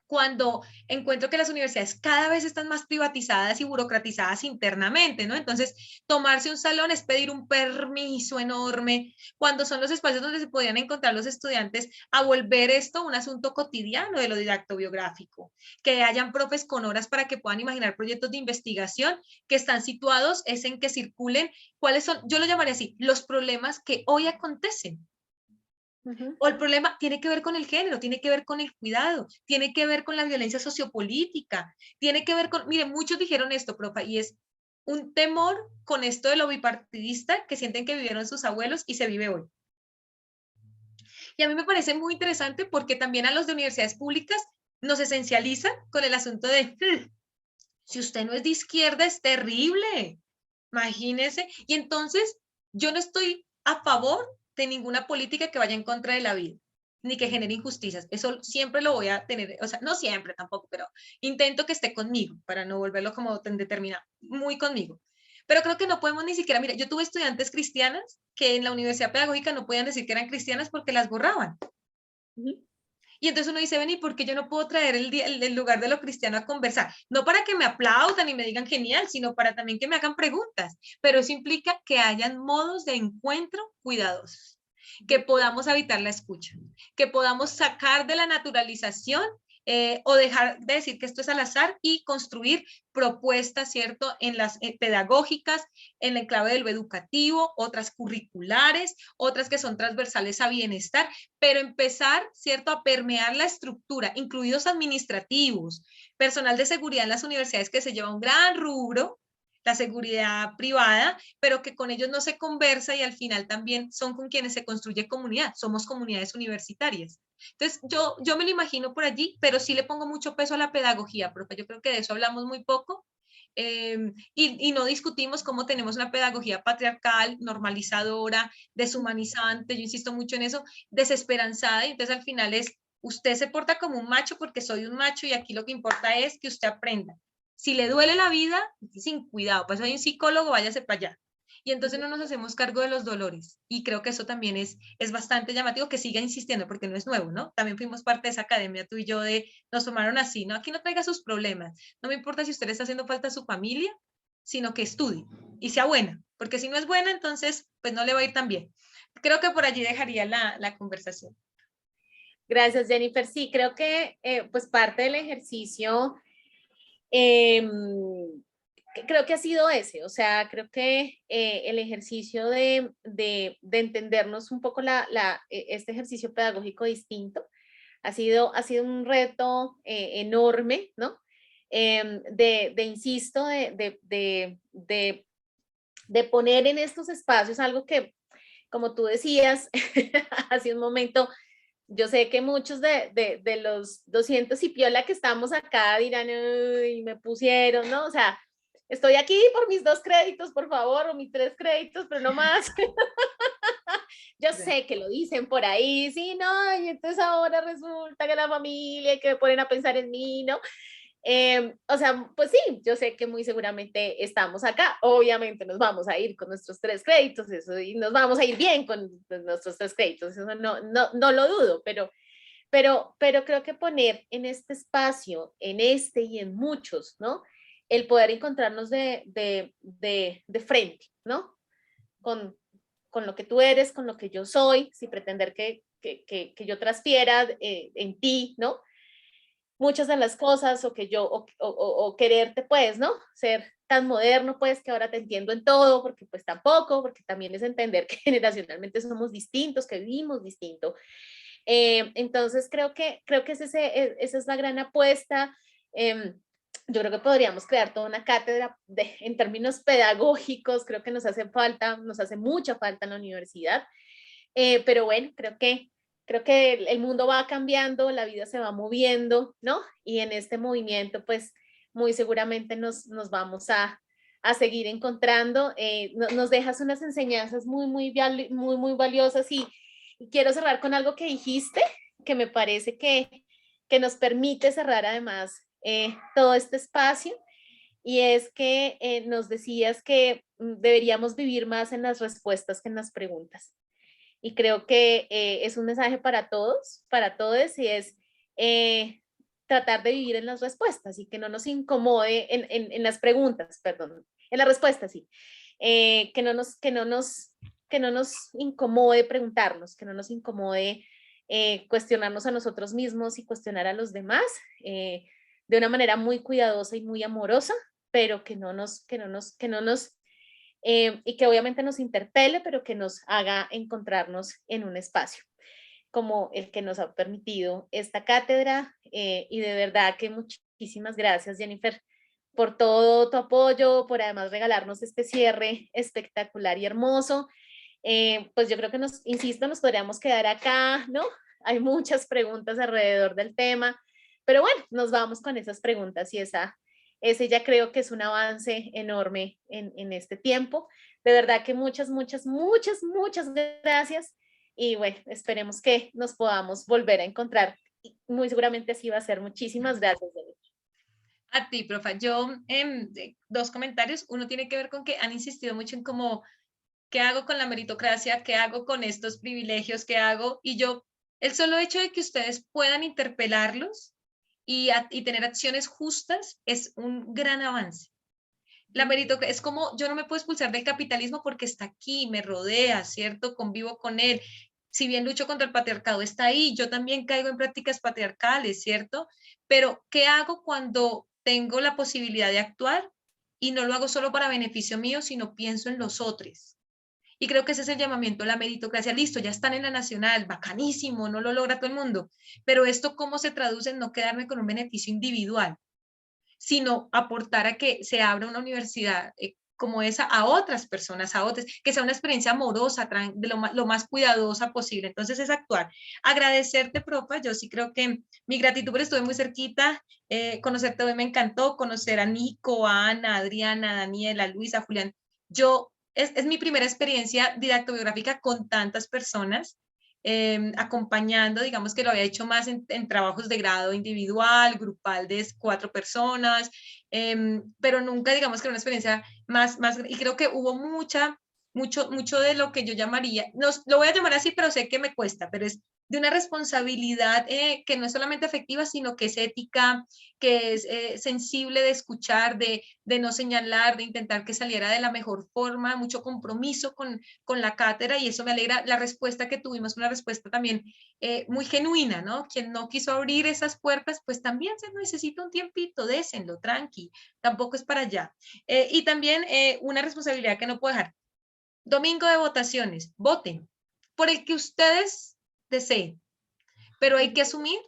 cuando encuentro que las universidades cada vez están más privatizadas y burocratizadas internamente, ¿no? Entonces, tomarse un salón es pedir un permiso enorme, cuando son los espacios donde se podían encontrar los estudiantes a volver esto un asunto cotidiano de lo didacto biográfico, que hayan profes con horas para que puedan imaginar proyectos de investigación que están situados, es en que circulen cuáles son, yo lo llamaría así, los problemas que hoy acontecen. O el problema tiene que ver con el género, tiene que ver con el cuidado, tiene que ver con la violencia sociopolítica, tiene que ver con, mire, muchos dijeron esto, profa, y es un temor con esto de lo bipartidista que sienten que vivieron sus abuelos y se vive hoy. Y a mí me parece muy interesante porque también a los de universidades públicas nos esencializan con el asunto de, si usted no es de izquierda, es terrible, imagínese. Y entonces yo no estoy a favor de ninguna política que vaya en contra de la vida, ni que genere injusticias. Eso siempre lo voy a tener, o sea, no siempre tampoco, pero intento que esté conmigo para no volverlo como tan determinado, muy conmigo. Pero creo que no podemos ni siquiera, mira, yo tuve estudiantes cristianas que en la universidad pedagógica no podían decir que eran cristianas porque las borraban. Y entonces uno dice, ven, ¿y por qué yo no puedo traer el lugar de lo cristiano a conversar? No para que me aplaudan y me digan genial, sino para también que me hagan preguntas. Pero eso implica que hayan modos de encuentro cuidadosos, que podamos evitar la escucha, que podamos sacar de la naturalización o dejar de decir que esto es al azar y construir propuestas, ¿cierto? En las pedagógicas, en el clave de lo educativo, otras curriculares, otras que son transversales a bienestar, pero empezar, ¿cierto?, a permear la estructura, incluidos administrativos, personal de seguridad en las universidades que se lleva un gran rubro, la seguridad privada, pero que con ellos no se conversa y al final también son con quienes se construye comunidad, somos comunidades universitarias. Entonces, yo me lo imagino por allí, pero sí le pongo mucho peso a la pedagogía, porque yo creo que de eso hablamos muy poco, y no discutimos cómo tenemos una pedagogía patriarcal, normalizadora, deshumanizante, yo insisto mucho en eso, desesperanzada, y entonces al final es, usted se porta como un macho porque soy un macho y aquí lo que importa es que usted aprenda. Si le duele la vida, sin cuidado, pues hay un psicólogo, váyase para allá. Y entonces no nos hacemos cargo de los dolores. Y creo que eso también es bastante llamativo que siga insistiendo, porque no es nuevo, ¿no? También fuimos parte de esa academia, tú y yo, de nos tomaron así, ¿no? Aquí no traiga sus problemas. No me importa si usted le está haciendo falta a su familia, sino que estudie y sea buena, porque si no es buena, entonces pues no le va a ir tan bien. Creo que por allí dejaría la conversación. Gracias, Jennifer. Sí, creo que pues parte del ejercicio eh, creo que ha sido ese, o sea, creo que el ejercicio de entendernos un poco este ejercicio pedagógico distinto ha sido un reto enorme, ¿no? Insisto, de poner en estos espacios algo que, como tú decías hace un momento, yo sé que muchos de los 200 y piola que estamos acá dirán, uy, me pusieron, ¿no? O sea, estoy aquí por mis 2 créditos, por favor, o mis 3 créditos, pero no más. Yo sé que lo dicen por ahí, sí, no, y entonces ahora resulta que la familia, que ponen a pensar en mí, ¿no? O sea, pues sí, yo sé que muy seguramente estamos acá, obviamente nos vamos a ir con nuestros 3 créditos, eso, y nos vamos a ir bien con nuestros 3 créditos, eso no lo dudo, pero creo que poner en este espacio, en este y en muchos, ¿no? El poder encontrarnos de frente, ¿no? Con lo que tú eres, con lo que yo soy, sin pretender que yo transfiera en ti, ¿no? Muchas de las cosas, o quererte, pues, ¿no? Ser tan moderno, pues, que ahora te entiendo en todo, porque pues tampoco, porque también es entender que generacionalmente somos distintos, que vivimos distinto. Entonces, creo que esa es la gran apuesta. Yo creo que podríamos crear toda una cátedra en términos pedagógicos, creo que nos hace mucha falta en la universidad, pero bueno, creo que el mundo va cambiando, la vida se va moviendo, ¿no? Y en este movimiento, pues, muy seguramente nos vamos a a seguir encontrando. Nos dejas unas enseñanzas muy valiosas y quiero cerrar con algo que dijiste, que me parece que nos permite cerrar además todo este espacio, y es que nos decías que deberíamos vivir más en las respuestas que en las preguntas. Y creo que es un mensaje para todos, y es tratar de vivir en las respuestas y que no nos incomode en las preguntas, perdón, en las respuestas, sí. Que no nos incomode preguntarnos, que no nos incomode cuestionarnos a nosotros mismos y cuestionar a los demás de una manera muy cuidadosa y muy amorosa, pero que no nos y que obviamente nos interpele, pero que nos haga encontrarnos en un espacio como el que nos ha permitido esta cátedra. Y de verdad que muchísimas gracias, Jennifer, por todo tu apoyo, por además regalarnos este cierre espectacular y hermoso. Pues yo creo que insisto, nos podríamos quedar acá, ¿no? Hay muchas preguntas alrededor del tema, pero bueno, nos vamos con esas preguntas y ese ya creo que es un avance enorme en este tiempo. De verdad que muchas gracias, y bueno, esperemos que nos podamos volver a encontrar. Muy seguramente así va a ser. Muchísimas gracias, Jennifer. A ti, profa. Yo, dos comentarios. Uno tiene que ver con que han insistido mucho en cómo, ¿qué hago con la meritocracia? ¿Qué hago con estos privilegios? ¿Qué hago? Y yo, el solo hecho de que ustedes puedan interpelarlos y tener acciones justas es un gran avance. La meritocracia es como, yo no me puedo expulsar del capitalismo porque está aquí, me rodea, ¿cierto? Convivo con él. Si bien lucho contra el patriarcado, está ahí. Yo también caigo en prácticas patriarcales, ¿cierto? Pero, ¿qué hago cuando tengo la posibilidad de actuar y no lo hago solo para beneficio mío, sino pienso en los otros? Y creo que ese es el llamamiento a la meritocracia. Listo, ya están en la nacional, bacanísimo, no lo logra todo el mundo. Pero esto, ¿cómo se traduce en no quedarme con un beneficio individual, sino aportar a que se abra una universidad como esa a otras personas, a otras, que sea una experiencia amorosa, de lo más cuidadosa posible? Entonces es actuar. Agradecerte, profa, yo sí creo que mi gratitud, porque estuve muy cerquita, conocerte hoy me encantó, conocer a Nico, a Ana, a Adriana, a Daniela, a Luisa, a Julián. Es mi primera experiencia didactobiográfica con tantas personas, acompañando, digamos que lo había hecho más en trabajos de grado individual, grupal de 4 personas, pero nunca, digamos que era una experiencia más, y creo que hubo mucho de lo que yo llamaría, no, lo voy a llamar así, pero sé que me cuesta, pero es de una responsabilidad que no es solamente afectiva, sino que es ética, que es sensible de escuchar, de no señalar, de intentar que saliera de la mejor forma, mucho compromiso con la cátedra, y eso me alegra. La respuesta que tuvimos, una respuesta también muy genuina, ¿no? Quien no quiso abrir esas puertas, pues también se necesita un tiempito, désenlo, tranqui, tampoco es para allá. Y también una responsabilidad que no puedo dejar. Domingo de votaciones, voten por el que ustedes deseen, pero hay que asumir,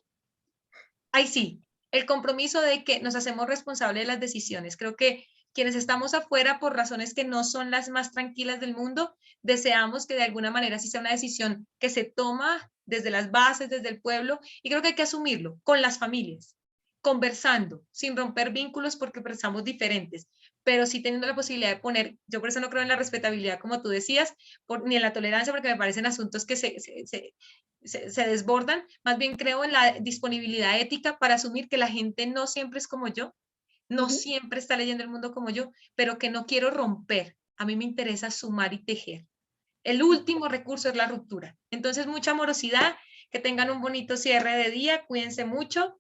ahí sí, el compromiso de que nos hacemos responsables de las decisiones. Creo que quienes estamos afuera por razones que no son las más tranquilas del mundo, deseamos que de alguna manera sí sea una decisión que se toma desde las bases, desde el pueblo, y creo que hay que asumirlo con las familias, conversando, sin romper vínculos porque pensamos diferentes, pero sí teniendo la posibilidad de poner, yo por eso no creo en la respetabilidad, como tú decías, ni en la tolerancia, porque me parecen asuntos que se desbordan. Más bien creo en la disponibilidad ética para asumir que la gente no siempre es como yo, no siempre está leyendo el mundo como yo, pero que no quiero romper. A mí me interesa sumar y tejer. El último recurso es la ruptura. Entonces, mucha amorosidad, que tengan un bonito cierre de día, cuídense mucho.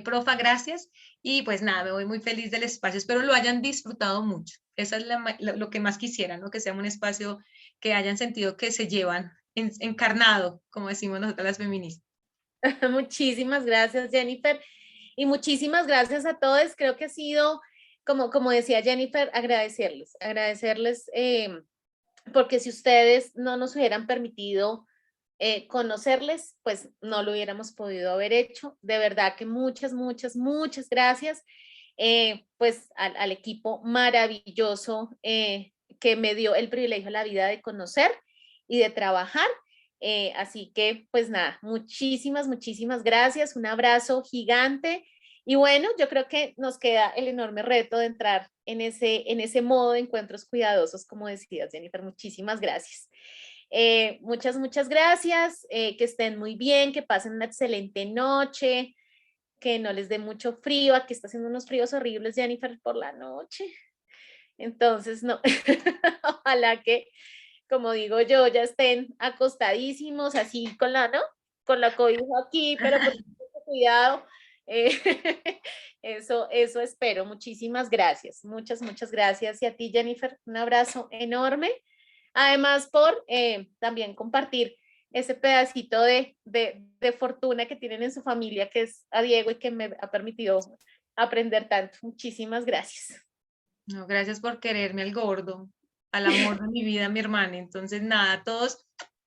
Profa, gracias. Y pues nada, me voy muy feliz del espacio. Espero lo hayan disfrutado mucho. Esa es lo que más quisiera, ¿no? Que sea un espacio que hayan sentido que se llevan encarnado, como decimos nosotras las feministas. Muchísimas gracias, Jennifer. Y muchísimas gracias a todos. Creo que ha sido, como decía Jennifer, agradecerles porque si ustedes no nos hubieran permitido conocerles, pues no lo hubiéramos podido haber hecho. De verdad que muchas gracias. Pues al equipo maravilloso que me dio el privilegio de la vida de conocer y de trabajar. Así que, pues nada, muchísimas gracias. Un abrazo gigante Y bueno, yo creo que nos queda el enorme reto de entrar en ese modo de encuentros cuidadosos, como decías, Jennifer. Muchísimas gracias. Muchas gracias. Que estén muy bien, que pasen una excelente noche, que no les dé mucho frío. Aquí está haciendo unos fríos horribles, Jennifer, por la noche. Entonces, no, ojalá que, como digo yo, ya estén acostadísimos, así con la, ¿no? Con la cobija aquí, pero pues mucho cuidado. Eh, eso espero. Muchísimas gracias. Muchas gracias. Y a ti, Jennifer, un abrazo enorme. Además, por también compartir ese pedacito de fortuna que tienen en su familia, que es a Diego y que me ha permitido aprender tanto. Muchísimas gracias. No, gracias por quererme al gordo, al amor de mi vida, mi hermana. Entonces, nada, a todos,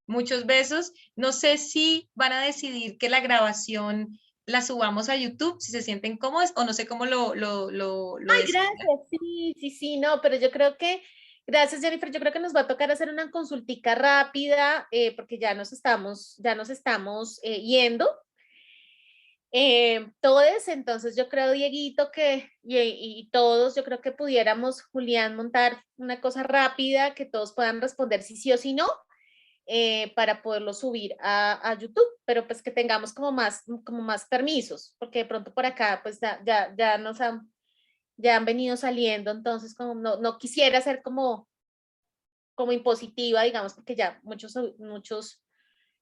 muchos besos. No sé si van a decidir que la grabación la subamos a YouTube, si se sienten cómodos, o no sé cómo lo Ay, deciden. gracias. Sí, no, pero yo creo que, gracias, Jennifer, yo creo que nos va a tocar hacer una consultica rápida, porque ya nos estamos yendo. Todos, entonces yo creo, Dieguito, que y todos, yo creo que pudiéramos, Julián, montar una cosa rápida que todos puedan responder si sí o si no, para poderlo subir a YouTube, pero pues que tengamos como más permisos, porque de pronto por acá pues ya han venido saliendo, entonces como no quisiera ser como impositiva, digamos, porque ya muchos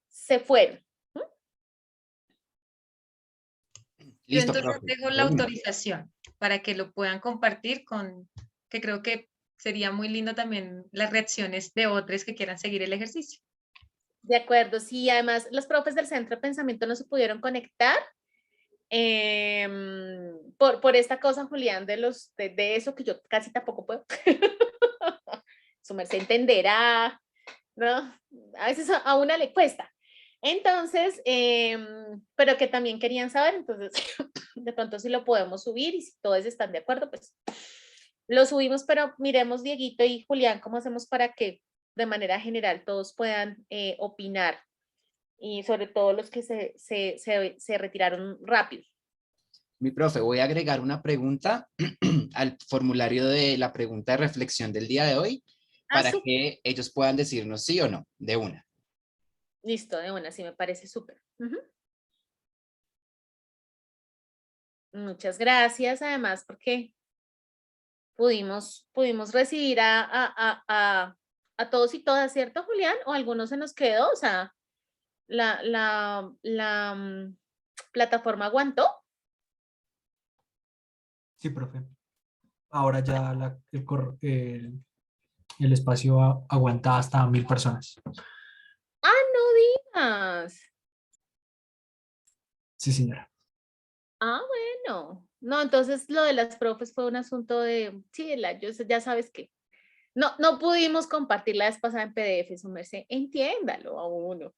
se fueron. Yo Listo, entonces profe. dejo De la una. autorización para que lo puedan compartir que creo que sería muy lindo también las reacciones de otros que quieran seguir el ejercicio. De acuerdo, sí, además los profes del Centro de Pensamiento no se pudieron conectar por esta cosa, Julián, de eso que yo casi tampoco puedo. Su merced entenderá, ¿no? A veces a una le cuesta. Entonces, pero que también querían saber, entonces, de pronto si lo podemos subir y si todos están de acuerdo, pues lo subimos, pero miremos, Dieguito y Julián, cómo hacemos para que de manera general todos puedan opinar y sobre todo los que se retiraron rápido. Mi profe, voy a agregar una pregunta al formulario de la pregunta de reflexión del día de hoy para Sí. que ellos puedan decirnos sí o no, de una. Listo, de una, sí me parece súper. Muchas gracias, además, porque pudimos recibir a todos y todas, ¿cierto, Julián? O algunos se nos quedó, o sea, la plataforma aguantó. Sí, profe. Ahora ya el espacio aguanta hasta 1000 personas. Ah, no digas. Sí, señora. Ah, bueno. No, entonces lo de las profes fue un asunto sí, ya sabes que no pudimos compartir la vez pasada en PDF, su merced, entiéndalo a uno.